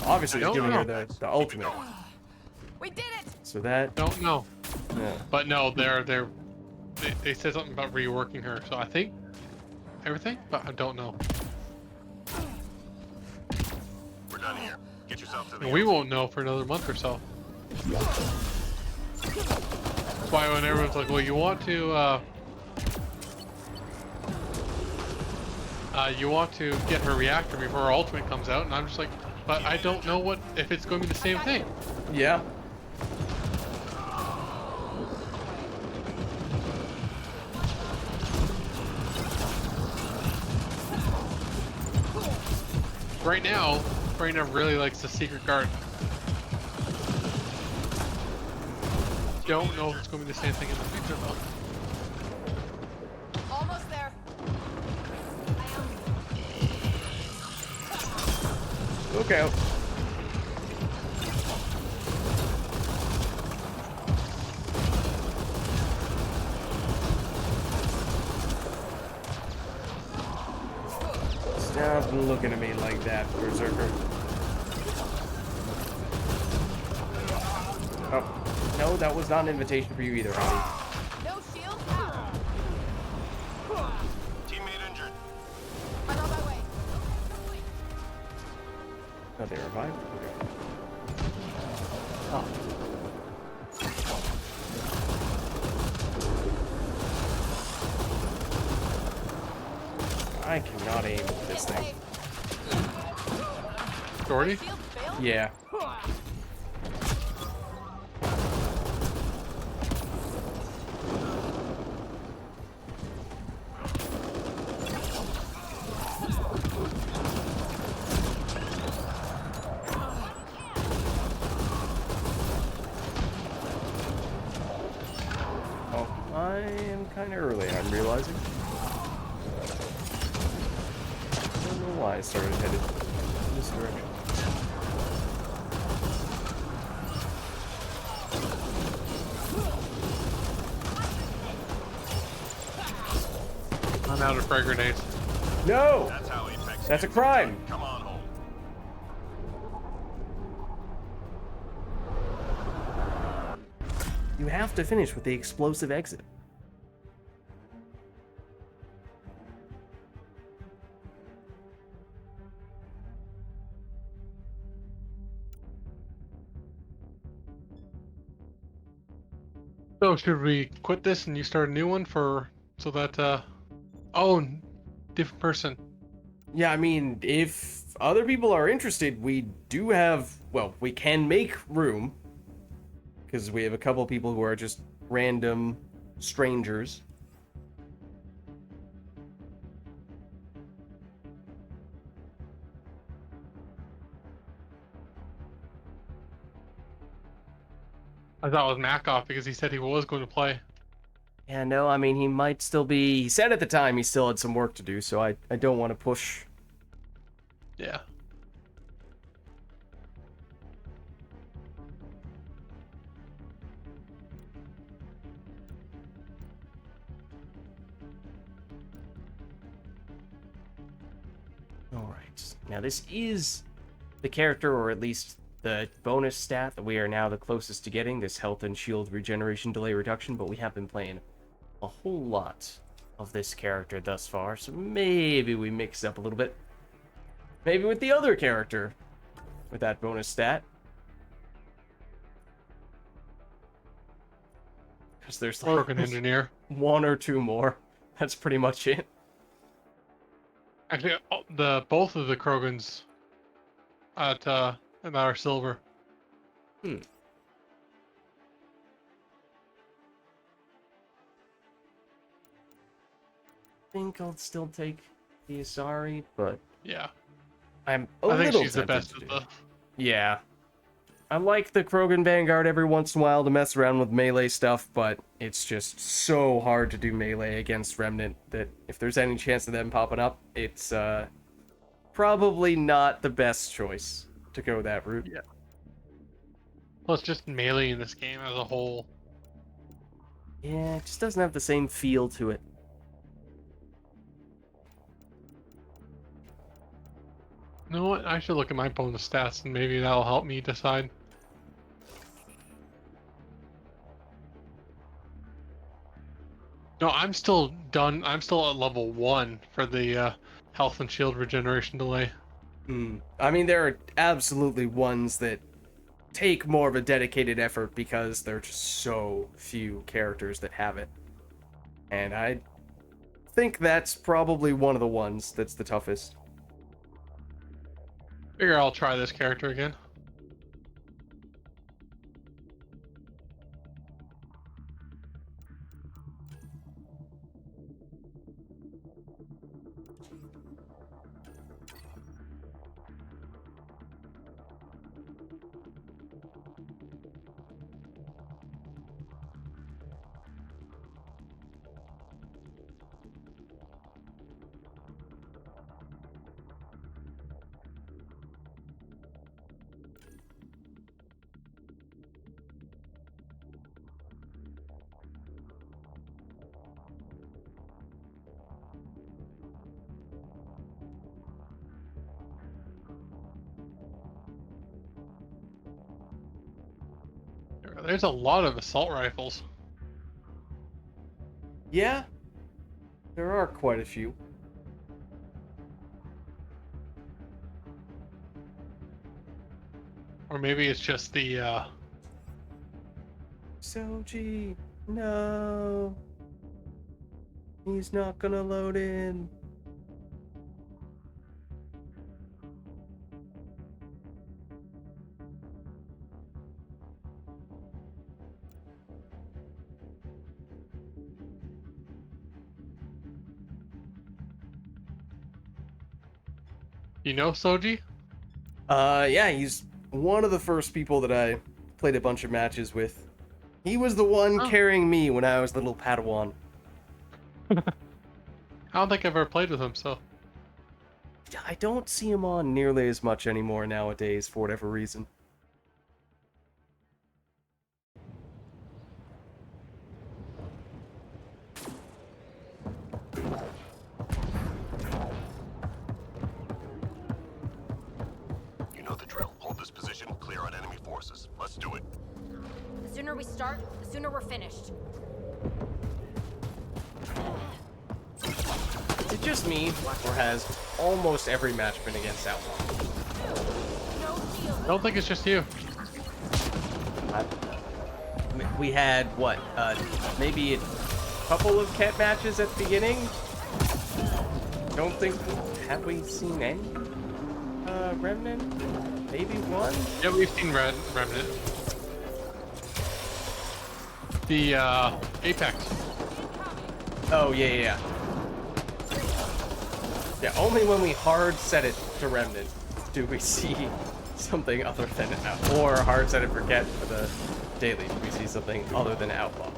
Obviously, I he's don't giving her know. the ultimate. We did it. So that, Don't know. yeah. But no, they said something about reworking her. So I think everything, but I don't know. We're done here. Get yourself to the And we won't know for another month or so. That's why when everyone's like, well, you want to get her reactor before her ultimate comes out, and I'm just like, but I don't know if it's going to be the same thing. Yeah. Right now, Freyna really likes the secret garden. Don't know if it's going to be the same thing in the future though. Almost there. Look out. Nothing looking at me like that, Berserker. Oh, no, that was not an invitation for you either, honey. No shield power. Teammate injured. I'm on my way. Oh, they revived? Okay. Oh. I cannot aim with this Get thing. safe. Jordy? Shield failed? Yeah. Oh, I am kind of early, I'm realizing. I don't know why I started headed in this direction. I'm out of frag grenades. No! That's how Apex. That's a gets it crime. done. Come on home. You have to finish with the explosive exit. So should we quit this and you start a new one so that oh, different person. Yeah, I mean, if other people are interested, we do have, well, we can make room. Because we have a couple people who are just random strangers. I thought it was Makoff because he said he was going to play. Yeah, no, I mean, he might still be... He said at the time he still had some work to do, so I don't want to push. Yeah. Alright, now this is the character, or at least the bonus stat that we are now the closest to getting, this health and shield regeneration delay reduction, but we have been playing a whole lot of this character thus far, so maybe we mix it up a little bit. Maybe with the other character with that bonus stat. Because there's like Broken engineer. one or two more. That's pretty much it. Actually, both of the Krogans at our silver. Hmm. I think I'll still take the Asari, but Yeah. I'm a I think little she's the tempted best to of do the. it. Yeah. I like the Krogan Vanguard every once in a while to mess around with melee stuff, but it's just so hard to do melee against Remnant that if there's any chance of them popping up, it's probably not the best choice to go that route. Yeah. Plus, just melee in this game as a whole. Yeah, it just doesn't have the same feel to it. You know what? I should look at my bonus stats and maybe that'll help me decide. No, I'm still done. I'm still at level 1 for the health and shield regeneration delay. I mean, there are absolutely ones that take more of a dedicated effort because there are just so few characters that have it. And I think that's probably one of the ones that's the toughest. Figure I'll try this character again. There's a lot of assault rifles. Yeah, there are quite a few. Or maybe it's just the, Soji, no. He's not gonna load in. you know Soji? Yeah, he's one of the first people that I played a bunch of matches with. He was the one Oh. carrying me when I was little Padawan. I don't think I've ever played with him, so. I don't see him on nearly as much anymore nowadays for whatever reason. You know the drill. Hold this position, clear out enemy forces. Let's do it. The sooner we start, the sooner we're finished. Is it just me, or has almost every match been against Outlaw? No shield. I don't think it's just you. We had, what, maybe a couple of cat matches at the beginning? Don't think, have we seen any? Remnant? Maybe one? Yeah, we've seen Remnant. The, Apex. Oh, yeah. Yeah, only when we hard set it to Remnant do we see something other than or hard set it for Cat for the daily, do we see something other than Outlaw.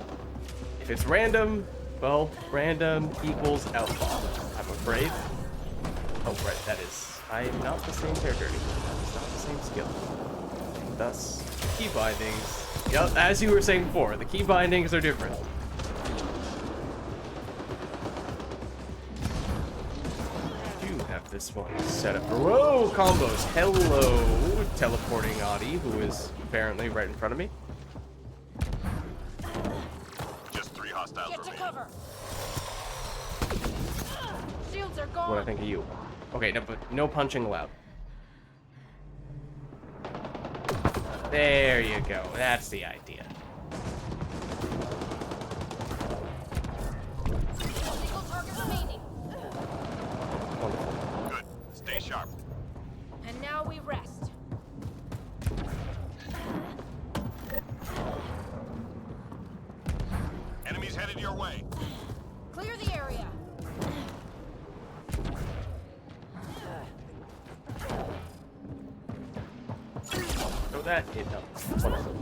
If it's random, well, random equals Outlaw, I'm afraid. Oh, right, that is. I am not the same character anymore. That is not the same skill. Thus, key bindings. Yep, as you were saying before, the key bindings are different. This one is set up for whoa combos. Hello, teleporting Audi, who is apparently right in front of me. Just 3 hostiles Get to remaining. cover. Shields are gone. What I think of you. Okay, no, but no punching allowed. There you go. That's the idea. Single target remaining. Wonderful. Good. Stay sharp. And now we rest. Enemies headed your way. Clear the area. So that hit up. Wonderful.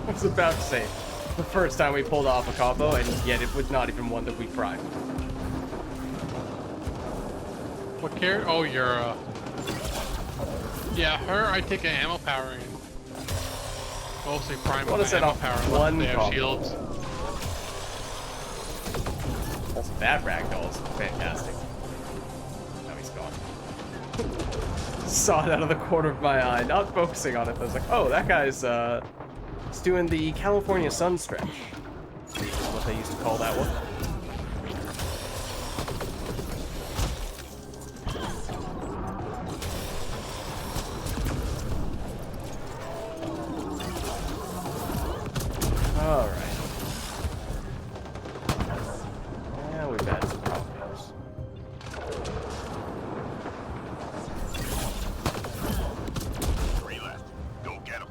I was about to say, the first time we pulled off a combo, and yet it was not even one that we primed. What character? Oh, you're, yeah, her, I take an ammo powering. Mostly prime What with is that ammo off power. one They have combo? shields. Also, that ragdoll is fantastic. Now he's gone. Saw it out of the corner of my eye, not focusing on it, but I was like, oh, that guy's, he's doing the California sun stretch. Is what they used to call that one. All right. Now we've had some problems. 3 left. Go get them.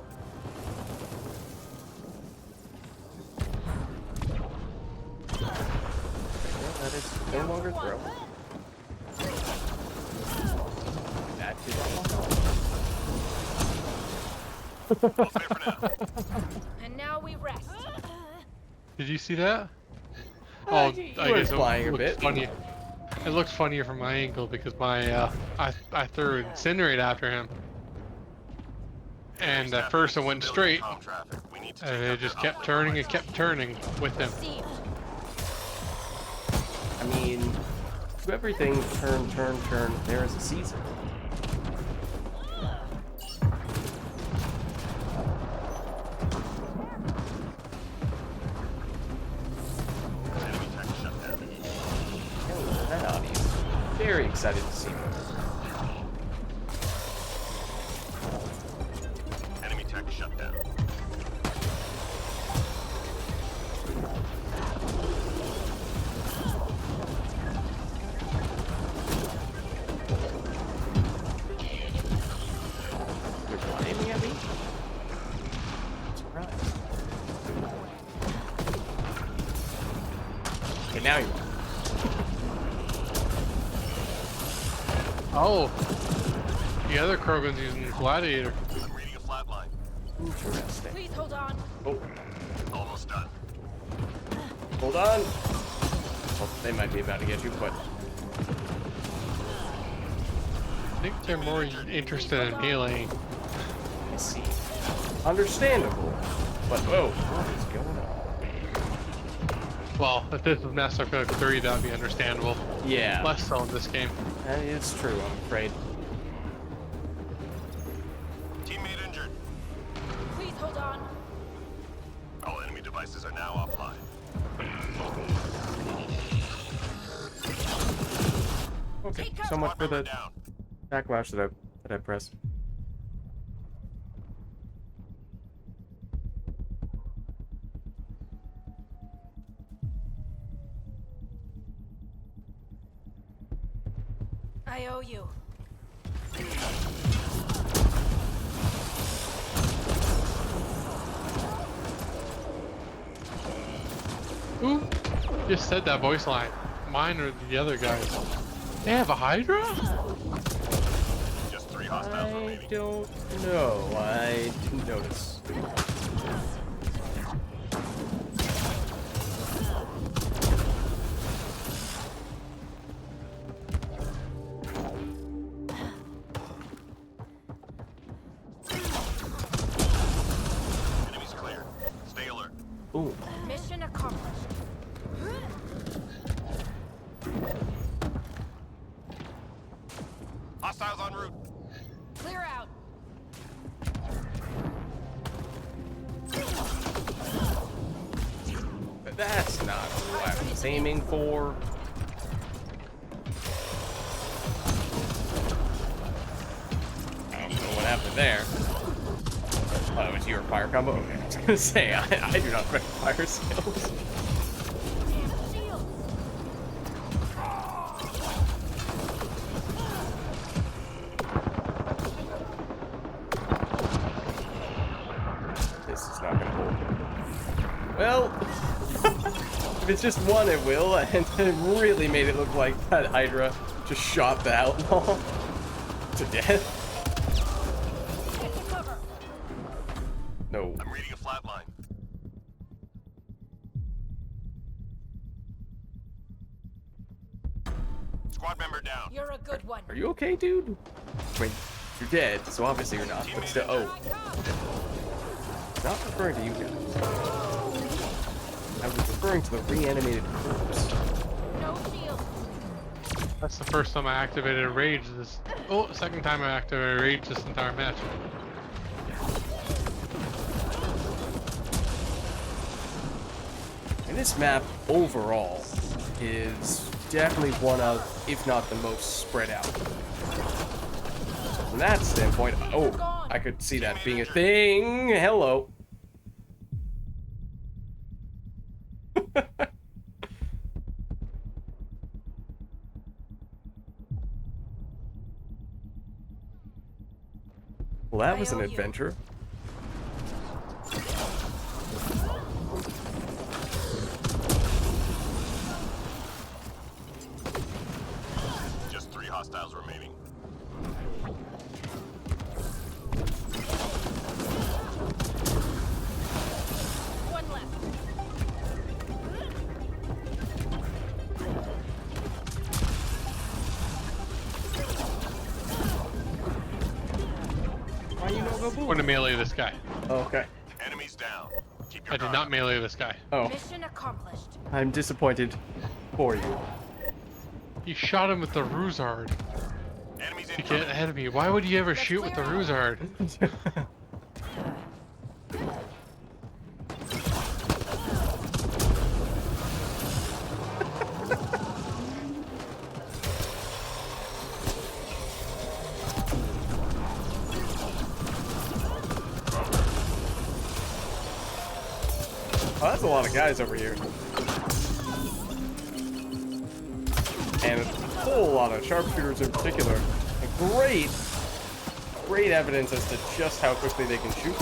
Well, that is no longer throw. That did All clear for now. And now we rest. Did you see that? Oh, you I were guess it flying a looks bit. funny. It looks funnier from my angle because my I threw Incinerate after him, and at first I went straight, Calm traffic. We need to and take it out just their kept uplink turning and lights. kept turning with him. Received. I mean, to everything, turn, turn, turn, there is a season. Enemy tech shut down. Getting that out of you. Very excited to see those. Enemy tech shut down. They're not aiming at me? Surprise. Okay, now you are. Oh, the other Krogan's using the Gladiator. I'm reading a flat line. Interesting. Please hold on. Oh, Almost done. hold on. Well, they might be about to get you, but I think they're more interested in melee. I see. Understandable. But, whoa, what is going on? Well, if this is Mass Effect 3, that would be understandable. Yeah, Less so in this game. that is true, I'm afraid. Teammate injured. Please hold on. All enemy devices are now offline. Okay, Take cover. so much for Squad member the down. backlash that I pressed. I owe you. Who just said that voice line? Mine or the other guys? They have a Hydra? Just 3 hostiles I remaining. don't know. I didn't notice. Enemies clear. Stay alert. Ooh, Mission accomplished. Hostiles en route. Clear out. that's not what I was aiming for. I don't know what happened there. Oh, it was your fire combo? Okay, I was gonna say, I do not have fire skills. Damn shield. This is not gonna hold. Well, if it's just one, it will, and it really made it look like that Hydra just shot the outlaw to death. Get to cover. No. I'm reading a flat line. Squad member down. You're a good one. Are you okay, dude? Wait, you're dead, so obviously you're not, but still, Here oh, I come. not referring to you guys. I was referring to the reanimated corpse. No shield. That's the first time I activated Rage this... Oh, second time I activated Rage this entire match. And this map, overall, is definitely one of, if not the most spread out. So from that standpoint, oh, I could see that being a thing. Hello. Well, that was an adventure. Just 3 hostiles remaining. One left. Why you no go I'm boom? going to melee this guy. Oh, okay. Enemies down. Keep your I did guard not up. melee this guy. Oh, Mission accomplished. I'm disappointed for you. You shot him with the Ruzard Enemies to get incoming. ahead of me. Why would you ever Let's shoot with the clear out. Ruzard? Oh, that's a lot of guys over here. And a whole lot of sharpshooters in particular. And great evidence as to just how quickly they can shoot.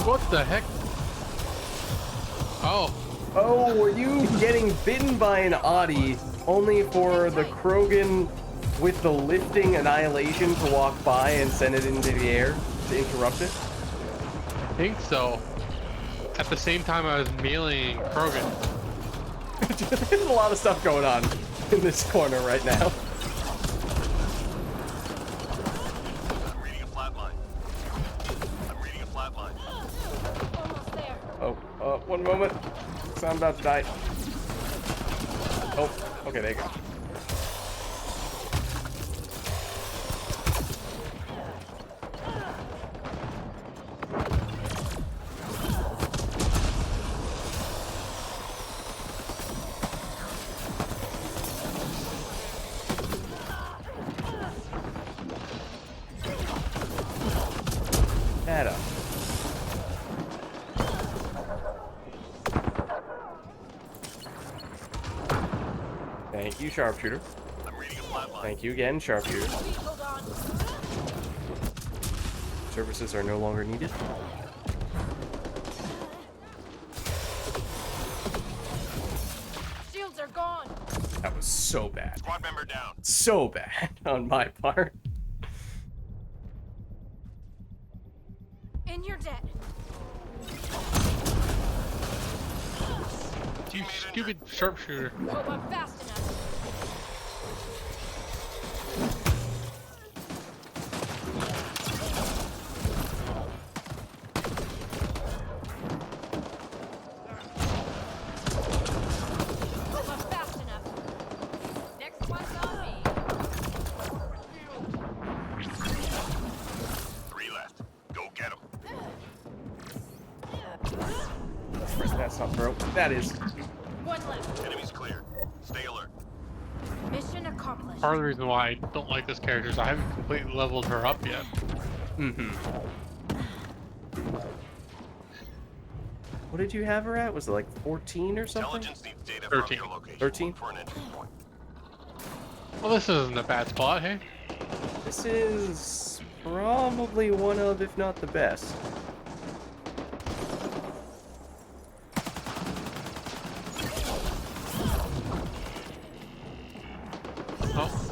What the heck? Oh, Oh, were you getting bitten by an Audi only for the Krogan with the lifting annihilation to walk by and send it into the air to interrupt it? I think so. At the same time, I was meleeing Krogan. There's a lot of stuff going on in this corner right now. I'm reading a flat line. I'm reading a flat line. Almost there. Oh, one moment. So I'm about to die. Oh, okay, there you go. That up. Thank you, sharpshooter. I'm reading a flat line. Thank you again, sharpshooter. Hold on. Services are no longer needed. Shields are gone. That was so bad. Squad member down. So bad on my part. And you're dead. You stupid sharpshooter. Hope I'm fast enough. Hope I'm fast enough. Next one's on me. 3 left. Go get 'em. That's not throw. That is. One left. Enemies clear. Stay alert. Mission accomplished. Part of the reason why I don't like this character is I haven't completely leveled her up yet. Mm-hmm. What did you have her at? Was it like 14 or something? Intelligence needs data 13. from your location. 13? For an entry point. Well, this isn't a bad spot, hey? This is probably one of, if not the best. Oh.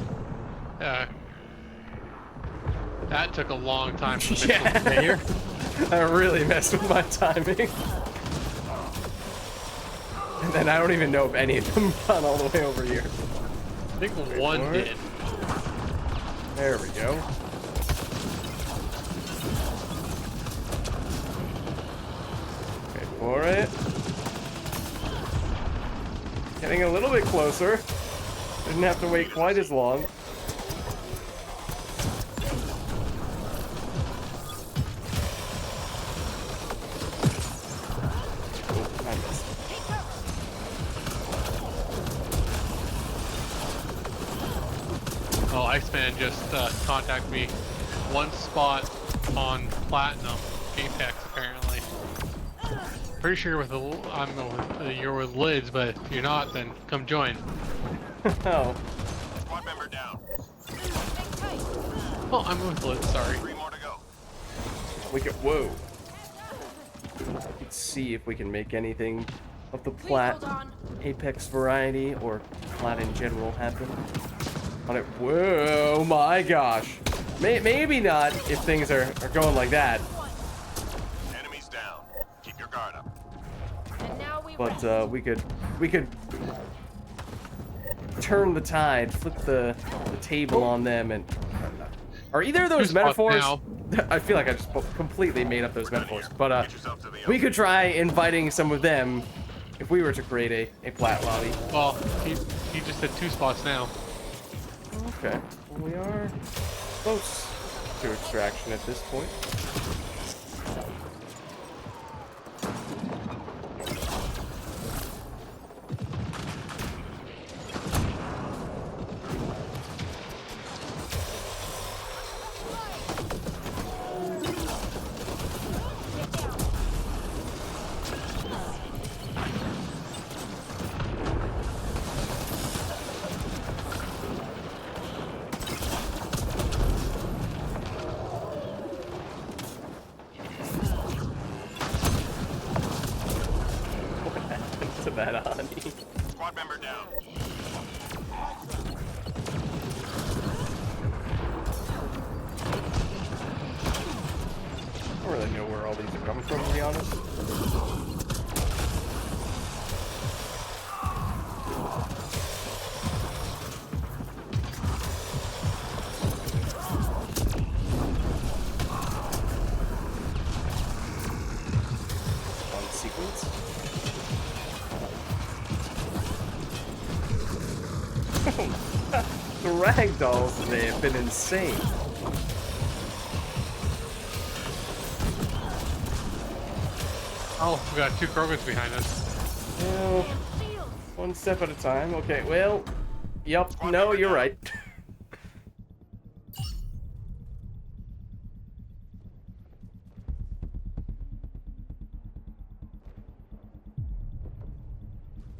That took a long time to Yeah. get here. I really messed with my timing. And then I don't even know if any of them got all the way over here. I think one for it. did. There we go. Okay, for it. Getting a little bit closer. Didn't have to wait quite as long. Oh, I missed. Oh, Iceman just contacted me. One spot on Platinum, Apex apparently. Pretty sure you're with Lids, but if you're not, then come join. Oh, Squad member down. Hang tight. Oh, I'm with Lids, sorry. 3 more to go. we could. Whoa. Let's see if we can make anything of the Please plat hold on. Apex variety or plat in general happen. On it. Whoa, my gosh. Maybe not if things are going like that. Enemies down. Keep your guard up. And now we But rest. we could turn the tide, flip the table on them, and are either of those Two spots metaphors? now. I feel like I just completely made up those metaphors. But Get yourself to the we could try inviting some of them if we were to create a plat lobby. Well, he just did 2 spots now. Okay. Well, we are close to extraction at this point. To that honey. Squad member down. I don't really know where all these are coming from, to be honest. On sequence. The ragdolls today have been insane. Oh, we got 2 Krogans behind us. Well, Shields. one step at a time. Okay, well, yep, no, you're right.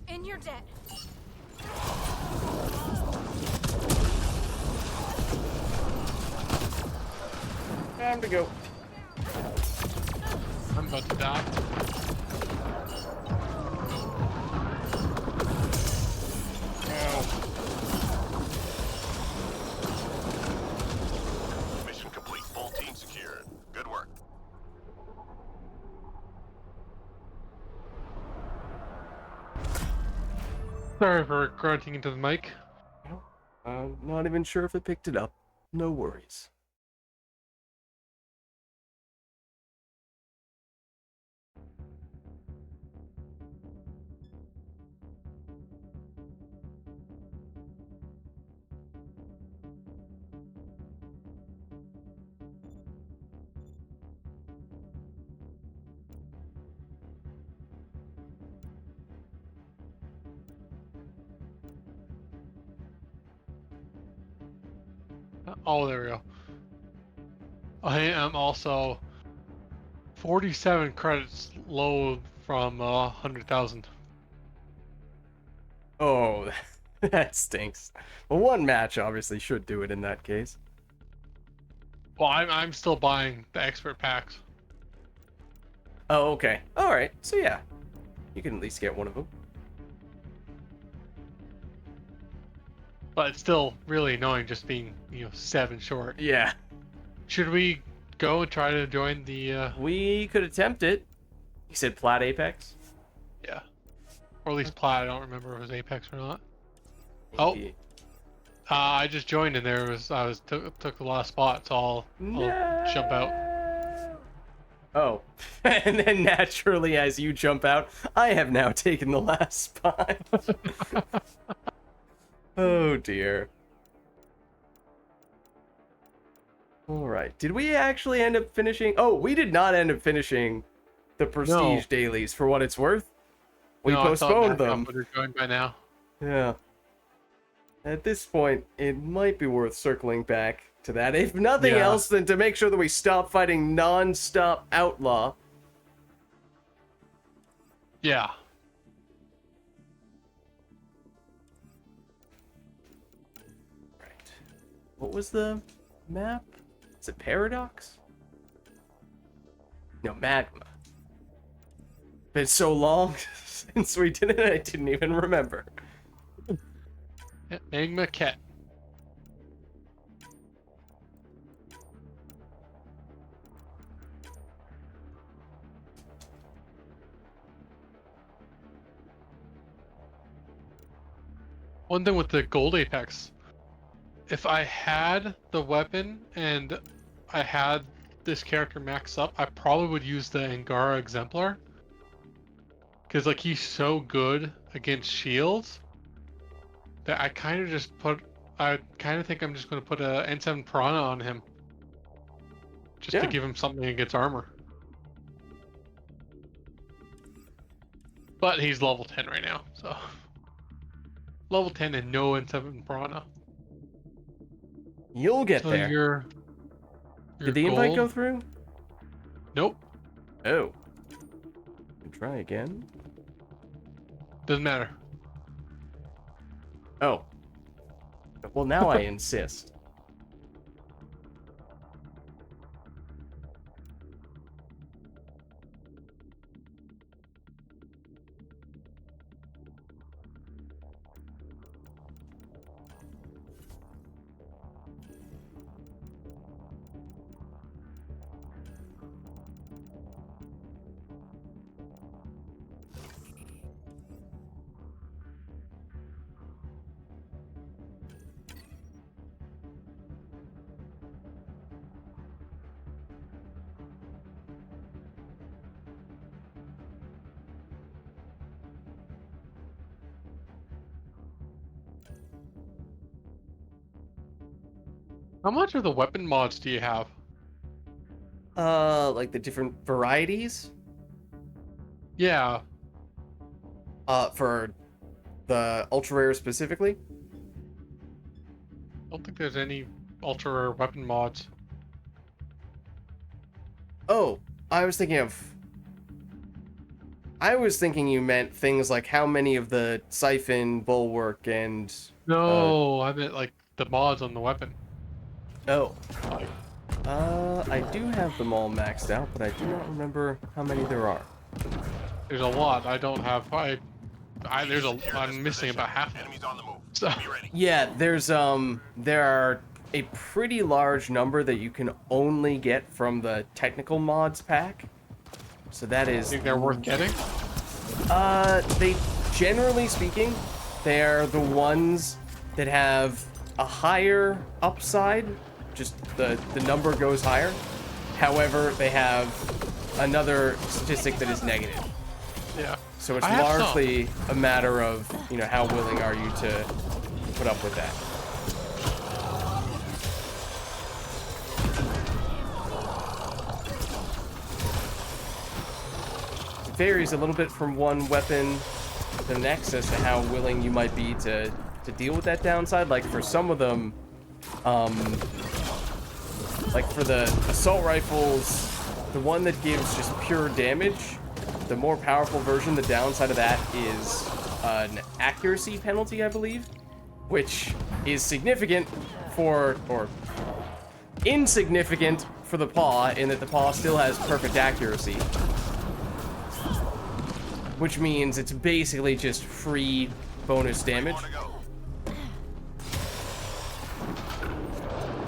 And you're dead. Time to go. I'm about to die. Ow. Mission complete. Full team secured. Good work. Sorry for grunting into the mic. I'm not even sure if it picked it up. No worries. Oh, there we go. I am also 47 credits low from 100,000. Oh, that stinks. Well, one match obviously should do it in that case. Well, I'm still buying the expert packs. Oh, okay. All right. So yeah, you can at least get one of them. But it's still really annoying just being, 7 short. Yeah, Should we go and try to join the, we could attempt it. You said Plat Apex? yeah. Or at least Plat, I don't remember if it was Apex or not. Oh. Maybe. I just joined and took the last spot, so I'll jump out. Oh, and then naturally, as you jump out, I have now taken the last spot. Oh dear. All right. Did we actually end up finishing? Oh, we did not end up finishing the prestige dailies. For what it's worth, we No, I thought postponed Matt them. would have joined by now. Yeah. At this point, it might be worth circling back to that, if nothing Yeah. else than to make sure that we stop fighting non-stop outlaw. Yeah. Right. What was the map? Is it Paradox? No, Magma. Been so long since we did it, I didn't even remember. Magma Ket. One thing with the gold apex, if I had the weapon and I had this character maxed up, I probably would use the Angara Exemplar. Because, like, he's so good against shields that I kind of think I'm just going to put a N7 Piranha on him. Just to give him something against armor. But he's level 10 right now, so... Level 10 and no N7 Piranha. You'll get So there. your Did the invite goal- go through? Nope. Oh. Try again. Doesn't matter. Oh. Well, now I insist. How much of the weapon mods do you have? Like the different varieties? Yeah. For the ultra rare specifically? I don't think there's any ultra rare weapon mods. Oh, I was thinking you meant things like how many of the siphon, bulwark, and... No, I meant like the mods on the weapon. Oh. I do have them all maxed out, but I do not remember how many there are. There's a lot. I don't have. I'm missing about half. Enemies on the move. So Be ready. Yeah, there are a pretty large number that you can only get from the technical mods pack. So that is... think they're worth getting? They, generally speaking, they're the ones that have a higher upside, just the number goes higher. However, they have another statistic that is negative. Yeah. So it's I have some. largely a matter of, how willing are you to put up with that. It varies a little bit from one weapon to the next as to how willing you might be to deal with that downside. Like for some of them, like for the assault rifles, the one that gives just pure damage, the more powerful version, the downside of that is an accuracy penalty, I believe, which is significant or insignificant for the paw, in that the paw still has perfect accuracy, which means it's basically just free bonus damage.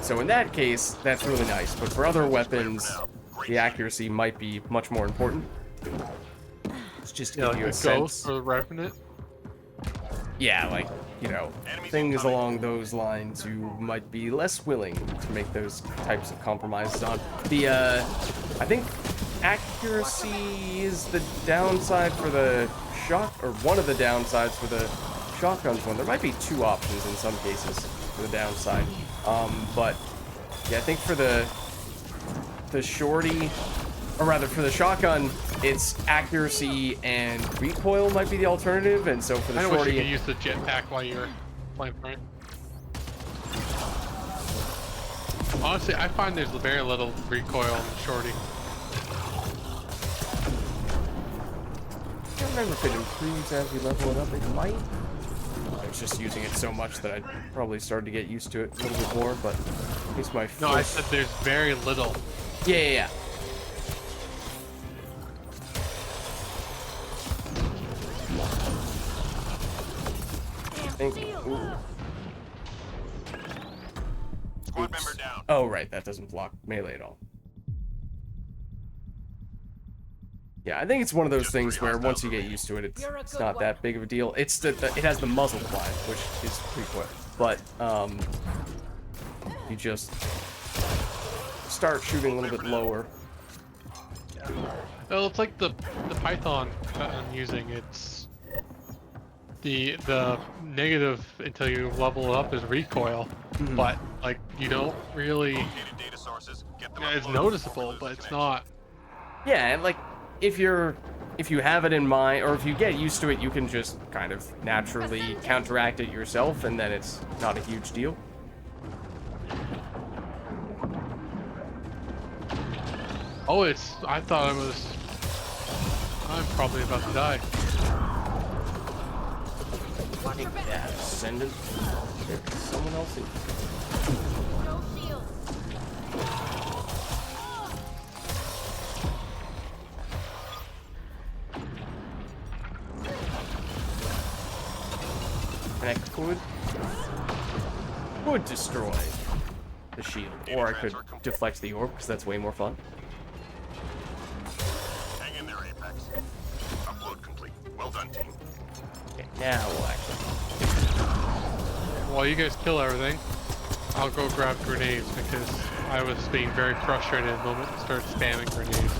So in that case, that's really nice, but for other weapons, the accuracy might be much more important. It's just to give you a Ghost sense. or the Revenant. Yeah, like, things along those lines you might be less willing to make those types of compromises on. I think accuracy is the downside for the or one of the downsides for the shotguns one. There might be two options in some cases for the downside. But yeah, I think for the shorty, or rather for the shotgun, it's accuracy and recoil might be the alternative, and so for the I wish you shorty, could use the jetpack while you're playing Pariah. Honestly, I find there's very little recoil on the shorty. I don't remember if it improves as you level it up. It might. I was just using it so much that I probably started to get used to it a little bit more, but at least my first... No, I said there's very little. Yeah. Ooh. Squad member down. Oh, right, that doesn't block melee at all. Yeah, I think it's one of those things where once you get used to it, it's not that big of a deal. It's it has the muzzle climb, which is pretty quick, but you just start shooting a little bit lower. Well, it's like the Python that I'm using. It's the negative until you level it up is recoil, but like you don't really. Data sources. Get them Yeah, it's uploaded noticeable, before we but lose it's connection. not. Yeah, and like if you have it in mind, or if you get used to it, you can just kind of naturally counteract it yourself, and then it's not a huge deal. Oh, it's. I thought I was. I'm probably about to die. Watch your back. Yeah, Ascendant. There's someone else in. No shields. And I could destroy the shield, or I could deflect the orb, because that's way more fun. Hang in there, Apex. Upload complete. Well done, team. Okay, now we'll actually. While you guys kill everything, I'll go grab grenades because I was being very frustrated at the moment to start spamming grenades.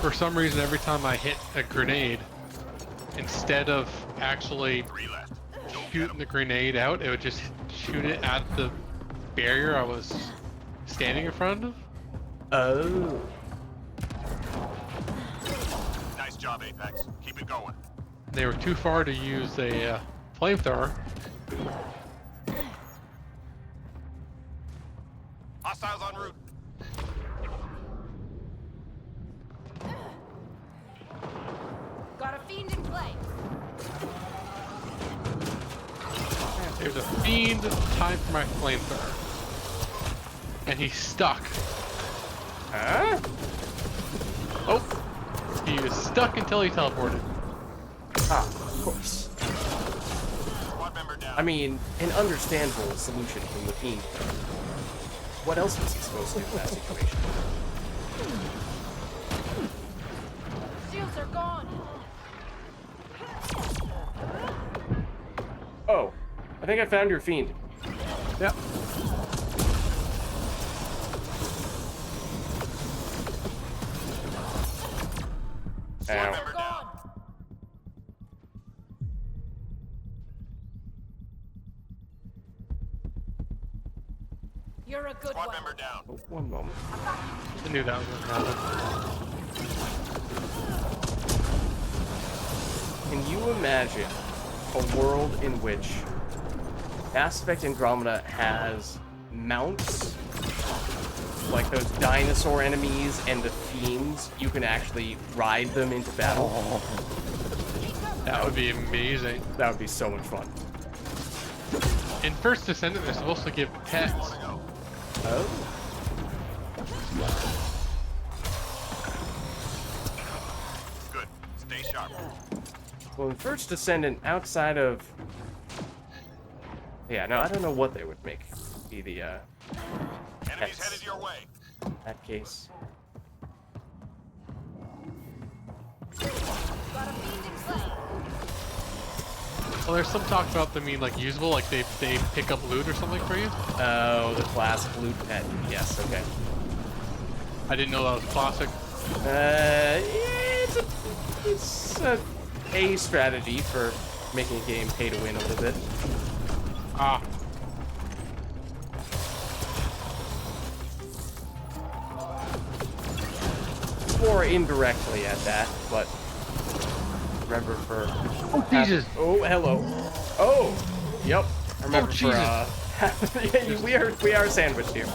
For some reason, every time I hit a grenade, instead of actually 3 left. Don't get shooting 'em. the grenade out, it would just shoot it at the barrier I was standing in front of. Oh. Nice job, Apex. Keep it going. They were too far to use a flamethrower. Hostiles en route. Got a fiend in play. There's a fiend time for my flamethrower. And he's stuck. Huh? Oh! He was stuck until he teleported. Ah, of course. Squad member down. I mean, an understandable solution from the fiend. What else was he supposed to do in that situation? Shields are gone. Oh, I think I found your fiend. Yep. Squad Ow. member down. Gone. You're a good Squad one. member down. Oh, one moment. I knew that was going to happen. Can you imagine a world in which Mass Effect Andromeda has mounts, like those dinosaur enemies and the fiends? You can actually ride them into battle. That would be amazing. That would be so much fun. In First Descendant, they're supposed to give pets. Oh. Good. Stay sharp. Well, in First Descendant, outside of... Yeah, no, I don't know what they would make be the, Enemies Pets. headed your way. that case. Got a fiend in play. Well, there's some talk about them being like usable, like they pick up loot or something for you. Oh, the classic loot pet. Yes, okay. I didn't know that was classic. It's a strategy for making a game pay to win a little bit. Ah, More indirectly at that, but remember for... oh Jesus! Oh, hello. Oh, yep. I remember for, Jesus. yeah, we are sandwiched here.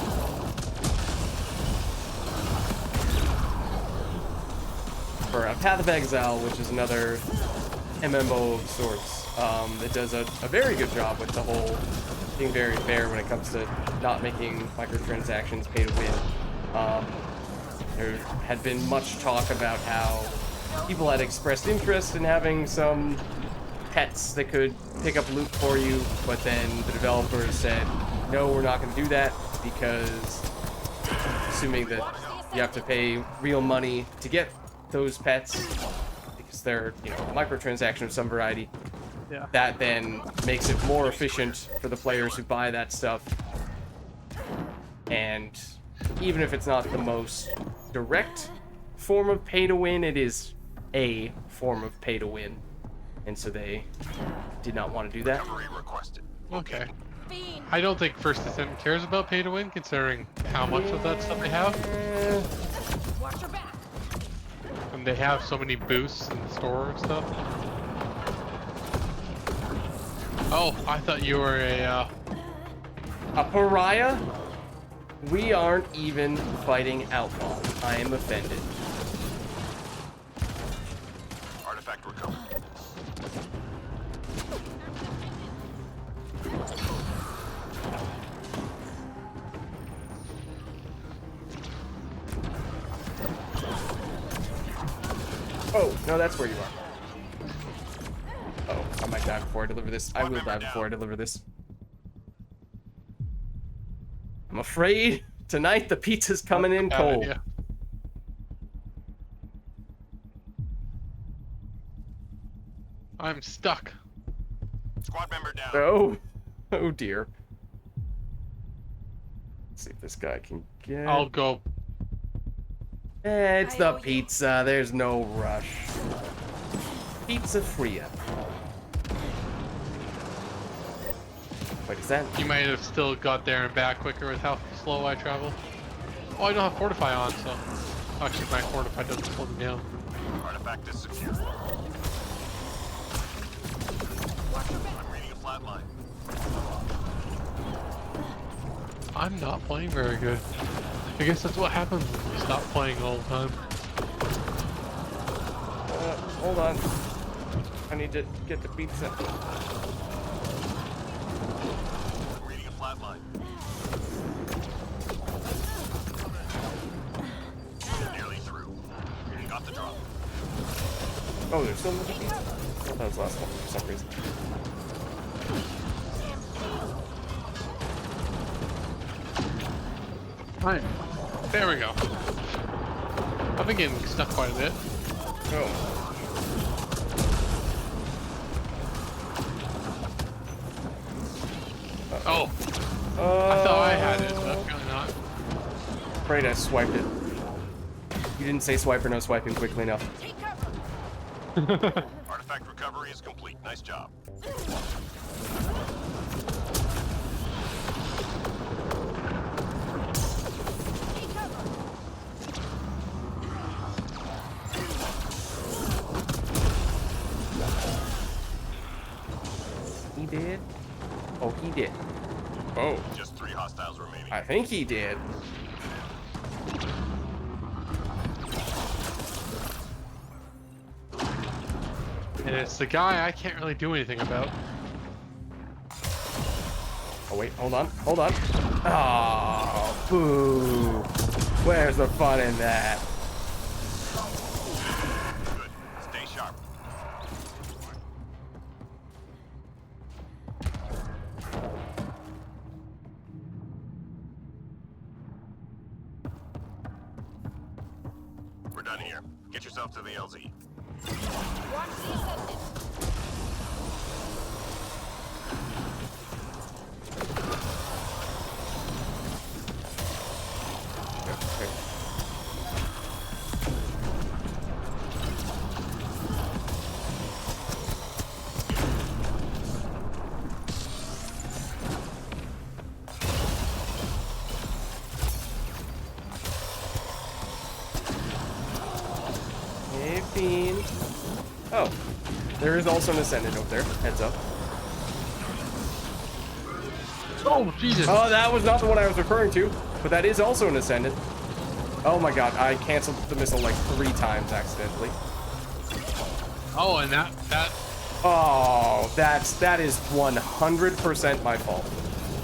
For Path of Exile, which is another MMO of sorts, it does a very good job with the whole being very fair when it comes to not making microtransactions pay to win. There had been much talk about how people had expressed interest in having some pets that could pick up loot for you, but then the developers said, no, we're not going to do that because assuming that you have to pay real money to get those pets, because unless they're, you know, a microtransaction of some variety. Yeah. That then makes it more efficient for the players who buy that stuff. And even if it's not the most direct form of pay to win, it is a form of pay to win. And so they did not want to do that. Recovery requested. Okay. Fiend. I don't think First Descent cares about pay to win, considering how much of that stuff they have. Watch your back. And they have so many boosts in the store and stuff. Oh, I thought you were a Pariah? We aren't even fighting outlaws. I am offended. Artifact recovered. Oh, no, that's where you are. Oh, I might die before I deliver this. I will die before I deliver this. I'm afraid tonight the pizza's coming in cold. Yeah. I'm stuck. Squad member down. Oh, oh dear. Let's see if this guy can get. I'll go. It's I the owe you. pizza. There's no rush. Pizza fria. Wait, is that? You might have still got there and back quicker with how slow I travel. Oh, I don't have Fortify on, so... Actually, my Fortify doesn't slow me down. Artifact is secure. I'm reading a flat line. I'm not playing very good. I guess that's what happens when you stop playing all the time. Hold on. I need to get the pizza. I'm reading a flat line. Nearly through. Got the drop. Oh, there's still another pizza? I thought that was the last one for some reason. Fine. There we go. I've been getting stuck quite a bit. Oh. Oh, I thought I had it, but apparently not. Afraid I swiped it. You didn't say swipe or no swiping quickly enough. Take cover. Artifact recovery is complete. Nice job. Take cover. He did? Oh, he did. Oh, Just 3 hostiles remaining. I think he did. And it's the guy I can't really do anything about. Oh, wait, hold on, hold on. Oh, boo. Where's the fun in that? Good. Stay sharp. We're done here. Get yourself to the LZ. Watch the ascendant. Hey, Bean. Oh, there is also an ascendant over there. Heads up. Oh, Jesus! Oh, that was not the one I was referring to, but that is also an ascendant. Oh my god, I canceled the missile like 3 times accidentally. Oh, and that Oh, that is 100% my fault.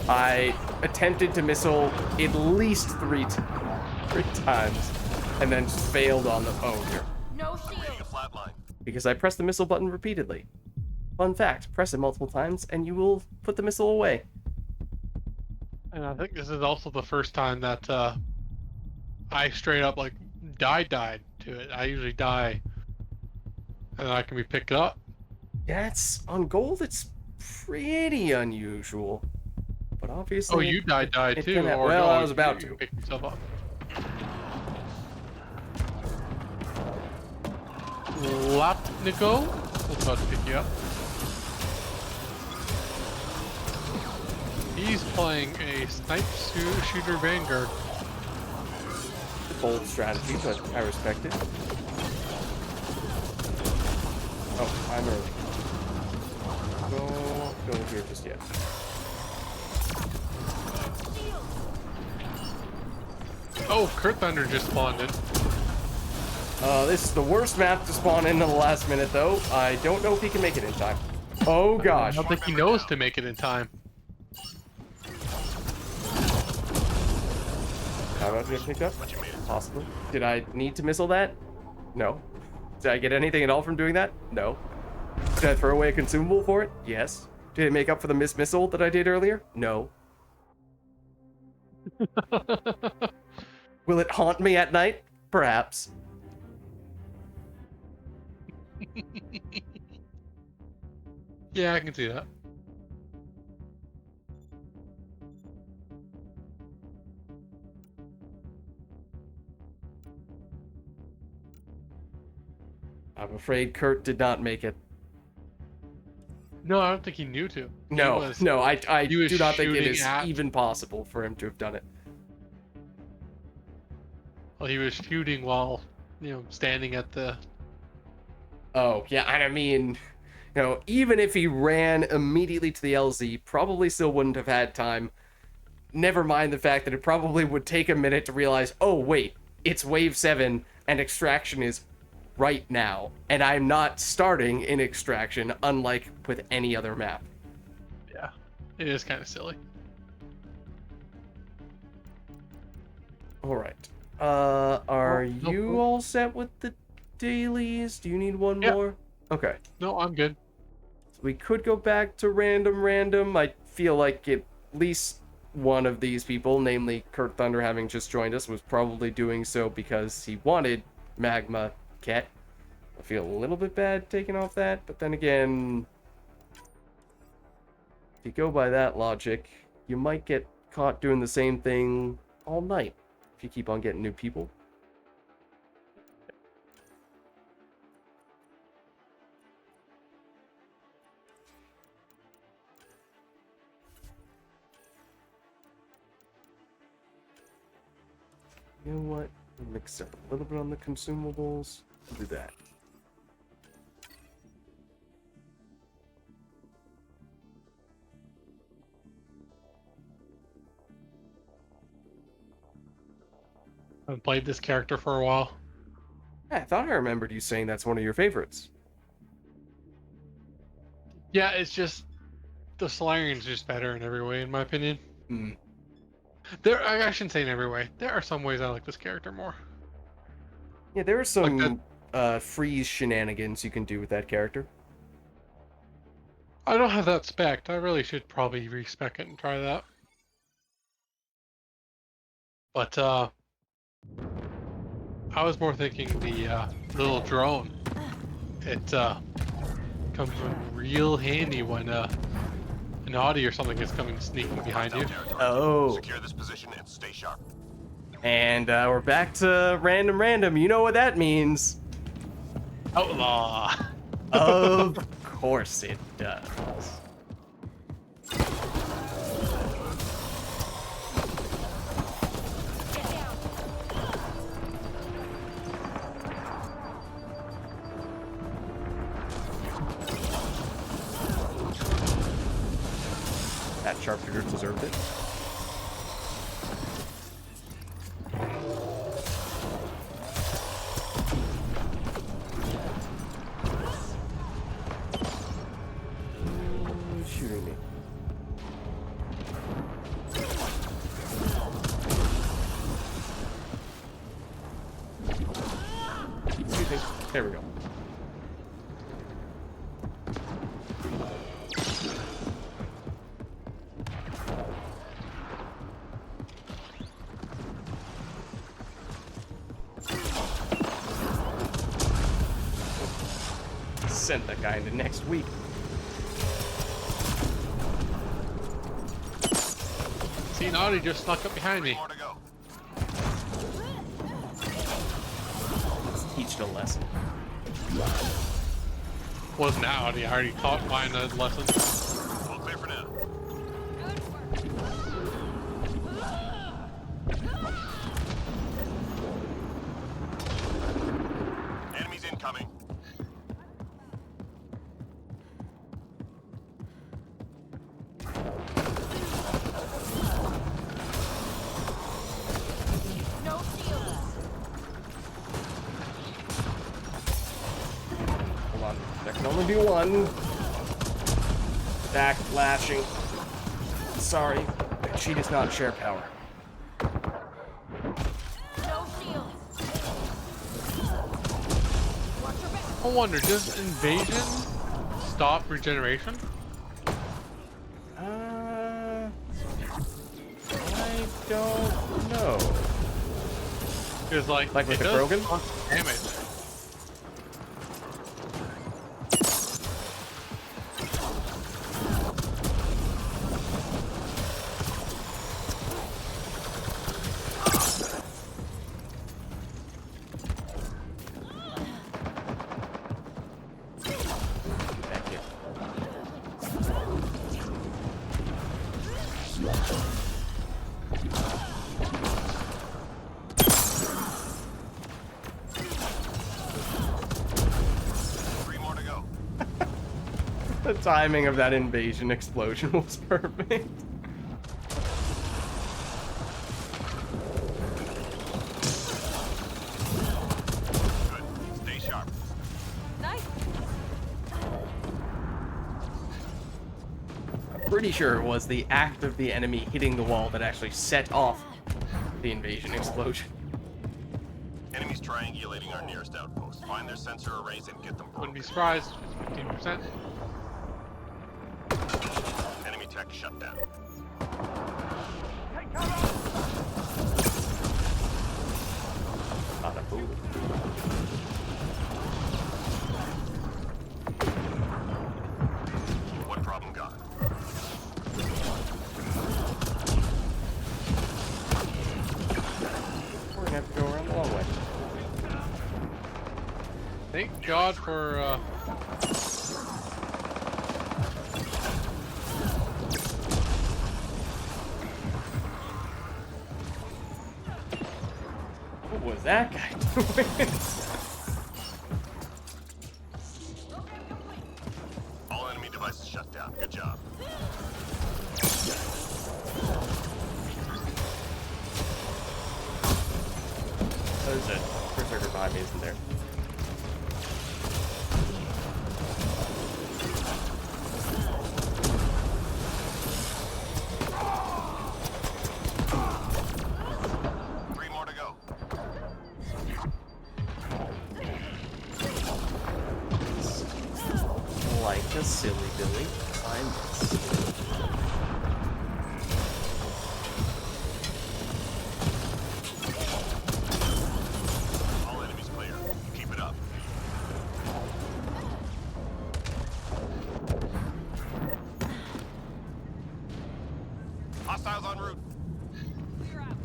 I attempted to missile at least 3 times, and then just failed on the. Oh dear. No Reading shield. a flat line. Because I pressed the missile button repeatedly. Fun fact: press it multiple times, and you will put the missile away. And I think this is also the first time that I straight up like died to it. I usually die and I can be picked up. That's on gold. It's pretty unusual, but obviously. Oh, you die it too. can happen. Or Well, no, I was about you to. pick yourself up. Lapnico, we'll about to pick you up. He's playing a shooter Vanguard. Bold strategy, but I respect it. Oh, I'm early. Don't go here just yet. Oh, Kurt Thunder just spawned in. This is the worst map to spawn in the last minute, though. I don't know if he can make it in time. Oh I gosh. don't think he knows to make it in time. How about get picked up? Possibly. Did I need to missile that? No. Did I get anything at all from doing that? No. Did I throw away a consumable for it? Yes. Did it make up for the missed missile that I did earlier? No. Will it haunt me at night? Perhaps. Yeah, I can see that. I'm afraid Kurt did not make it. No, I don't think he knew to. No, I he was do not think it shooting is at- even possible for him to have done it. Well, he was shooting while, standing at the. Oh, yeah, and I mean, even if he ran immediately to the LZ, probably still wouldn't have had time. Never mind the fact that it probably would take a minute to realize, oh, wait, it's Wave 7, and Extraction is right now, and I'm not starting in Extraction, unlike with any other map. Yeah, it is kind of silly. Alright. Are no, you no. all set with the dailies? Do you need one Yeah. more? Okay. No, I'm good. We could go back to random. I feel like at least one of these people, namely Kurt Thunder having just joined us, was probably doing so because he wanted Magma Ket. I feel a little bit bad taking off that, but then again, if you go by that logic, you might get caught doing the same thing all night if you keep on getting new people. You know what? We'll mix up a little bit on the consumables. Do that. I haven't played this character for a while. Yeah, I thought I remembered you saying that's one of your favorites. Yeah, it's just the Solarian's just better in every way, in my opinion. Hmm. I shouldn't say in every way. There are some ways I like this character more. Yeah, there are some Like freeze shenanigans you can do with that character. I don't have that spec. I really should probably respec it and try that. But I was more thinking the little drone. It comes in real handy when an Audi or something is coming sneaking behind you. Oh. Secure this position and stay sharp. And we're back to random. You know what that means. Outlaw. Of course it does. Get down. That sharpshooter deserved it. Who's shooting me? Excuse me. There we go. Send that guy into next week. See, Naughty just snuck up behind me. More to go. Let's teach it a lesson. Wasn't Naughty, I already taught mine a lesson. All clear for now. Enemies incoming. No shields. Hold on. There can only be one. Backlashing. Sorry, she does not share power. No shields. Watch your back. I wonder, does invasion stop regeneration? I don't know. Because like Like with it the does Krogan? constant damage. Thank you. Three more to go. The timing of that invasion explosion was perfect. Good. Stay sharp. Nice. Pretty sure it was the act of the enemy hitting the wall that actually set off the invasion explosion. Enemies triangulating our nearest outpost. Find their sensor arrays and get them Wouldn't be broken. surprised. 15%. Enemy tech shut down. Bada boom. One problem gone. We're gonna have to go around the long way. Thank God for What was that guy doing? All enemy devices shut down. Good job. There's a berserker behind me, isn't there? Three more to go. Like a silly Billy. I miss. All enemies clear. Keep it up. Hostiles en route. Clear out.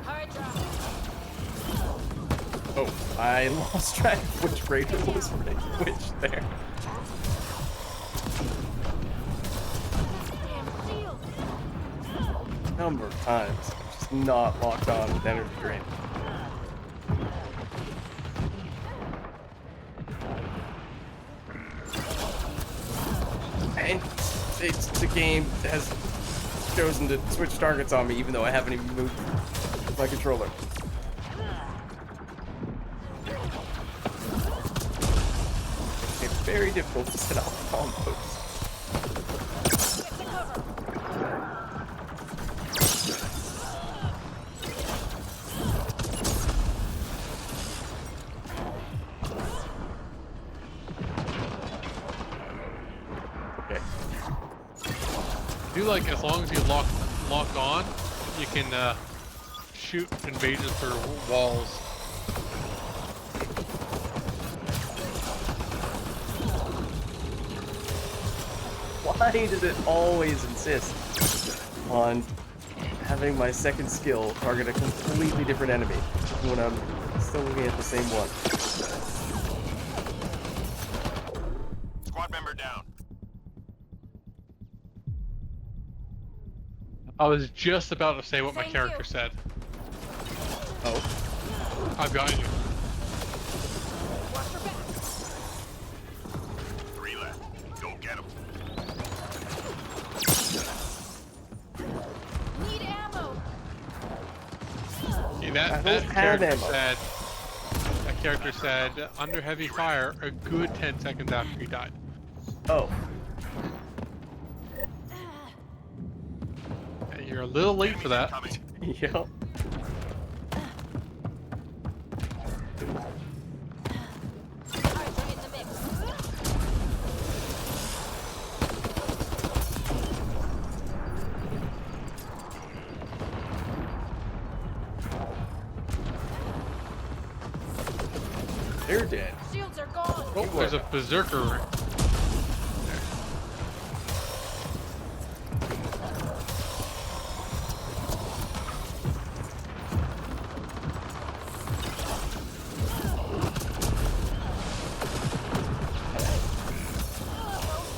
Hard drop. Oh, I lost track of which raider was which there. Damn shield. Number of times. I'm just not locked on with energy drain. And it's the game has chosen to switch targets on me even though I haven't even moved my controller. It's very difficult to set off combos. Get to cover. Okay. do like as long as you lock on, you can shoot invasions through walls. Why does it always insist on having my second skill target a completely different enemy when I'm still looking at the same one? Squad member down. I was just about to say what my Thank character you. said. Oh, I've got you. Watch your back. 3 left. Go get them. Need ammo. See, I that don't have character ammo. said. That character said under heavy fire a good 10 seconds after he died. oh. And you're a little late for that. Coming. Yep. Alright, I'm in the mix. They're dead. Shields are gone. Oh, there's a berserker. No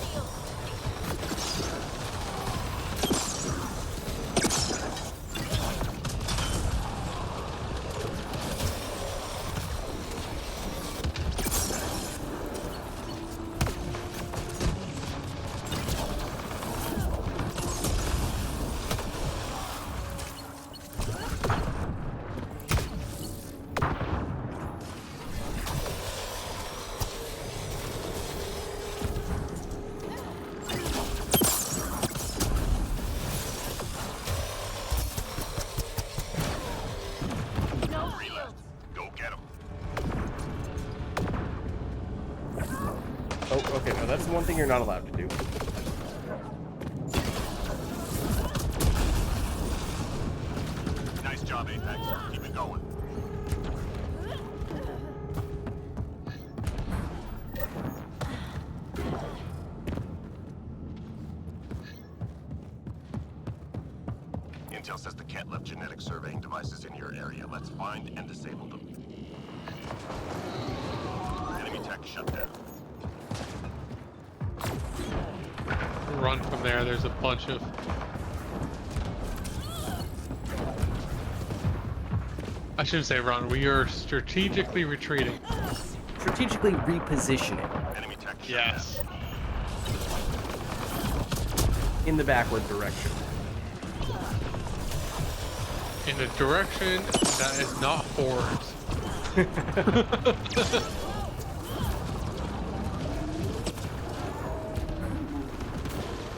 shields. No 3 shields. left. Go get them. Oh, okay, now that's the one thing you're not allowed to do. Nice job, Apex. Keep it going. Intel says the cat left genetic surveying devices in your area. Let's find and disable them. Enemy tech shut down. Run from there. There's a bunch of. I shouldn't say run. We are strategically retreating. Strategically repositioning Enemy tech shut Yes. in the backward direction. In a direction that is not forwards.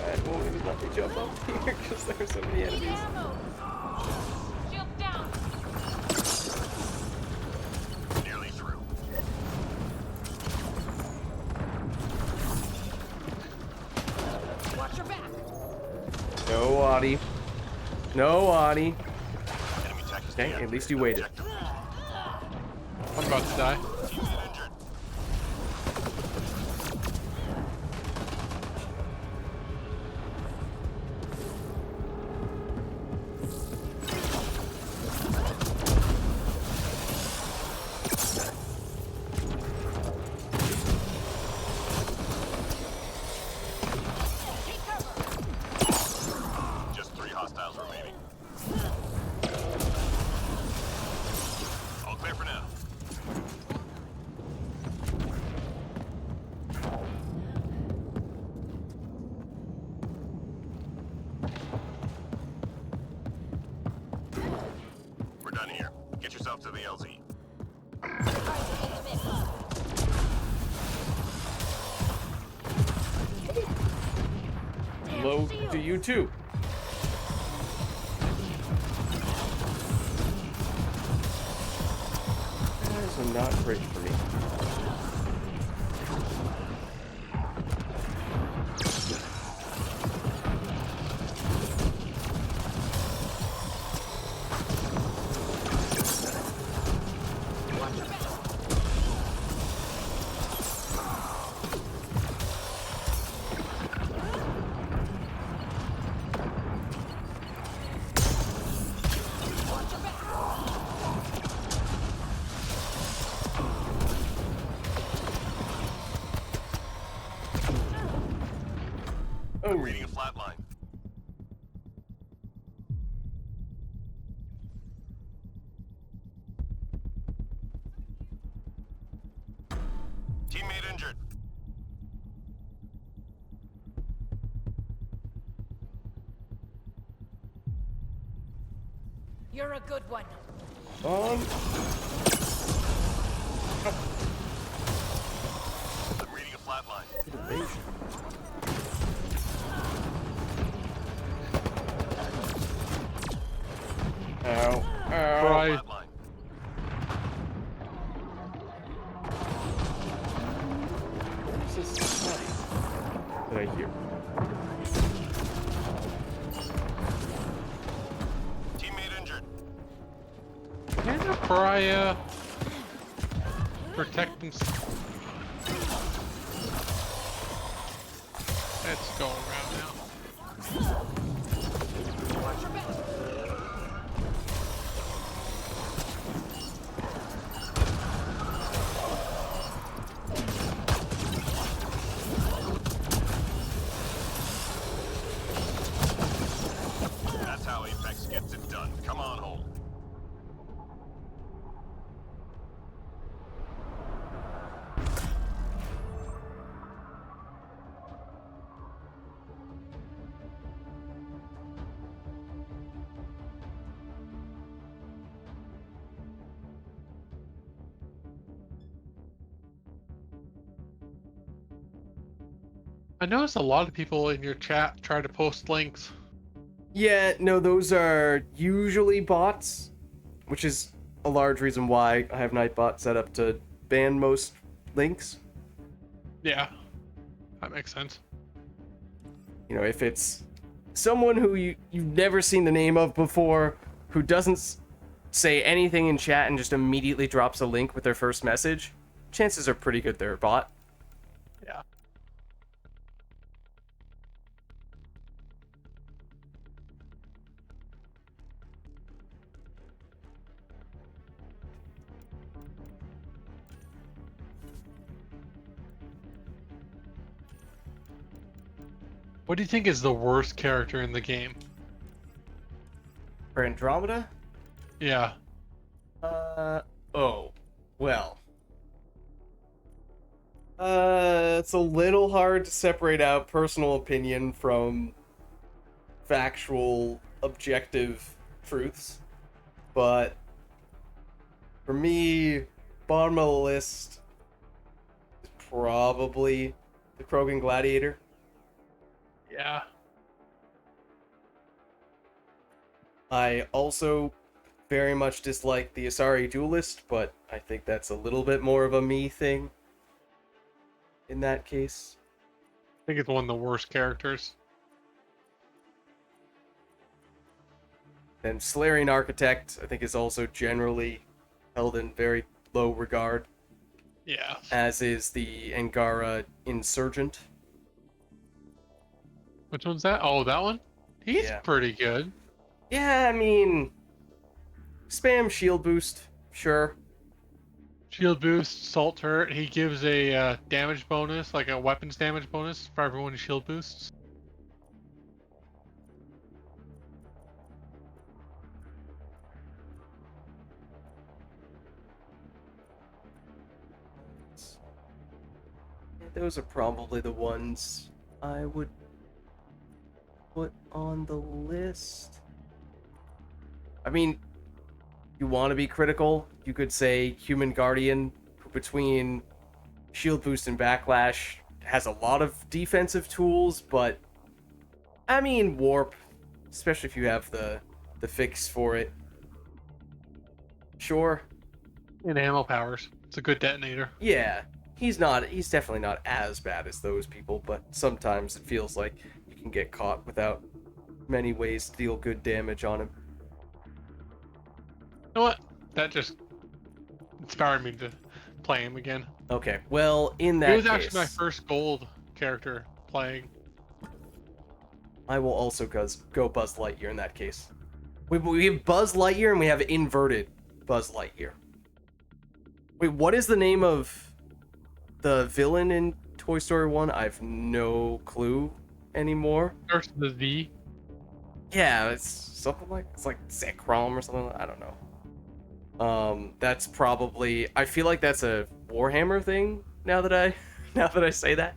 It won't even let me jump up here because there's so many Need enemies. ammo. Shield down. down. Nearly through. Watch your back. No, Audie. No, Audie. Enemy tech is Okay, at least you waited. I'm about to die. Team's injured. Take cover. Just 3 hostiles remaining. All clear for now. We're done here. Get yourself to the LZ. Alright, I'm in the mix. Damn Low shield. to you too. That is not great for me. Watch your back. I'm reading a flat line. Teammate injured. You're a good one. On. I'm reading a flat line. Ow. Ow. Pariah. Flat line. What's this fight that I hear? Teammate injured. Can the Pariah protect himself? Let's go around now. Watch your back. That's how Apex gets it done. Come on home. I noticed a lot of people in your chat try to post links. Yeah, no, those are usually bots, which is a large reason why I have Nightbot set up to ban most links. Yeah, that makes sense. You know, if it's someone who you've never seen the name of before, who doesn't say anything in chat and just immediately drops a link with their first message, chances are pretty good they're a bot. Yeah. What do you think is the worst character in the game? For Andromeda? Yeah. Oh. Well. It's a little hard to separate out personal opinion from factual, objective truths. But for me, bottom of the list is probably the Krogan Gladiator. Yeah. I also very much dislike the Asari Duelist, but I think that's a little bit more of a me thing in that case. I think it's one of the worst characters. And Solarian Architect, I think, is also generally held in very low regard, Yeah. as is the Angara Insurgent. Which one's that? Oh, that one? He's Yeah. pretty good. Yeah, I mean, spam shield boost, sure. Shield boost, salt turret. He gives a damage bonus, like a weapons damage bonus for everyone who shield boosts. Those are probably the ones I would put on the list. I mean, you want to be critical, you could say Human Guardian, who between shield boost and backlash has a lot of defensive tools, but I mean warp, especially if you have the fix for it. Sure. And ammo powers. It's a good detonator. Yeah. He's definitely not as bad as those people, but sometimes it feels like you can get caught without many ways to deal good damage on him. You know what? That just inspired me to play him again. Okay, well, in that He was case, actually my first gold character playing. I will also go Buzz Lightyear in that case. We have Buzz Lightyear and we have inverted Buzz Lightyear. Wait, what is the name of the villain in Toy Story 1? I have no clue. anymore. Starts with a Z. Yeah, it's something like it's like Zekrom or something. I don't know. That's probably. I feel like that's a Warhammer thing now that I now that I say that.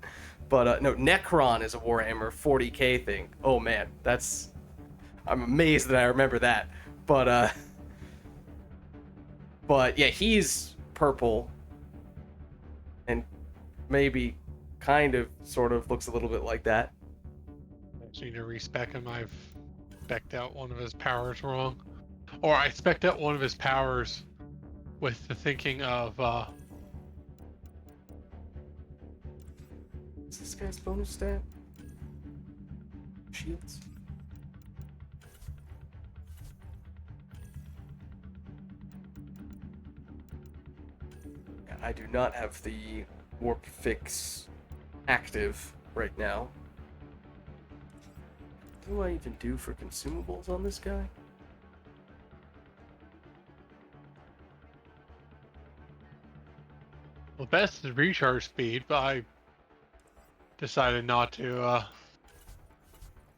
But no, Necron is a Warhammer 40k thing. Oh man, that's. I'm amazed that I remember that. But yeah, he's purple, and maybe, kind of, sort of looks a little bit like that. I just need to respec him. I've spec'd out one of his powers wrong. Or I spec'd out one of his powers with the thinking of, Is this guy's bonus stat? Shields. I do not have the warp fix active right now. What do I even do for consumables on this guy? well, best is recharge speed, but I decided not to,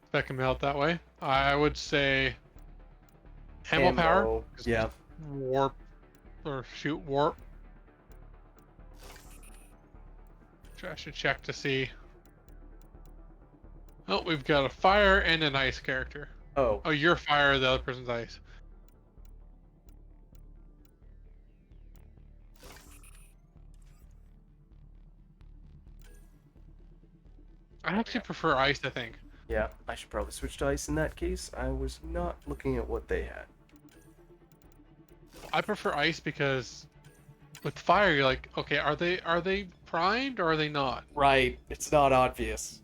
spec him out that way. I would say ammo power. Yeah. Warp, or shoot warp. I should check to see. Oh, we've got a fire and an ice character. Oh. Oh, you're fire, the other person's ice. I actually prefer ice, I think. Yeah, I should probably switch to ice in that case. I was not looking at what they had. I prefer ice because with fire, you're like, okay, are they primed or are they not? Right, it's not obvious.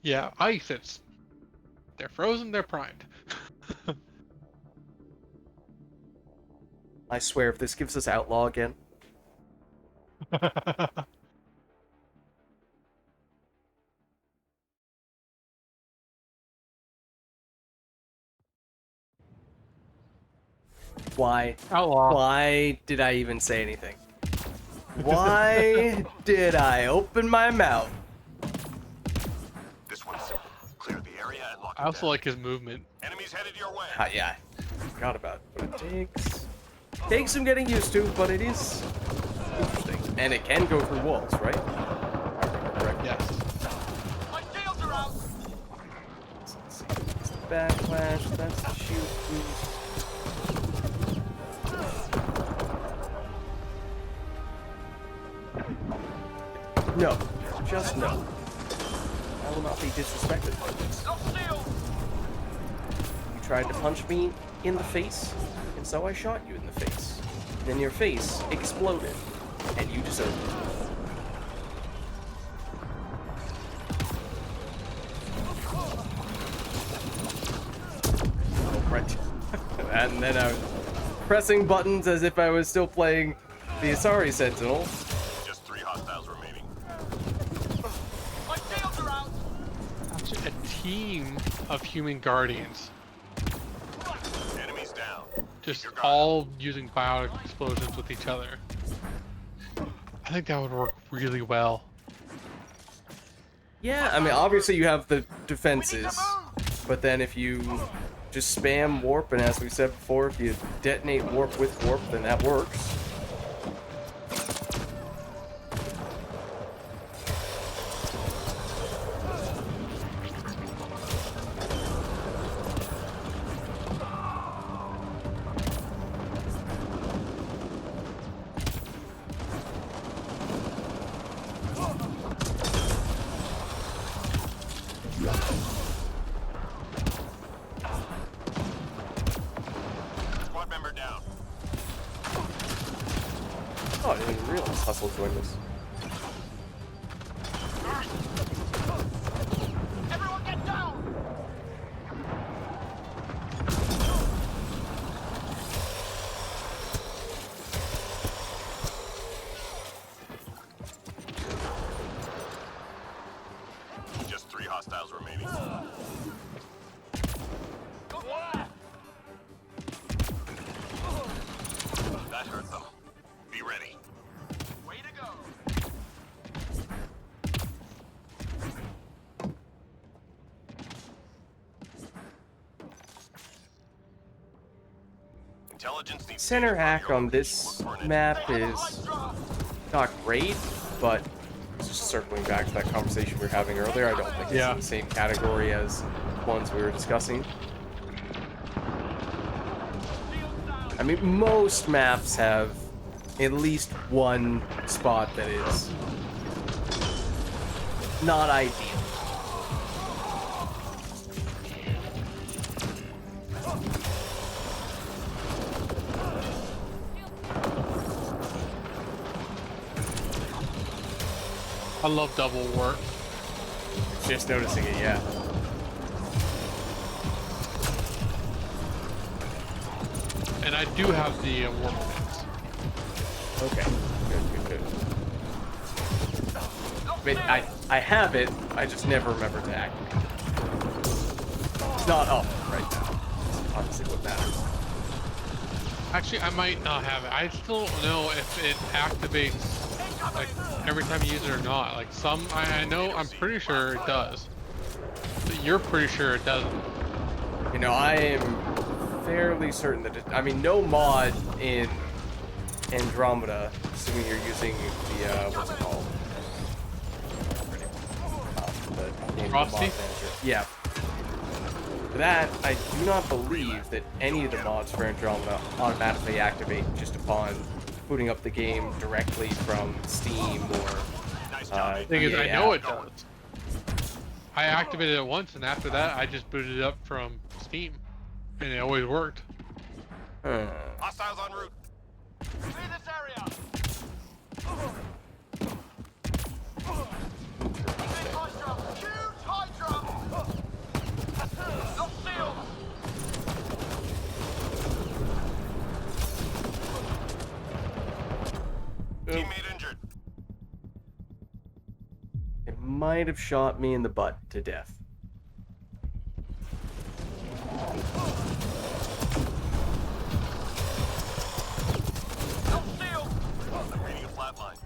Yeah, ice, they're frozen, they're primed. I swear, if this gives us outlaw again. Why? Outlaw. Why did I even say anything? Why did I open my mouth? This one's simple. Clear the area and lock it I also down. like his movement. Enemies headed your way. Yeah, I forgot about it. But it takes some getting used to, but it is interesting. And it can go through walls, right? Correct. Yes. My shields are out. Let's see. That's the backlash. That's the shield boost. No, just no. I will not be disrespected by this. You tried to punch me in the face, and so I shot you in the face. Then your face exploded, and you deserved it. Right. And then I was pressing buttons as if I was still playing the Asari Sentinel. Just 3 hostiles remaining. A team of human guardians. Enemies down. Just all using biotic explosions with each other. I think that would work really well. Yeah, I mean, obviously you have the defenses, but then if you just spam warp, and as we said before, if you detonate warp with warp, then that works. Squad member down. Oh, I didn't even realize Hustle joined us. Everyone get down. Just 3 hostiles remaining. That hurt them. Be ready. Way to go. Intelligence needs center data from hack your on location this for an map is not great, but just circling back to that conversation we were having earlier, I don't think it's Yeah. in the same category as ones we were discussing. I mean, most maps have at least one spot that is not ideal. I love double work. Just noticing it, yeah. And I do have the warp mix. Okay. Good. Wait, I have it, I just never remember to activate it. It's not up right now. That's obviously what matters. Actually, I might not have it. I still don't know if it activates like every time you use it or not. Like some, I know, I'm pretty sure it does. But you're pretty sure it doesn't. You know, I am fairly certain that I mean, no mod in Andromeda, assuming you're using the, what's it called? The name of the mod Frosty? manager. Yeah. For that, I do not believe that any of the mods for Andromeda automatically activate just upon booting up the game directly from Steam or Thing is, I EA know app. it does. I activated it once, and after that, I just booted it up from Steam, and it always worked. Hostiles en route. Clear this area. Huge Hydra. Not sealed. Teammate injured. It might have shot me in the butt to death. Not sealed. I'm reading a flatline.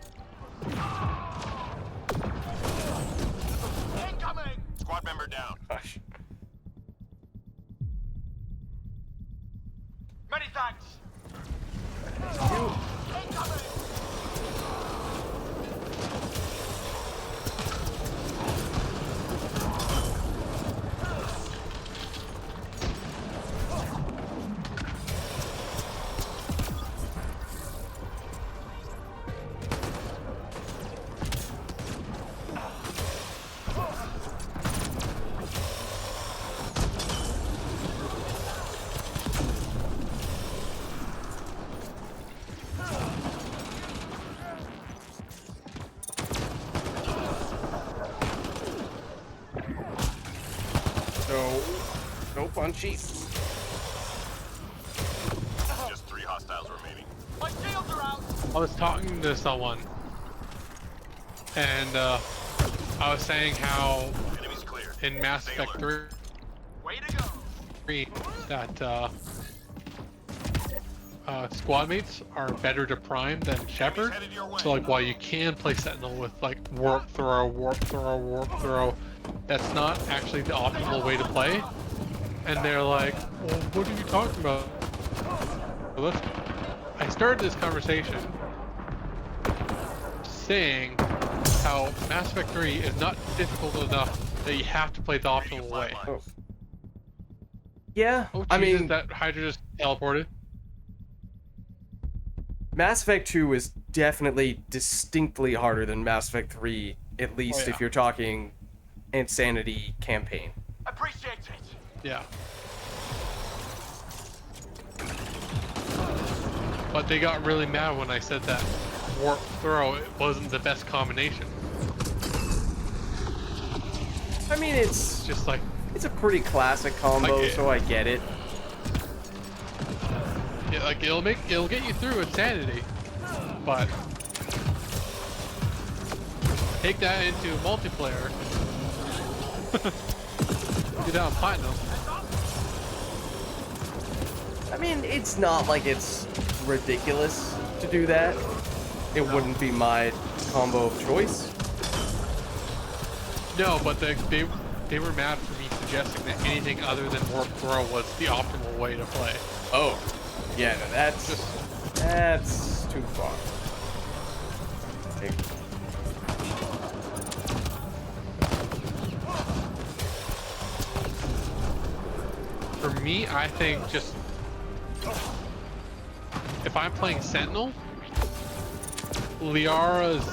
Incoming. Squad member down. Gosh. Many thanks. Incoming. No punchy. Just 3 hostiles remaining. My shields are out. I was talking to someone, and I was saying how Enemies clear. in Mass Stay Effect alert. 3 Way to go. that squad mates are better to prime than Shepard. Headed your way. So like while you can play Sentinel with like warp throw, that's not actually the optimal way to play. And they're like, well, what are you talking about? Well, I started this conversation saying how Mass Effect 3 is not difficult enough that you have to play the optimal way. Oh. Yeah, Oh, I Jesus, mean, that Hydra just teleported. Mass Effect 2 is definitely distinctly harder than Mass Effect 3, at least yeah. if you're talking Insanity campaign. Appreciate it. Yeah. But they got really mad when I said that warp throw it wasn't the best combination. I mean, It's just like, it's a pretty classic combo, I get it. so I get it. yeah, like it'll get you through Insanity, but take that into multiplayer. Get out Platinum. I mean, it's not like it's ridiculous to do that. It wouldn't be my combo of choice. No, but they were mad for me suggesting that anything other than warp throw was the optimal way to play. Oh. Yeah, no, that's too far. Take- For me, I think just if I'm playing Sentinel, Liara's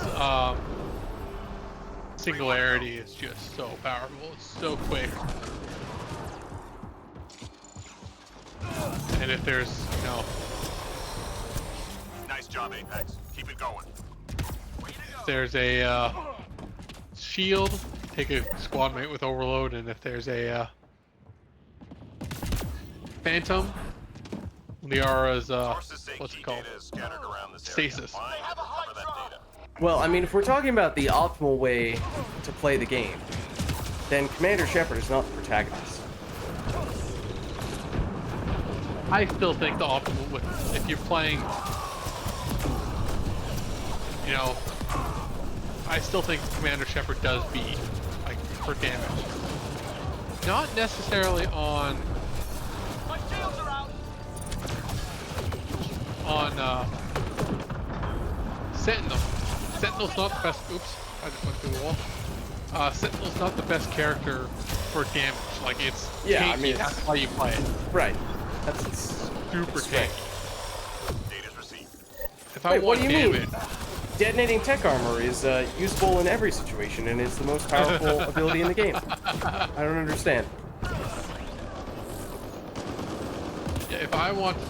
singularity is just so powerful. It's so quick. And if there's, Nice job, Apex. Keep it going. if there's a shield, take a squad mate with overload, and if there's a phantom, Liara's Sources say what's key it called? data is scattered around this area. Stasis. Find and recover that data. Well, I mean, if we're talking about the optimal way to play the game, then Commander Shepard is not the protagonist. I still think the optimal with if you're playing, I still think Commander Shepard does beat like for damage. Not necessarily on Sentinel. Sentinel's not the best. Oops, I just went through the wall. Sentinel's not the best character for damage. Like it's Yeah, I tanky, mean, that's why you play it. Right. That's Super straight. tanky. Data's received. If I Wait, what want do you damage, mean? Detonating tech armor is useful in every situation and is the most powerful ability in the game. I don't understand. yeah, if I want to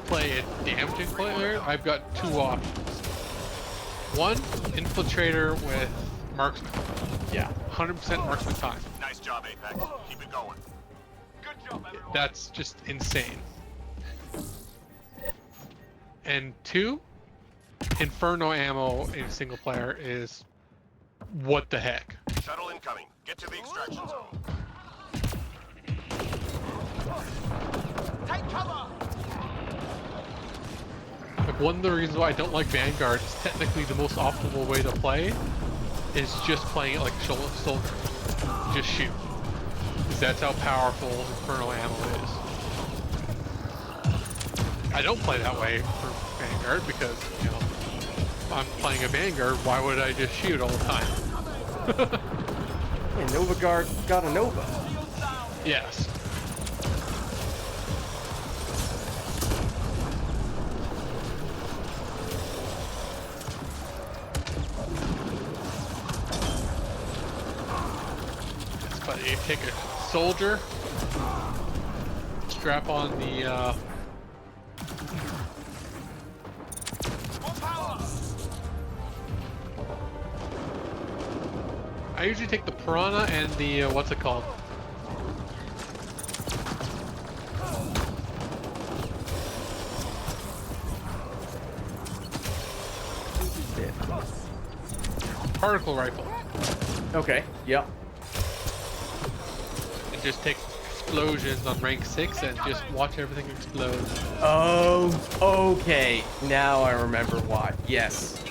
play a damaging player, I've got two options. One, infiltrator with marksman. Yeah. 100% marksman time. Nice job, Apex. Keep it going. Good job, everyone. That's just insane. And two, Inferno ammo in single player is what the heck. Shuttle incoming. Get to the extraction zone. Take cover. Like one of the reasons why I don't like Vanguard is technically the most optimal way to play is just playing it like a soldier. Just shoot. Because that's how powerful Inferno ammo is. I don't play that way for Vanguard because, if I'm playing a Vanguard, why would I just shoot all the time? Yeah, Nova Guard got a Nova. Yes. But you take a soldier, strap on the I usually take the Piranha and the what's it called? Particle rifle. Okay. Yep. And just take explosions on rank 6 and just watch everything explode. Oh. Okay. Now I remember why. Yes.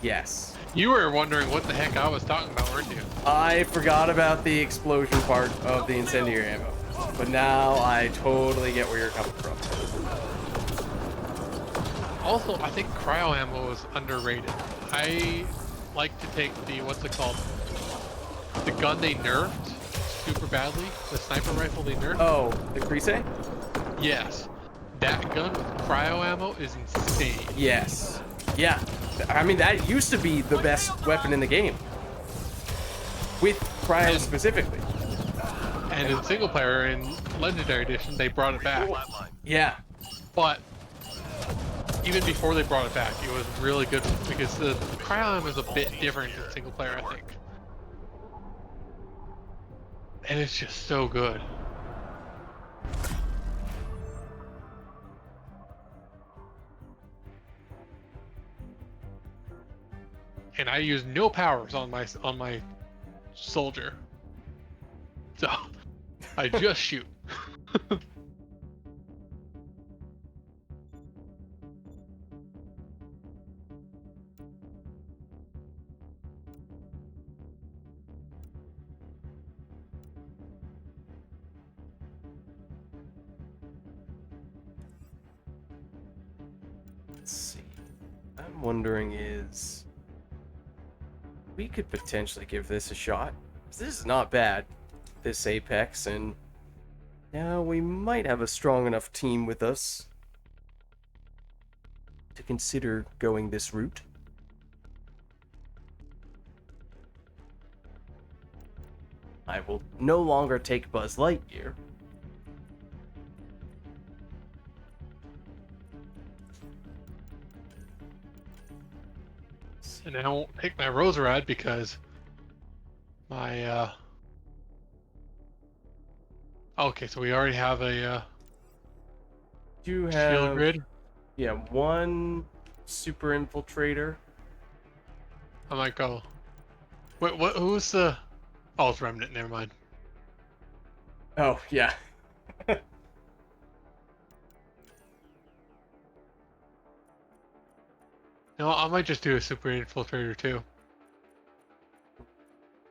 Yes. You were wondering what the heck I was talking about, weren't you? I forgot about the explosion part of the incendiary ammo, but now I totally get where you're coming from. Also, I think cryo ammo is underrated. I like to take the, what's it called? The gun they nerfed super badly. The sniper rifle they nerfed. Oh, the Crease? Yes. That gun with cryo ammo is insane. Yes. Yeah. I mean, that used to be the best weapon in the game. With cryo specifically. And in single player, in Legendary Edition, they brought it back. Flatline. Yeah. But even before they brought it back, it was really good because the cryo ammo is a bit different in single player, I think. And it's just so good. And I use no powers on my soldier. So I just shoot. Let's see. I'm wondering is we could potentially give this a shot. This is not bad, this Apex, and now we might have a strong enough team with us to consider going this route. I will no longer take Buzz Lightyear. And I won't take my Roserad because my okay, so we already have a You shield have grid. yeah, one super infiltrator. I might go. Wait, what? Who's the? Oh, it's Remnant. Never mind. Oh, yeah. No, I might just do a super infiltrator too.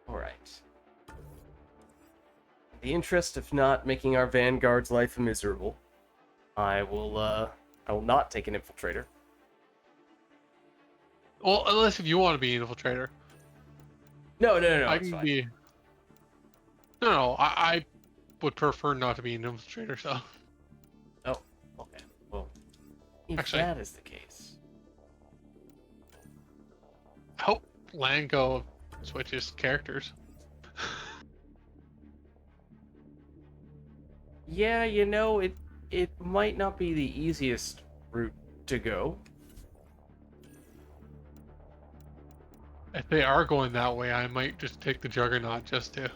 Alright. In the interest of not making our Vanguard's life miserable, I will not take an infiltrator. Well, unless if you want to be an infiltrator, No, I it's can fine. be. No, I would prefer not to be an infiltrator. So Oh, okay. Well, if Actually- that is the case. I hope Lango switches characters. Yeah, it might not be the easiest route to go. If they are going that way, I might just take the Juggernaut just to.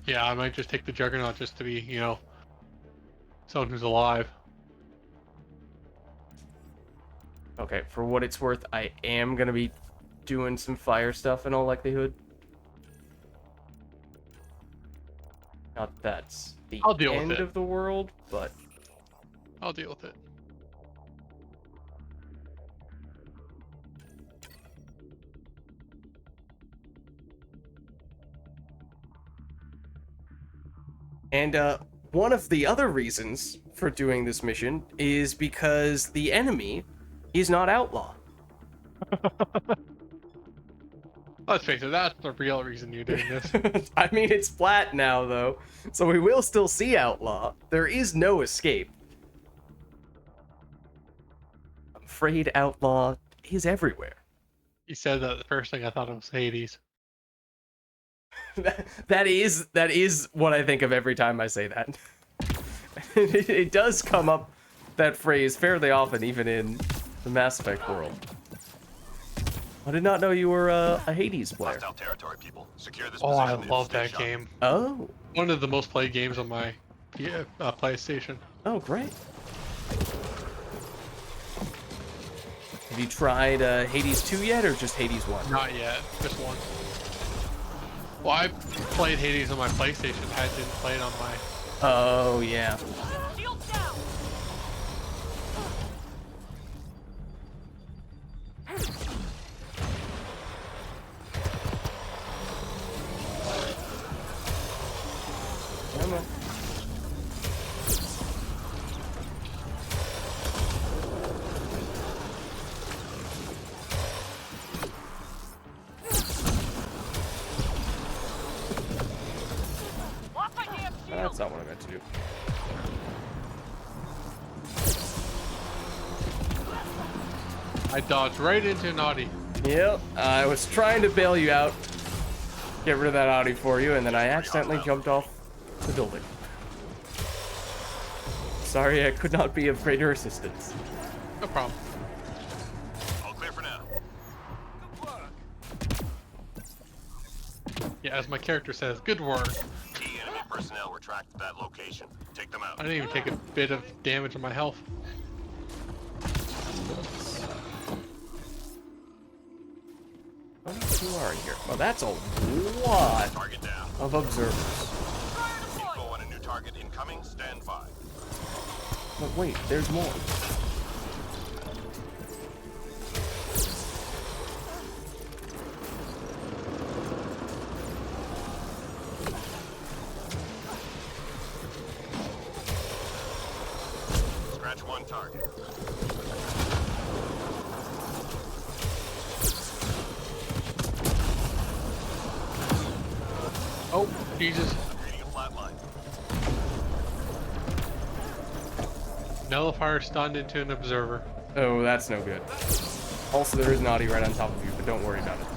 Yeah, I might just take the Juggernaut just to be, someone who's alive. Okay, for what it's worth, I am gonna be doing some fire stuff in all likelihood. Not that's the I'll deal with end it. of the world, but I'll deal with it. and one of the other reasons for doing this mission is because the enemy is not outlaw. Let's face it, that's the real reason you're doing this. I mean, it's flat now though, so we will still see outlaw. There is no escape. I'm afraid outlaw is everywhere. You said that the first thing I thought of was Hades. that is what I think of every time I say that. It does come up, that phrase, fairly often, even in the Mass Effect world. I did not know you were a Hades player. Hostile territory, people. Secure this Oh, I position and love stay that sharp. game. Oh, One of the most played games on my PlayStation. oh, great. Have you tried Hades 2 yet, or just Hades 1? Not yet, just one. Well, I played Hades on my PlayStation. I didn't play it on my. Oh, yeah. Shield down. Come on. Lost my damn shield. That's not what I meant to do. I dodged right into an Audi. Yep, I was trying to bail you out, get rid of that Audi for you, and then I accidentally jumped off the building. Sorry, I could not be of greater assistance. No problem. All clear for now. Yeah, as my character says, good work. Key enemy personnel were tracked to that location. Take them out. I didn't even take a bit of damage on my health. How many people are in here? Oh, that's a lot Target down. of observers. Fire deployed. Info on a new target incoming. Stand by. But wait, there's more. Dispatch one target. Oh, Jesus. Reading a flat line. Nullifier stunned into an observer. Oh, that's no good. Also, there is an Audi right on top of you, but don't worry about it.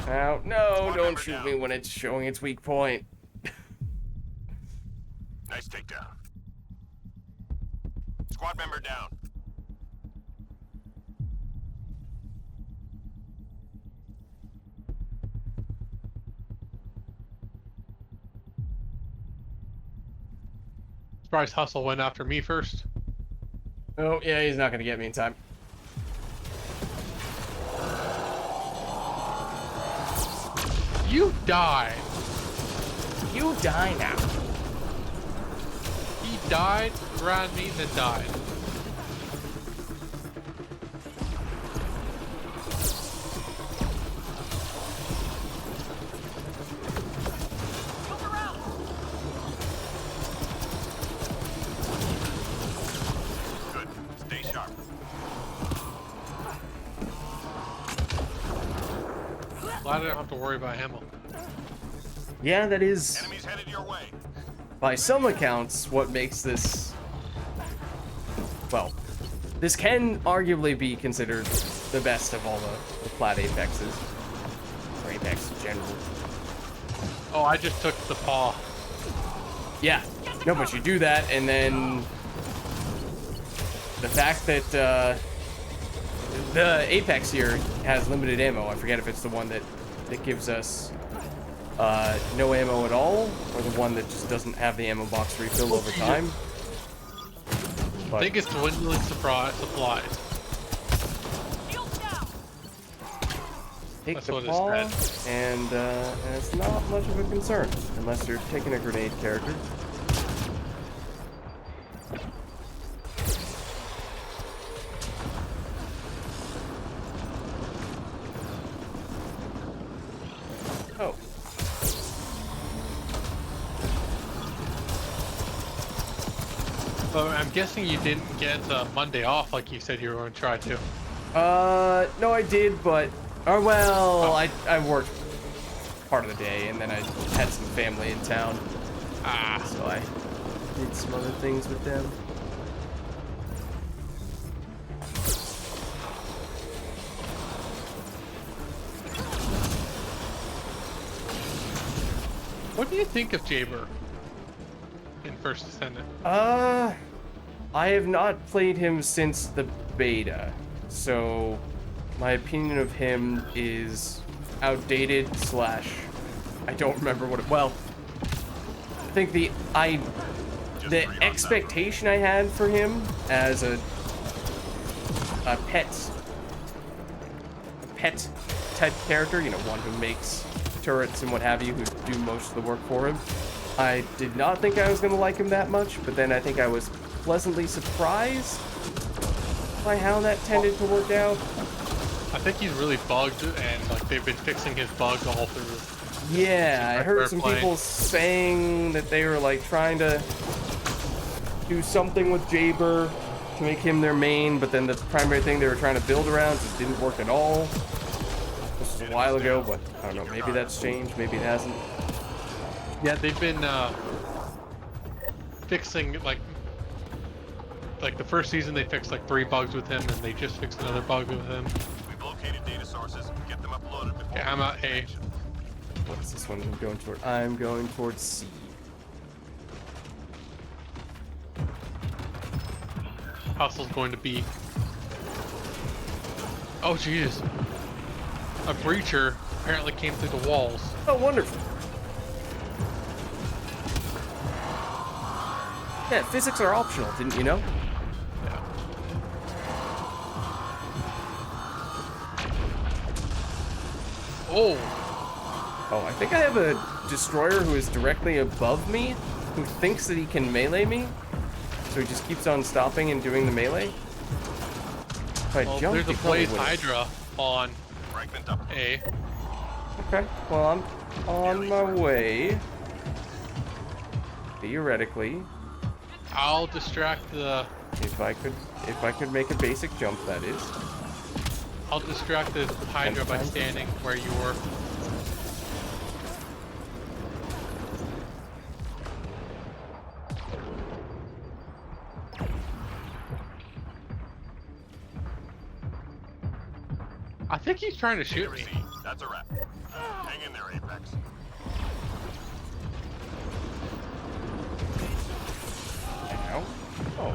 Ow, no, don't shoot me when it's showing its weak point. Nice takedown. Squad member down. Surprise Hustle went after me first. Oh, yeah, he's not gonna get me in time. You died. You die now. He died, ran me, then died. Look around. Good. Stay sharp. Glad I don't have to worry about ammo. Yeah, that is, Enemies headed your way. by some accounts, what makes this... Well, this can arguably be considered the best of all the flat apexes. Or apex in general. Oh, I just took the paw. Yeah, no, but you do that, and then the fact that the Apex here has limited ammo. I forget if it's the one that gives us no ammo at all, or the one that just doesn't have the ammo box refill over time. I But think it's dwindling supplies. Shields down. take That's the what it paw, said. and it's not much of a concern, unless you're taking a grenade character. Oh. But I'm guessing you didn't get Monday off like you said you were going to try to. No, I did, but... Or, well, I worked part of the day, and then I had some family in town. So I did some other things with them. What do you think of Jaber in First Descendant? I have not played him since the beta, so my opinion of him is outdated / I don't remember what it, well, I think the expectation I had for him as a pet type character, you know, one who makes turrets and what have you, who do most of the work for him. I did not think I was going to like him that much, but then I think I was pleasantly surprised by how that tended to work out. I think he's really bugged, and like they've been fixing his bugs all through. Yeah, I heard some playing. people saying that they were like trying to do something with Jaber to make him their main, but then the primary thing they were trying to build around just didn't work at all. This was a while ago, but I don't know, maybe that's changed, maybe it hasn't. Yeah, they've been fixing like the first season they fixed like 3 bugs with him, and they just fixed another bug with him. We've located data sources. Get them uploaded before. Yeah, I'm at A. What's this one I'm going toward? I'm going towards C. Hustle's going to B. Oh Jesus! A breacher apparently came through the walls. Oh, wonderful. Yeah, physics are optional, didn't you know? Yeah. Oh, Oh, I think I have a destroyer who is directly above me, who thinks that he can melee me. So he just keeps on stopping and doing the melee. If I well, jump, there's he a probably Blaze wouldn't. Hydra on Fragment up. A. Okay, well, I'm on my way. Theoretically, I'll distract the. if I could make a basic jump, that is. I'll distract the Hydra by times. standing where you were. I think he's trying to shoot me. Received. That's a wrap. Hang in there, Apex. Ow. Oh.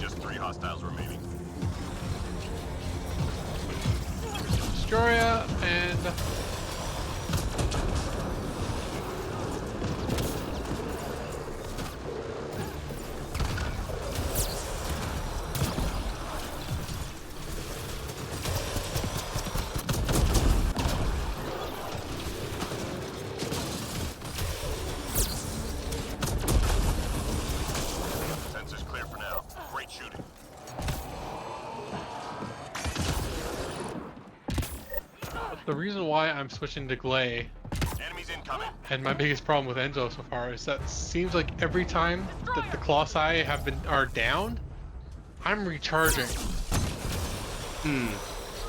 Just 3 hostiles remaining. Destroyer and. Sensors clear for now. Great shooting. The reason why I'm switching to Glay, Enemies incoming. and my biggest problem with Enzo so far, is that it seems like every time that the Colossi are down, I'm recharging.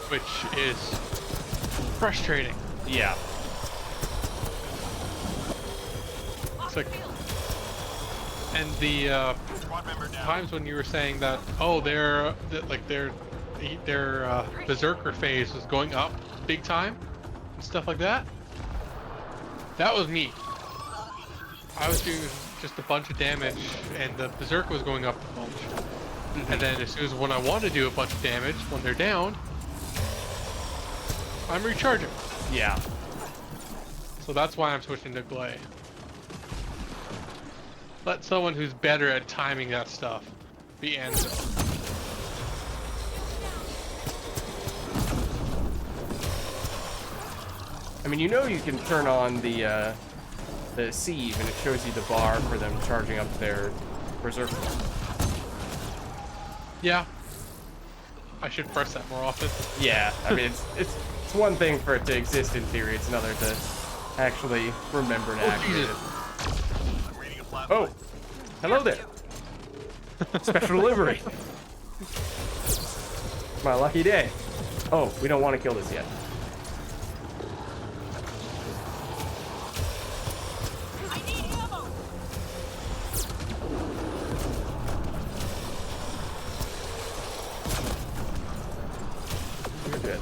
Which is frustrating. Yeah. It's like, and the Squad member down. times when you were saying that, oh, their berserker phase was going up big time and stuff like that. That was me. I was doing just a bunch of damage, and the berserker was going up a bunch. And then as soon as when I want to do a bunch of damage, when they're down, I'm recharging. Yeah. So that's why I'm switching to Glay. Let someone who's better at timing that stuff be Enzo. I mean, you know you can turn on the sieve and it shows you the bar for them charging up their berserker. Yeah. I should press that more often. Yeah, I mean, it's one thing for it to exist in theory, it's another to actually remember to activate Jesus. it. I'm reading a flat. Oh, hello there. Special delivery. My lucky day. Oh, we don't want to kill this yet. I need ammo. You're dead.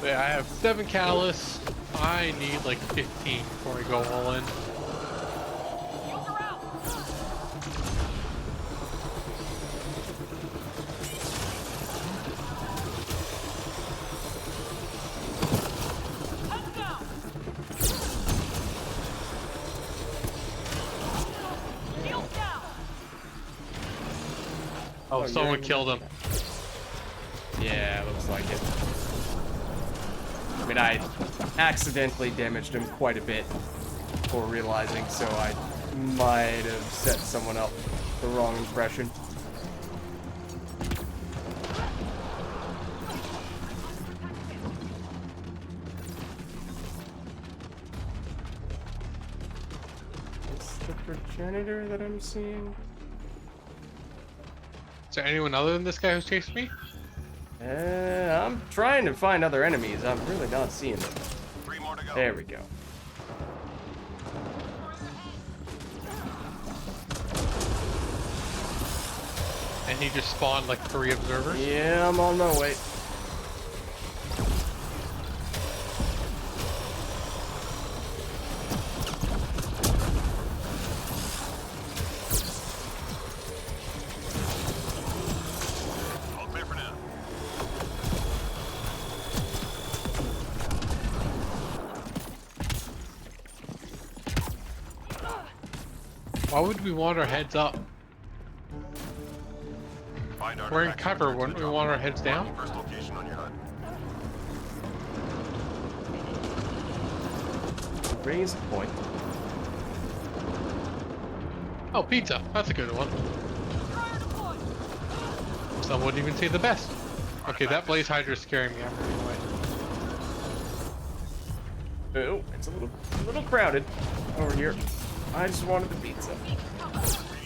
But yeah, I have 7 callus. I need like 15 before I go all in. Shields are out. Heads down. Shields down. Oh, you're someone in- killed him. Yeah, looks like it. I mean, I accidentally damaged him quite a bit before realizing, so I might have set someone up the wrong impression. Is the progenitor that I'm seeing? Is there anyone other than this guy who's chasing me? I'm trying to find other enemies. I'm really not seeing them. 3 more to go. There we go. And he just spawned like 3 observers. Yeah, I'm on my way. Why would we want our heads up? Find We're in artifacts cover. and return Wouldn't to we the want our drop heads pod. down? First location on your HUD. Raise a point. Oh, pizza. That's a good one. Destroyer deployed. Some wouldn't even say the best. Okay, that blaze hydra is scaring me. I'm running away. Oh, it's a little crowded over here. I just wanted the pizza.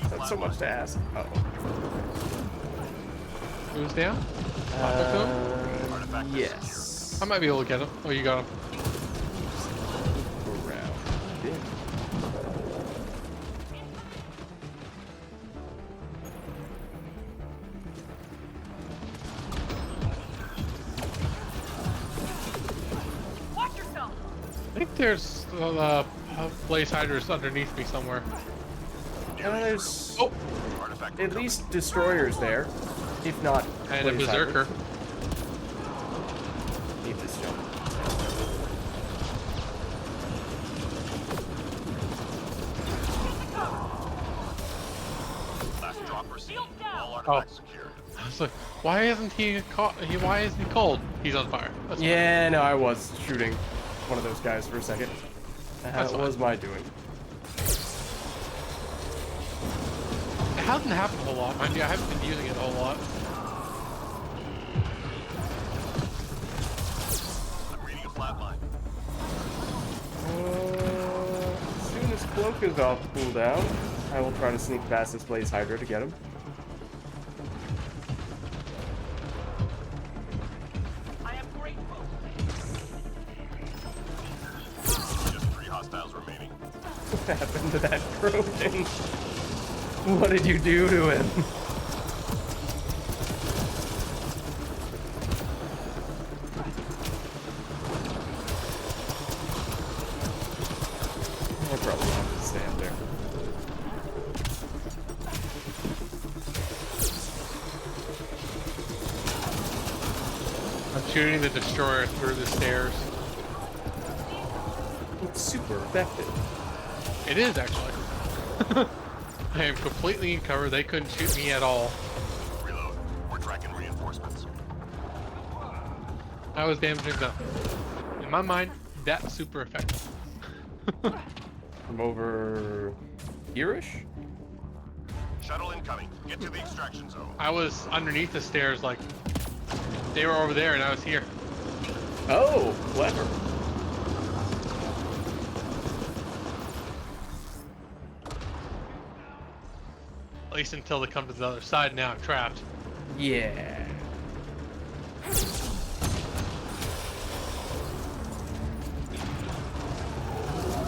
That's so much to ask. Uh-oh. Who's down? Yes. I might be able to get him. Oh, you got him. Around. Watch yourself. I think there's blaze hydras underneath me somewhere. There's Oh, Artifact at least destroyers there, if not. and a blaze berserker. hydras. Need this jump. last drop received. Shield down. All artifacts secured. I was like, why isn't he caught? Why isn't he cold? He's on fire. That's fine. Yeah, no, I was shooting one of those guys for a second. That's That was my doing. It hasn't happened a whole lot. Mind you, I haven't been using it a whole lot. I'm reading a flat line. As soon as Cloak is off cooldown, I will try to sneak past this Blaze Hydra to get him. I am grateful. Just 3 hostiles remaining. What happened to that crow thing? What did you do to him? I probably have to stand there. I'm shooting the destroyer through the stairs. It's super effective. It is actually. I am completely in cover. They couldn't shoot me at all. Reload. We're tracking reinforcements. I was damaging them. In my mind, that's super effective. From over here-ish? Shuttle incoming. Get to the extraction zone. I was underneath the stairs, like they were over there and I was here. Oh, clever. At least until they come to the other side. Now I'm trapped. Yeah.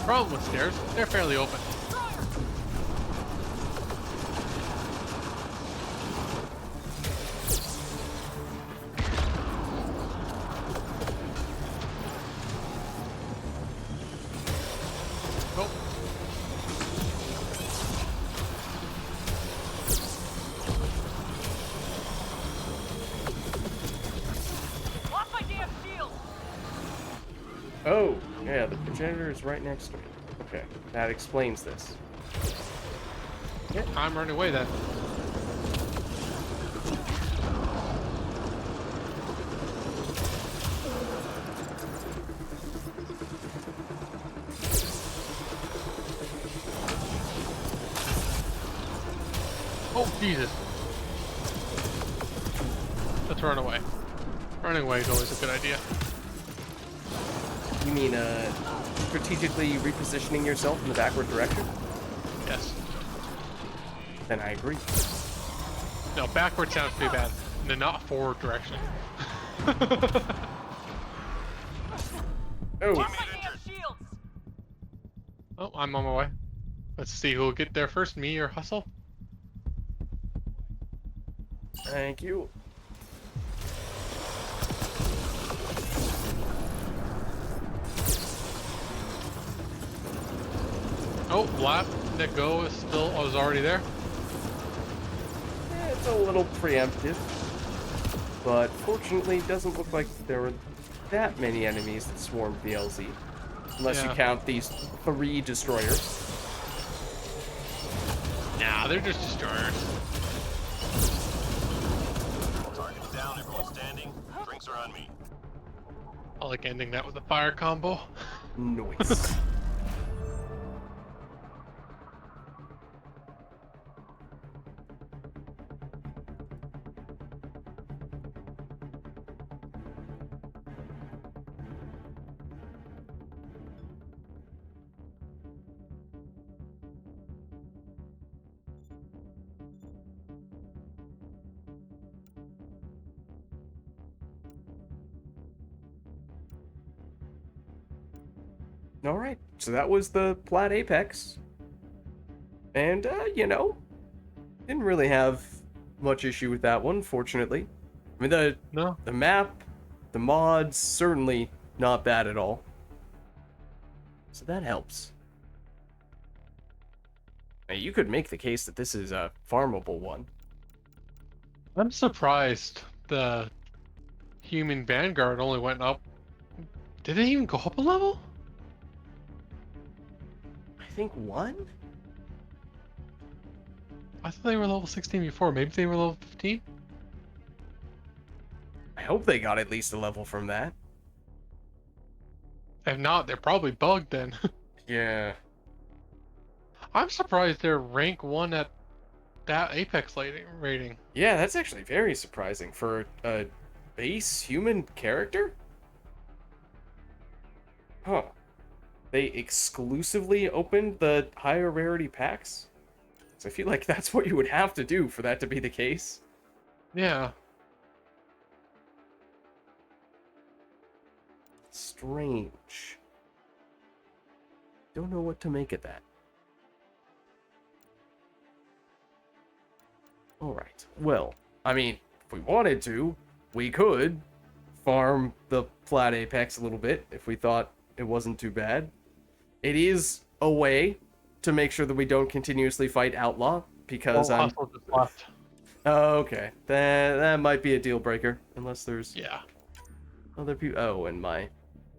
Problem with stairs, they're fairly open. Oh. Lost my damn shield. Oh, yeah, the progenitor is right next to me. Okay, that explains this. I'm running away then. Oh, Jesus. Let's run away. Running away is always a good idea. You mean, strategically repositioning yourself in the backward direction? Yes. Then I agree. No, backward sounds pretty bad. No, not forward direction. Oh, Lost my damn shields. Oh, I'm on my way. Let's see who'll get there first, me or Hustle. thank you. Oh, lap that go is still, I was already there. It's a little preemptive, but fortunately it doesn't look like there were that many enemies that swarmed the LZ. Unless you Yeah. count these 3 destroyers. Nah, they're just destroyers. Target's down, everyone standing. Drinks are on me. I like ending that with a fire combo. Nice. All right, so that was the Plat Apex. And, didn't really have much issue with that one, fortunately. I mean, No. the map, the mods, certainly not bad at all. So that helps. Now, you could make the case that this is a farmable one. I'm surprised the human vanguard only went up. Did they even go up a level? I think one? I thought they were level 16 before. Maybe they were level 15? I hope they got at least a level from that. If not, they're probably bugged then. Yeah. I'm surprised they're rank 1 at that Apex rating. Yeah, that's actually very surprising for a base human character. Huh. They exclusively opened the higher rarity packs? So I feel like that's what you would have to do for that to be the case. Yeah. Strange. Don't know what to make of that. Alright, well, I mean, if we wanted to, we could farm the Plat Apex a little bit if we thought it wasn't too bad. It is a way to make sure that we don't continuously fight Outlaw, because Oh, I'm... Hustle just left. Oh, okay. That might be a deal breaker, unless there's Yeah. other people. Oh, and my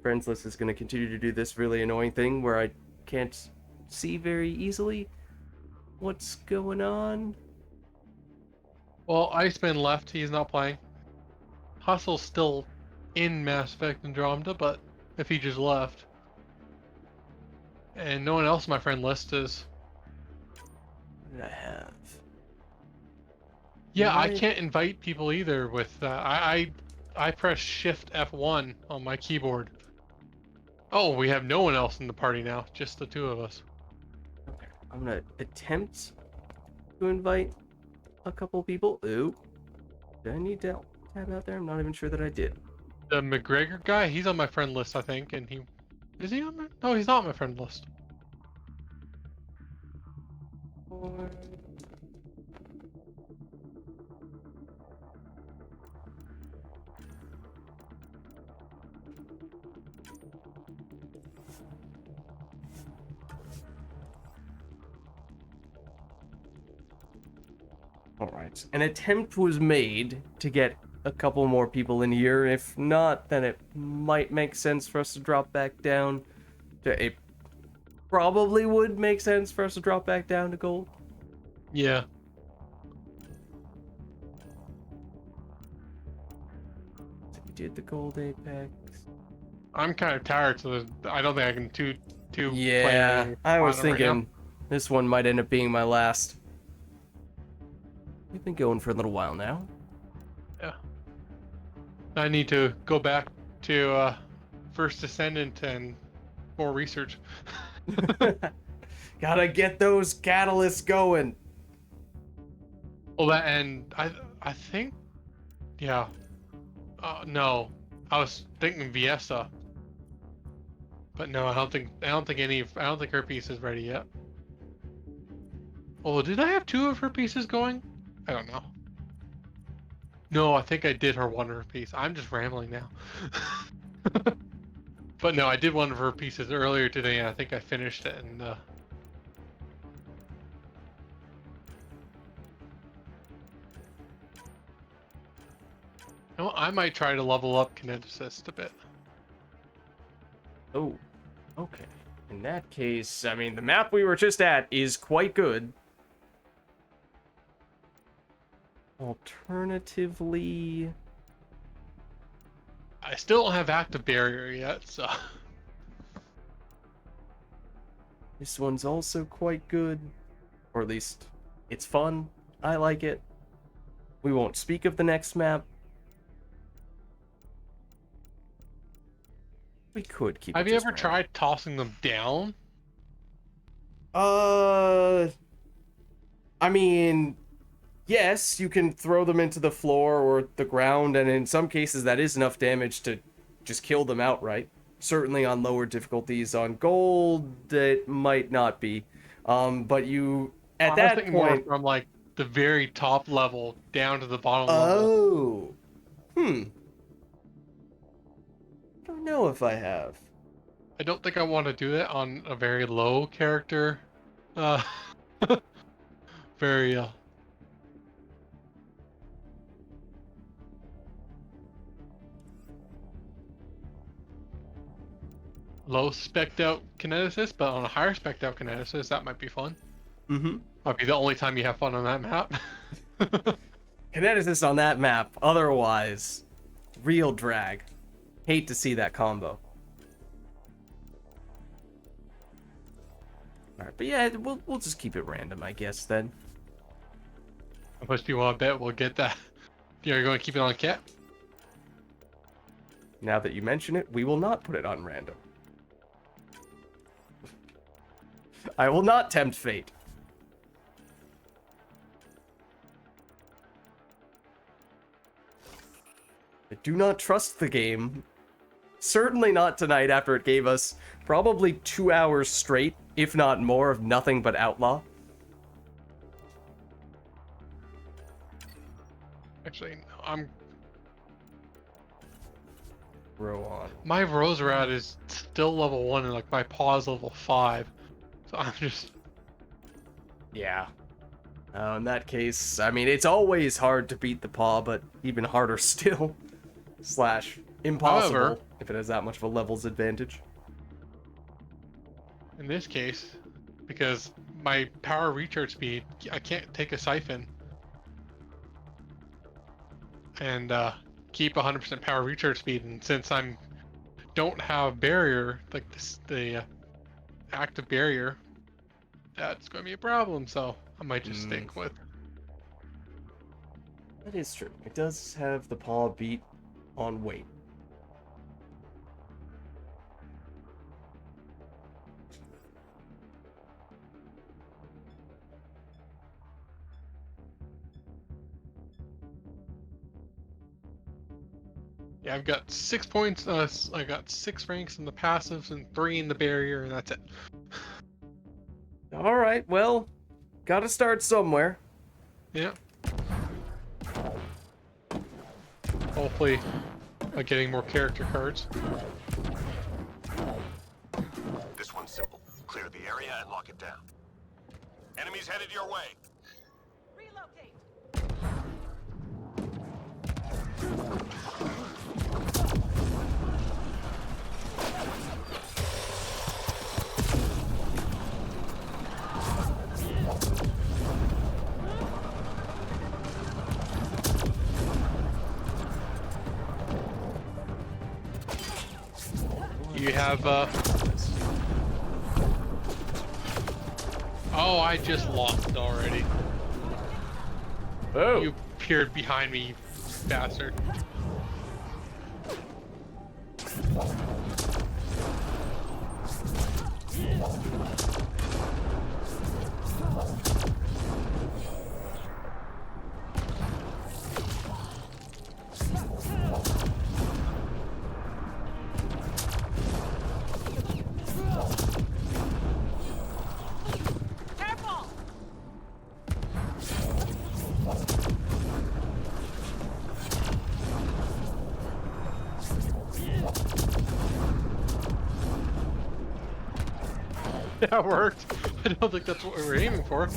friends list is going to continue to do this really annoying thing where I can't see very easily what's going on. Well, Iceman left. He's not playing. Hustle's still in Mass Effect Andromeda, but if he just left. And no one else on my friend list is. What did I have? Yeah, I Right. can't invite people either with I press Shift F1 on my keyboard. Oh, we have no one else in the party now, just the two of us. Okay, I'm going to attempt to invite a couple people. Ooh. Did I need to tab out there? I'm not even sure that I did. The McGregor guy, he's on my friend list, I think, and is he on my? No, he's not on my friend list. Alright. An attempt was made to get a couple more people in here. If not, then it might make sense for us to drop back down to... It probably would make sense for us to drop back down to gold. Yeah. So we did the gold apex. I'm kind of tired, so I don't think I can two Yeah, play I was Platinum right now. thinking this one might end up being my last. We've been going for a little while now. Yeah. I need to go back to First Descendant and more research. Gotta get those catalysts going. Well, that and I think, yeah. No, I was thinking Viesa, but no, I don't think her piece is ready yet. Oh, did I have two of her pieces going? I don't know. No, I think I did her one of her piece. I'm just rambling now. But no, I did one of her pieces earlier today, and I think I finished it. And I might try to level up Kineticist a bit. Oh, okay. In that case, I mean, the map we were just at is quite good. Alternatively, I still don't have active barrier yet, so this one's also quite good. Or at least, it's fun. I like it. We won't speak of the next map. We could keep have it you just ever random. tried tossing them down? I mean, yes, you can throw them into the floor or the ground, and in some cases that is enough damage to just kill them outright. Certainly on lower difficulties. On gold, it might not be. But you, at I was that thinking more point... from like the very top level down to the bottom level. Oh. Don't know if I have. I don't think I want to do that on a very low character. Uh, very low spec'd out kineticist, but on a higher spec'd out kineticist, that might be fun. Mm-hmm. Might be the only time you have fun on that map. Kineticist on that map. Otherwise, real drag. Hate to see that combo. Alright, but yeah, we'll just keep it random, I guess, then. How much do you want to bet we'll get that? You're going to keep it on cat? Now that you mention it, we will not put it on random. I will not tempt fate. I do not trust the game. Certainly not tonight after it gave us probably 2 hours straight, if not more, of nothing but Outlaw. Actually, no, I'm... Row on. My Roserat is still level 1 and like my paw's level 5. So I'm just... Yeah. In that case, I mean, it's always hard to beat the paw, but even harder still. Slash impossible, However, if it has that much of a levels advantage. in this case, because my power recharge speed, I can't take a siphon and keep 100% power recharge speed, and since I'm don't have barrier like this, the active barrier, that's going to be a problem. So I might just stick with. That is true. It does have the paw beat on weight. Yeah, I've got 6 points. I got 6 ranks in the passives and 3 in the barrier, and that's it. All right, well, gotta start somewhere. Yeah. Hopefully, by getting more character cards. This one's simple. Clear the area and lock it down. Enemies headed your way. Relocate. You have, Oh, I just lost already. Oh. You appeared behind me, you bastard. Careful. That worked. I don't think that's what we were aiming for.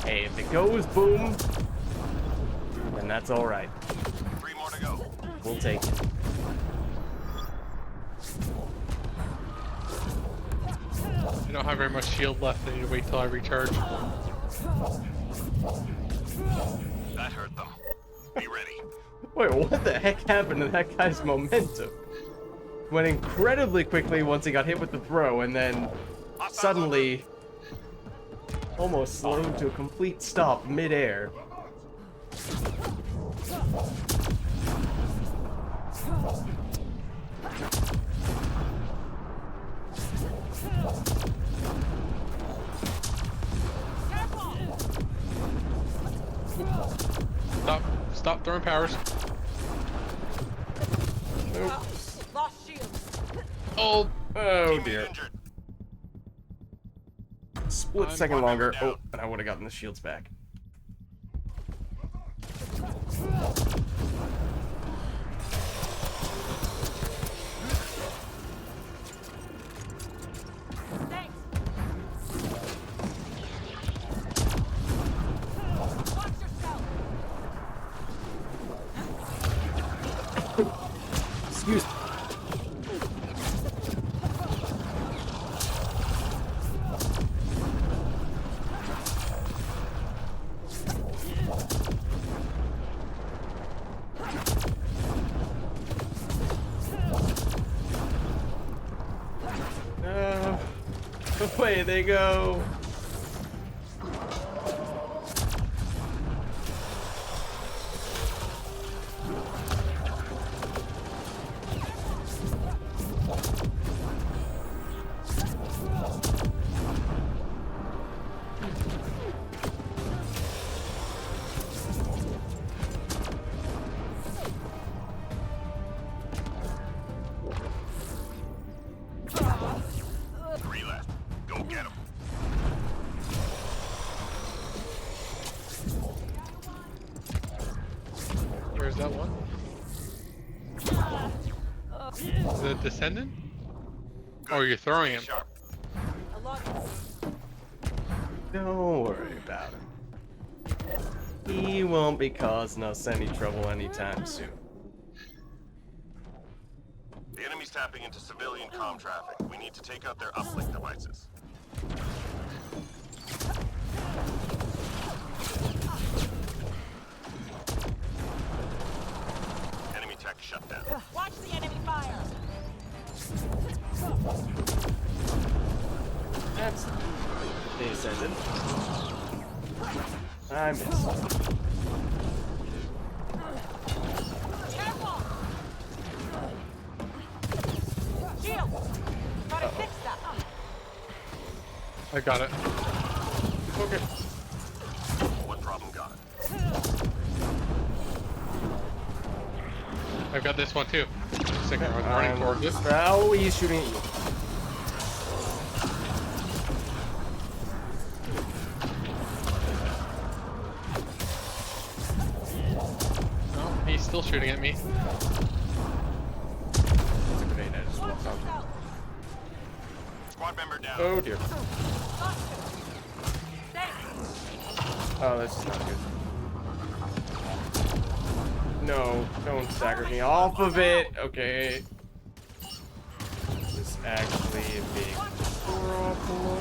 Hey, if it goes boom, then that's all right. 3 more to go. We'll take it. I don't have very much shield left. I need to wait till I recharge. That hurt them. Be ready. Wait, what the heck happened to that guy's momentum? Went incredibly quickly once he got hit with the throw, and then suddenly almost slowed to a complete stop mid-air. Stop throwing powers. Lost shield. Oh, Oh dear. Injured. Split I'm second one longer. member down. Oh, and I would have gotten the shields back. Thanks. Watch yourself. Excuse me. No. Away they go. Three left. Go get them. where's that one? The descendant? Oh, you're throwing him. Sharp. A lot. Don't worry about him. He won't be causing us any trouble anytime soon. The enemy's tapping into civilian comm traffic. We need to take out their uplink devices. Enemy tech shut down. Watch the enemy fire. That's the ascendant. I missed. Careful. Shield. Gotta fix that. I got it. Okay. One problem got it. I've got this one too. Second, I was running towards it. Oh, he's shooting at you. No, he's still shooting at me. It's a grenade. I just Watch walked off. yourself. Squad member down. Oh dear. Lost him. Thanks. Oh, this is not good. No, don't stagger me off of it. Okay. This is actually a big problem.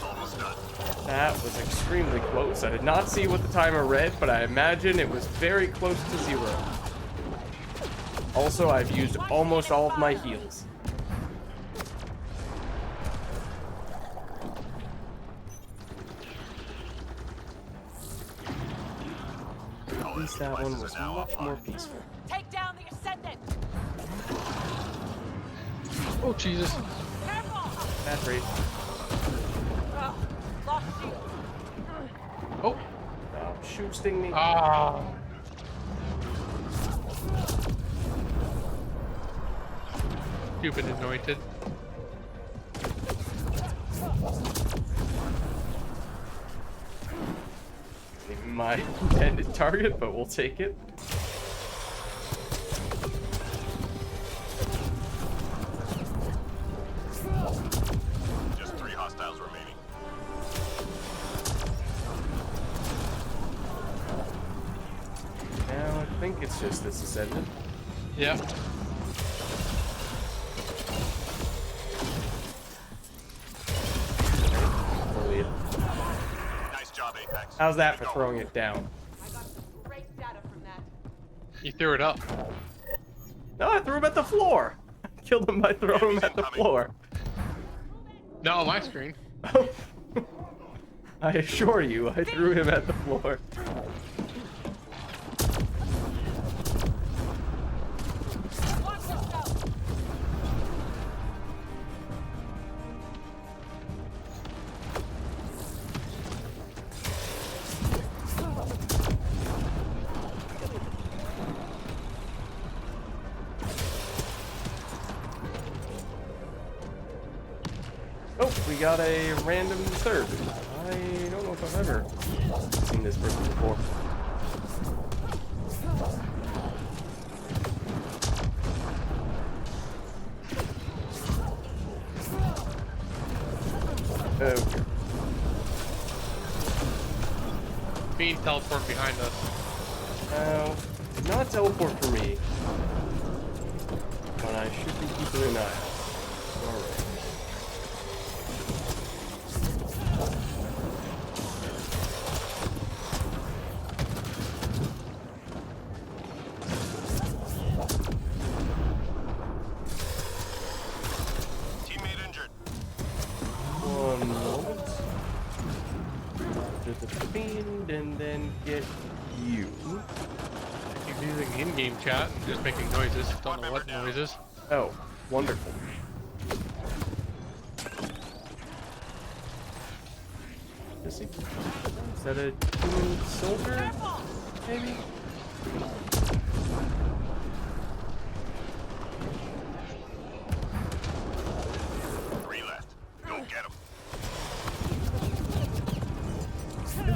Almost done. That was extremely close. I did not see what the timer read, but I imagine it was very close to 0. Also, I've used almost all of my heals. At least that one was much more peaceful. Take down the ascendant. Oh, Jesus. Careful. Bad rate. Lost shield. Oh. Stop shooting me. Ah. Stupid anointed. Even my intended target, but we'll take it. Just 3 hostiles remaining. Now I think it's just this ascendant. Yeah. Brilliant. Nice job, Apex. How's that for throwing it down? You threw it up. No, I threw him at the floor. Killed him by throwing him at the floor. No, on my screen. I assure you, I threw him at the floor. Watch yourself. Oh, we got a random third. I don't know if I've ever seen this person before. Okay. Being teleport behind us. Now, did not teleport for me. But I should be keeping an eye out. Alright. Teammate injured. One moment. Get the fiend and then get you. He's using in-game chat and just making noises. Don't know what noises. Oh, wonderful. Is that a human soldier? Maybe? Three left. Go get him.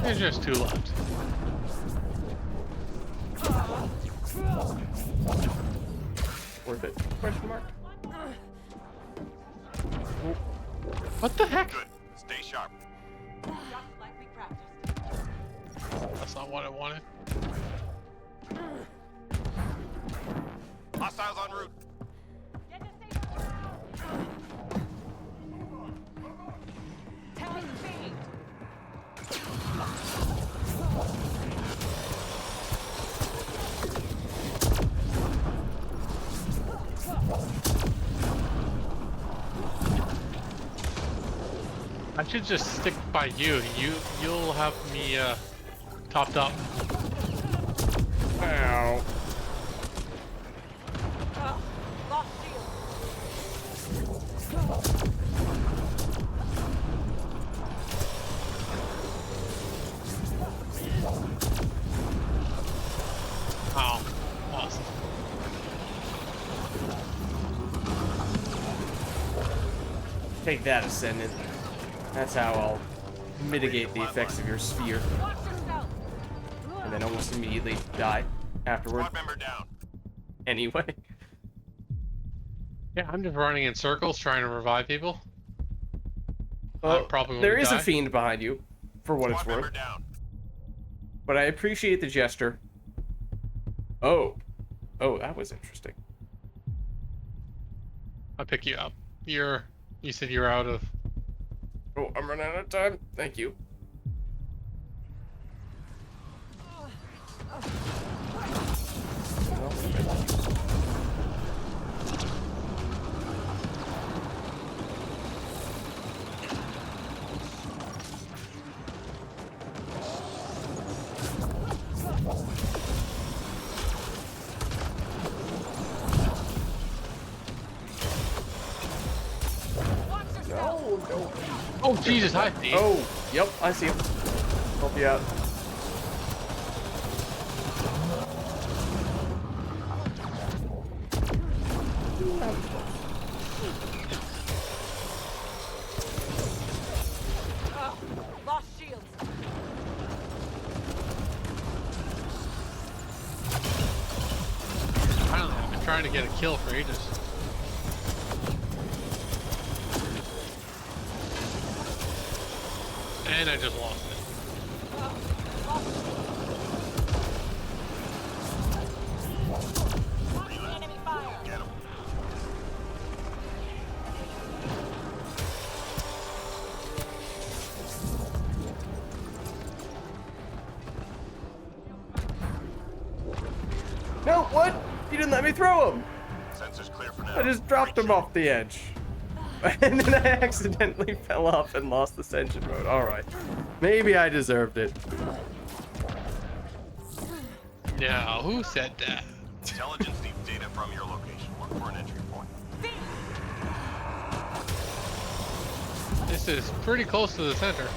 There's just two left. Worth it? Question mark? What the heck? Good. Stay sharp. Just like we practiced. That's not what I wanted. Hostiles en route. Get to safe. Tell speed. I should just stick by you. You'll have me topped up. Ow. Lost shield. Oh, awesome. Take that, Ascendant. That's how I'll mitigate the effects of your sphere. Watch yourself. And then almost immediately die afterward. Squad member down. Anyway. Yeah, I'm just running in circles trying to revive people. Well, probably there won't is a die. fiend behind you, for what it's Squad member worth. down. But I appreciate the gesture. Oh. Oh, that was interesting. I'll pick you up. You said you're out of. Oh, I'm running out of time. Thank you. Well, thank you. No, no. Oh Jesus! Hi, Steve. Oh, yep, I see him. Help you out. Lost shields. I don't know. I've been trying to get a kill for ages. And I just lost it. Watch the enemy fire. Get him. No! me throw him. Sensors clear for now. I just dropped him off the edge. And then I accidentally fell off and lost the ascension mode. Alright. Maybe I deserved it. Now, who said that? Intelligence needs data from your location. Look for an entry point. This is pretty close to the center.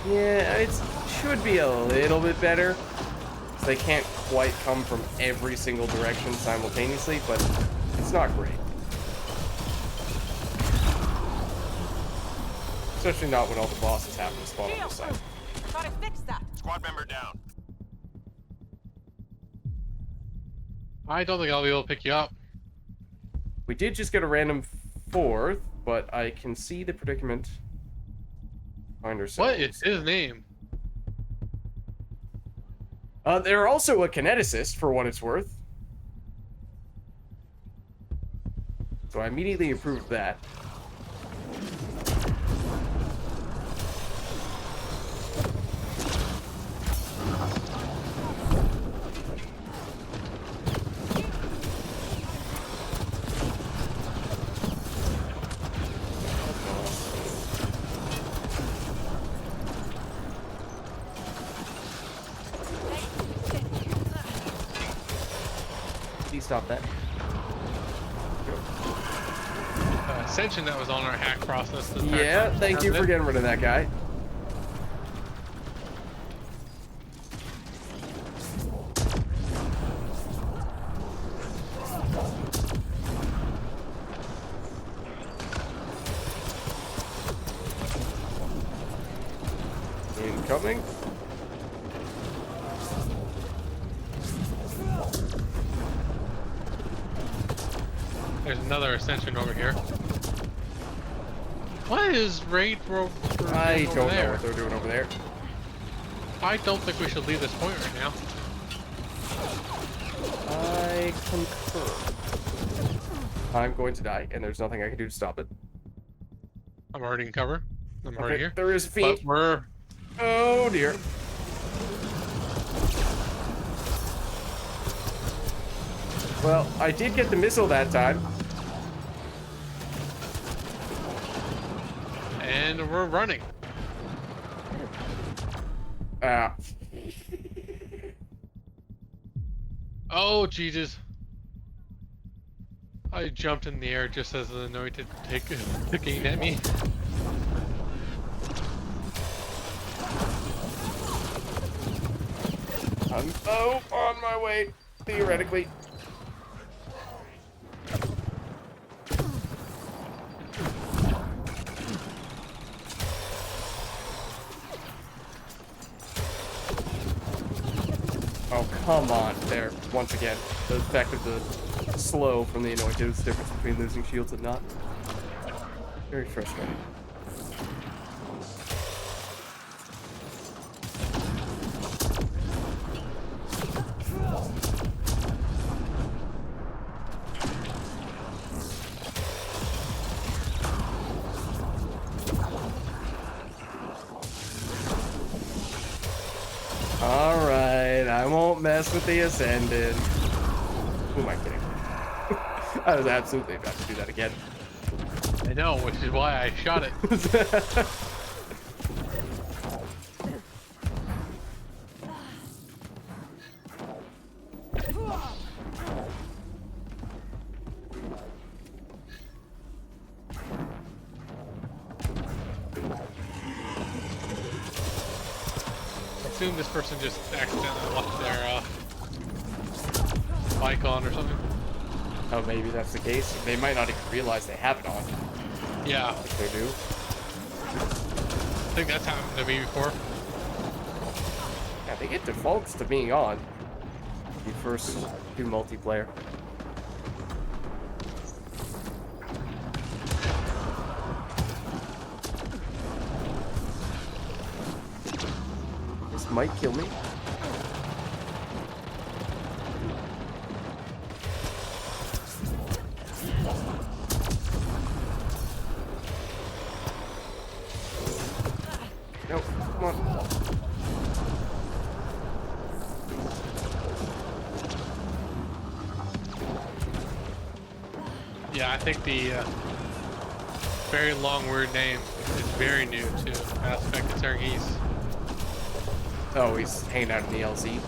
Yeah, it should be a little bit better. They can't quite come from every single direction simultaneously, but it's not great. Especially not when all the bosses happen to spawn on the side. Thought I fixed that. Squad member down. I don't think I'll be able to pick you up. We did just get a random 4th, but I can see the predicament. Find ourselves. What is his name? They're also a kineticist, for what it's worth. So I immediately approved that. Please stop that. Ascension that was on our hack process. This Yeah, thank you for getting rid of that guy. Incoming. There's another ascension over here. What is raid for I over don't know there? what they're doing over there. I don't think we should leave this point right now. I concur. I'm going to die, and there's nothing I can do to stop it. I'm already in cover. I'm already here. There is a But feet. we're Oh dear. Well, I did get the missile that time. and we're running. Ah. Oh, Jesus. I jumped in the air just as the anointed took aim at me. I'm on my way, theoretically. Oh, come on. There, once again, the effect of the slow from the anointed is the difference between losing shields and not. Very frustrating. Alright, I won't mess with the Ascendant. Who am I kidding? I was absolutely about to do that again. I know, which is why I shot it. I assume this person just accidentally left their mic on or something. Oh, maybe that's the case. They might not even realize they have it on. Yeah, If they do. I think that's happened to me before. Yeah, they get defaults to being on. You first do multiplayer. This might kill me. Nope, come on. Yeah, I think the very long word name is very new to Mass Effect concerning East. Oh, he's hanging out in the LZ.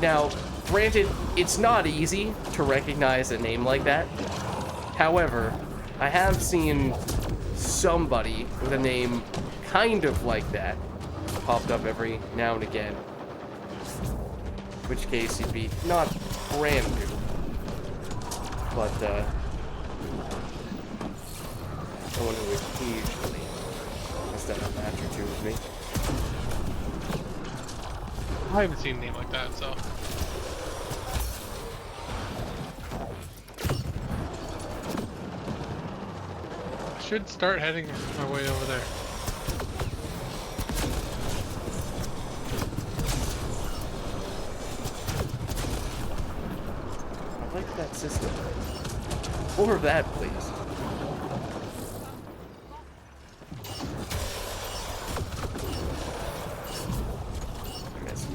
Now, granted, it's not easy to recognize a name like that. However, I have seen somebody with a name kind of like that popped up every now and again. In which case, he'd be not brand new. But, someone who occasionally has done a match or two with me. I haven't seen a name like that, so. I should start heading my way over there. I like that system. More of that, please. I missed.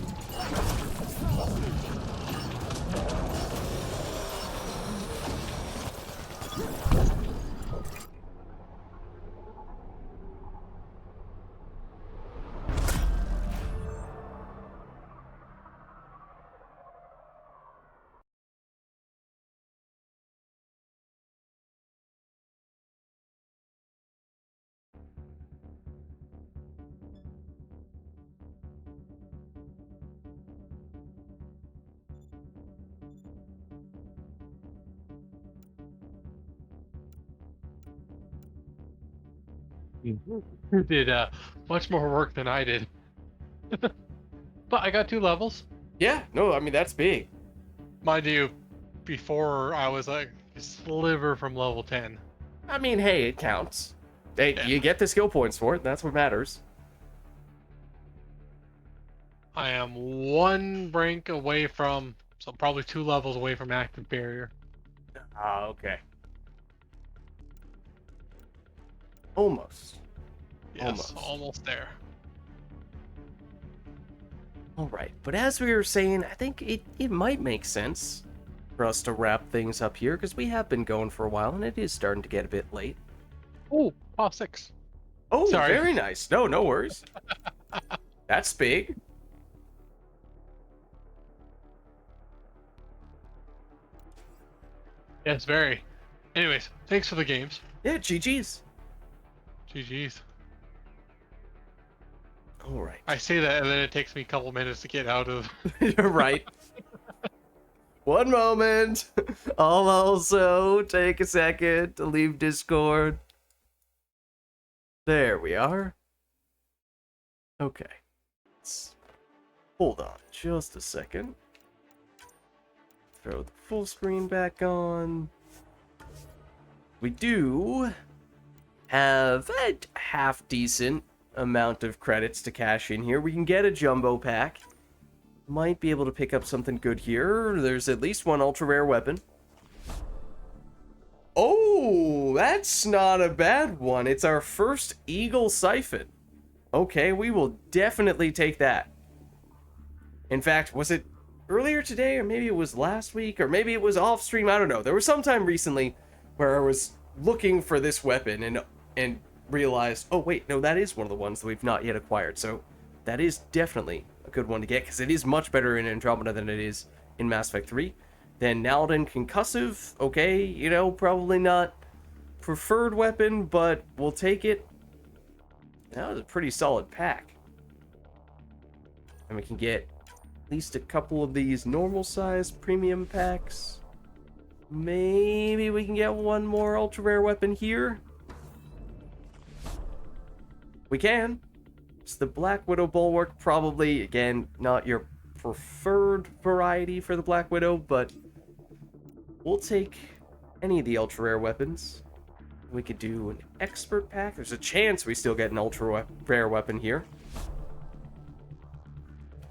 You did much more work than I did. But I got 2 levels. Yeah, no, I mean, that's big. Mind you, before I was like a sliver from level 10. I mean, hey, it counts. Hey, Yeah. you get the skill points for it. That's what matters. I am 1 rank away from, so probably 2 levels away from active barrier. Ah, okay. Almost. Yes, Almost. almost there. All right, but as we were saying, I think it might make sense for us to wrap things up here because we have been going for a while and it is starting to get a bit late. Oh, pop 6. Oh, Sorry. very nice. No worries. That's big. Yes, very. Anyways, thanks for the games. Yeah, GG's. GG's. All right. I say that and then it takes me a couple minutes to get out of. You're right. One moment. I'll also take a second to leave Discord. There we are. Okay. Hold on just a second. Throw the full screen back on. We do have a half decent amount of credits to cash in here. We can get a jumbo pack. Might be able to pick up something good here. There's at least 1 ultra rare weapon. Oh, that's not a bad one. It's our first Eagle Siphon. Okay, we will definitely take that. In fact, was it earlier today, or maybe it was last week, or maybe it was off stream? I don't know. There was some time recently where I was looking for this weapon and realized, oh wait, no, that is one of the ones that we've not yet acquired. So that is definitely a good one to get, because it is much better in Andromeda than it is in Mass Effect 3. Then Nalden Concussive, okay, you know, probably not preferred weapon, but we'll take it. That was a pretty solid pack. And we can get at least a couple of these normal size premium packs. Maybe we can get 1 more ultra rare weapon here. We can. It's the Black Widow Bulwark, probably, again, not your preferred variety for the Black Widow, but we'll take any of the ultra rare weapons. We could do an expert pack. There's a chance we still get an ultra rare weapon here.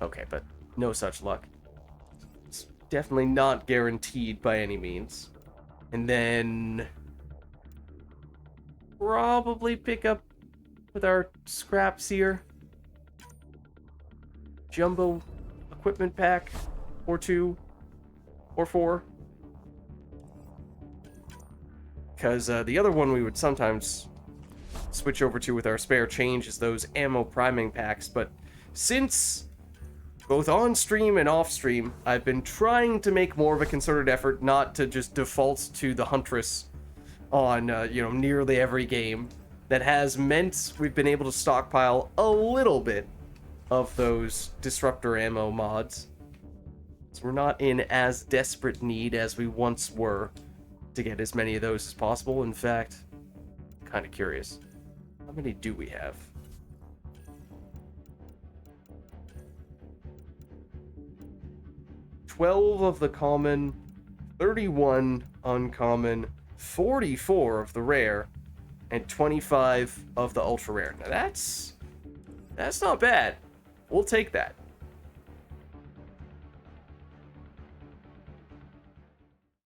Okay, but no such luck. It's definitely not guaranteed by any means. And then probably pick up with our scraps here. Jumbo equipment pack, or 2, or 4. Because the other one we would sometimes switch over to with our spare change is those ammo priming packs, but since both on stream and off stream, I've been trying to make more of a concerted effort not to just default to the Huntress on, nearly every game. That has meant we've been able to stockpile a little bit of those disruptor ammo mods. So we're not in as desperate need as we once were to get as many of those as possible. In fact, kind of curious. How many do we have? $12 of the common, 31 uncommon, 44 of the rare, and 25 of the ultra rare. Now that's not bad. We'll take that.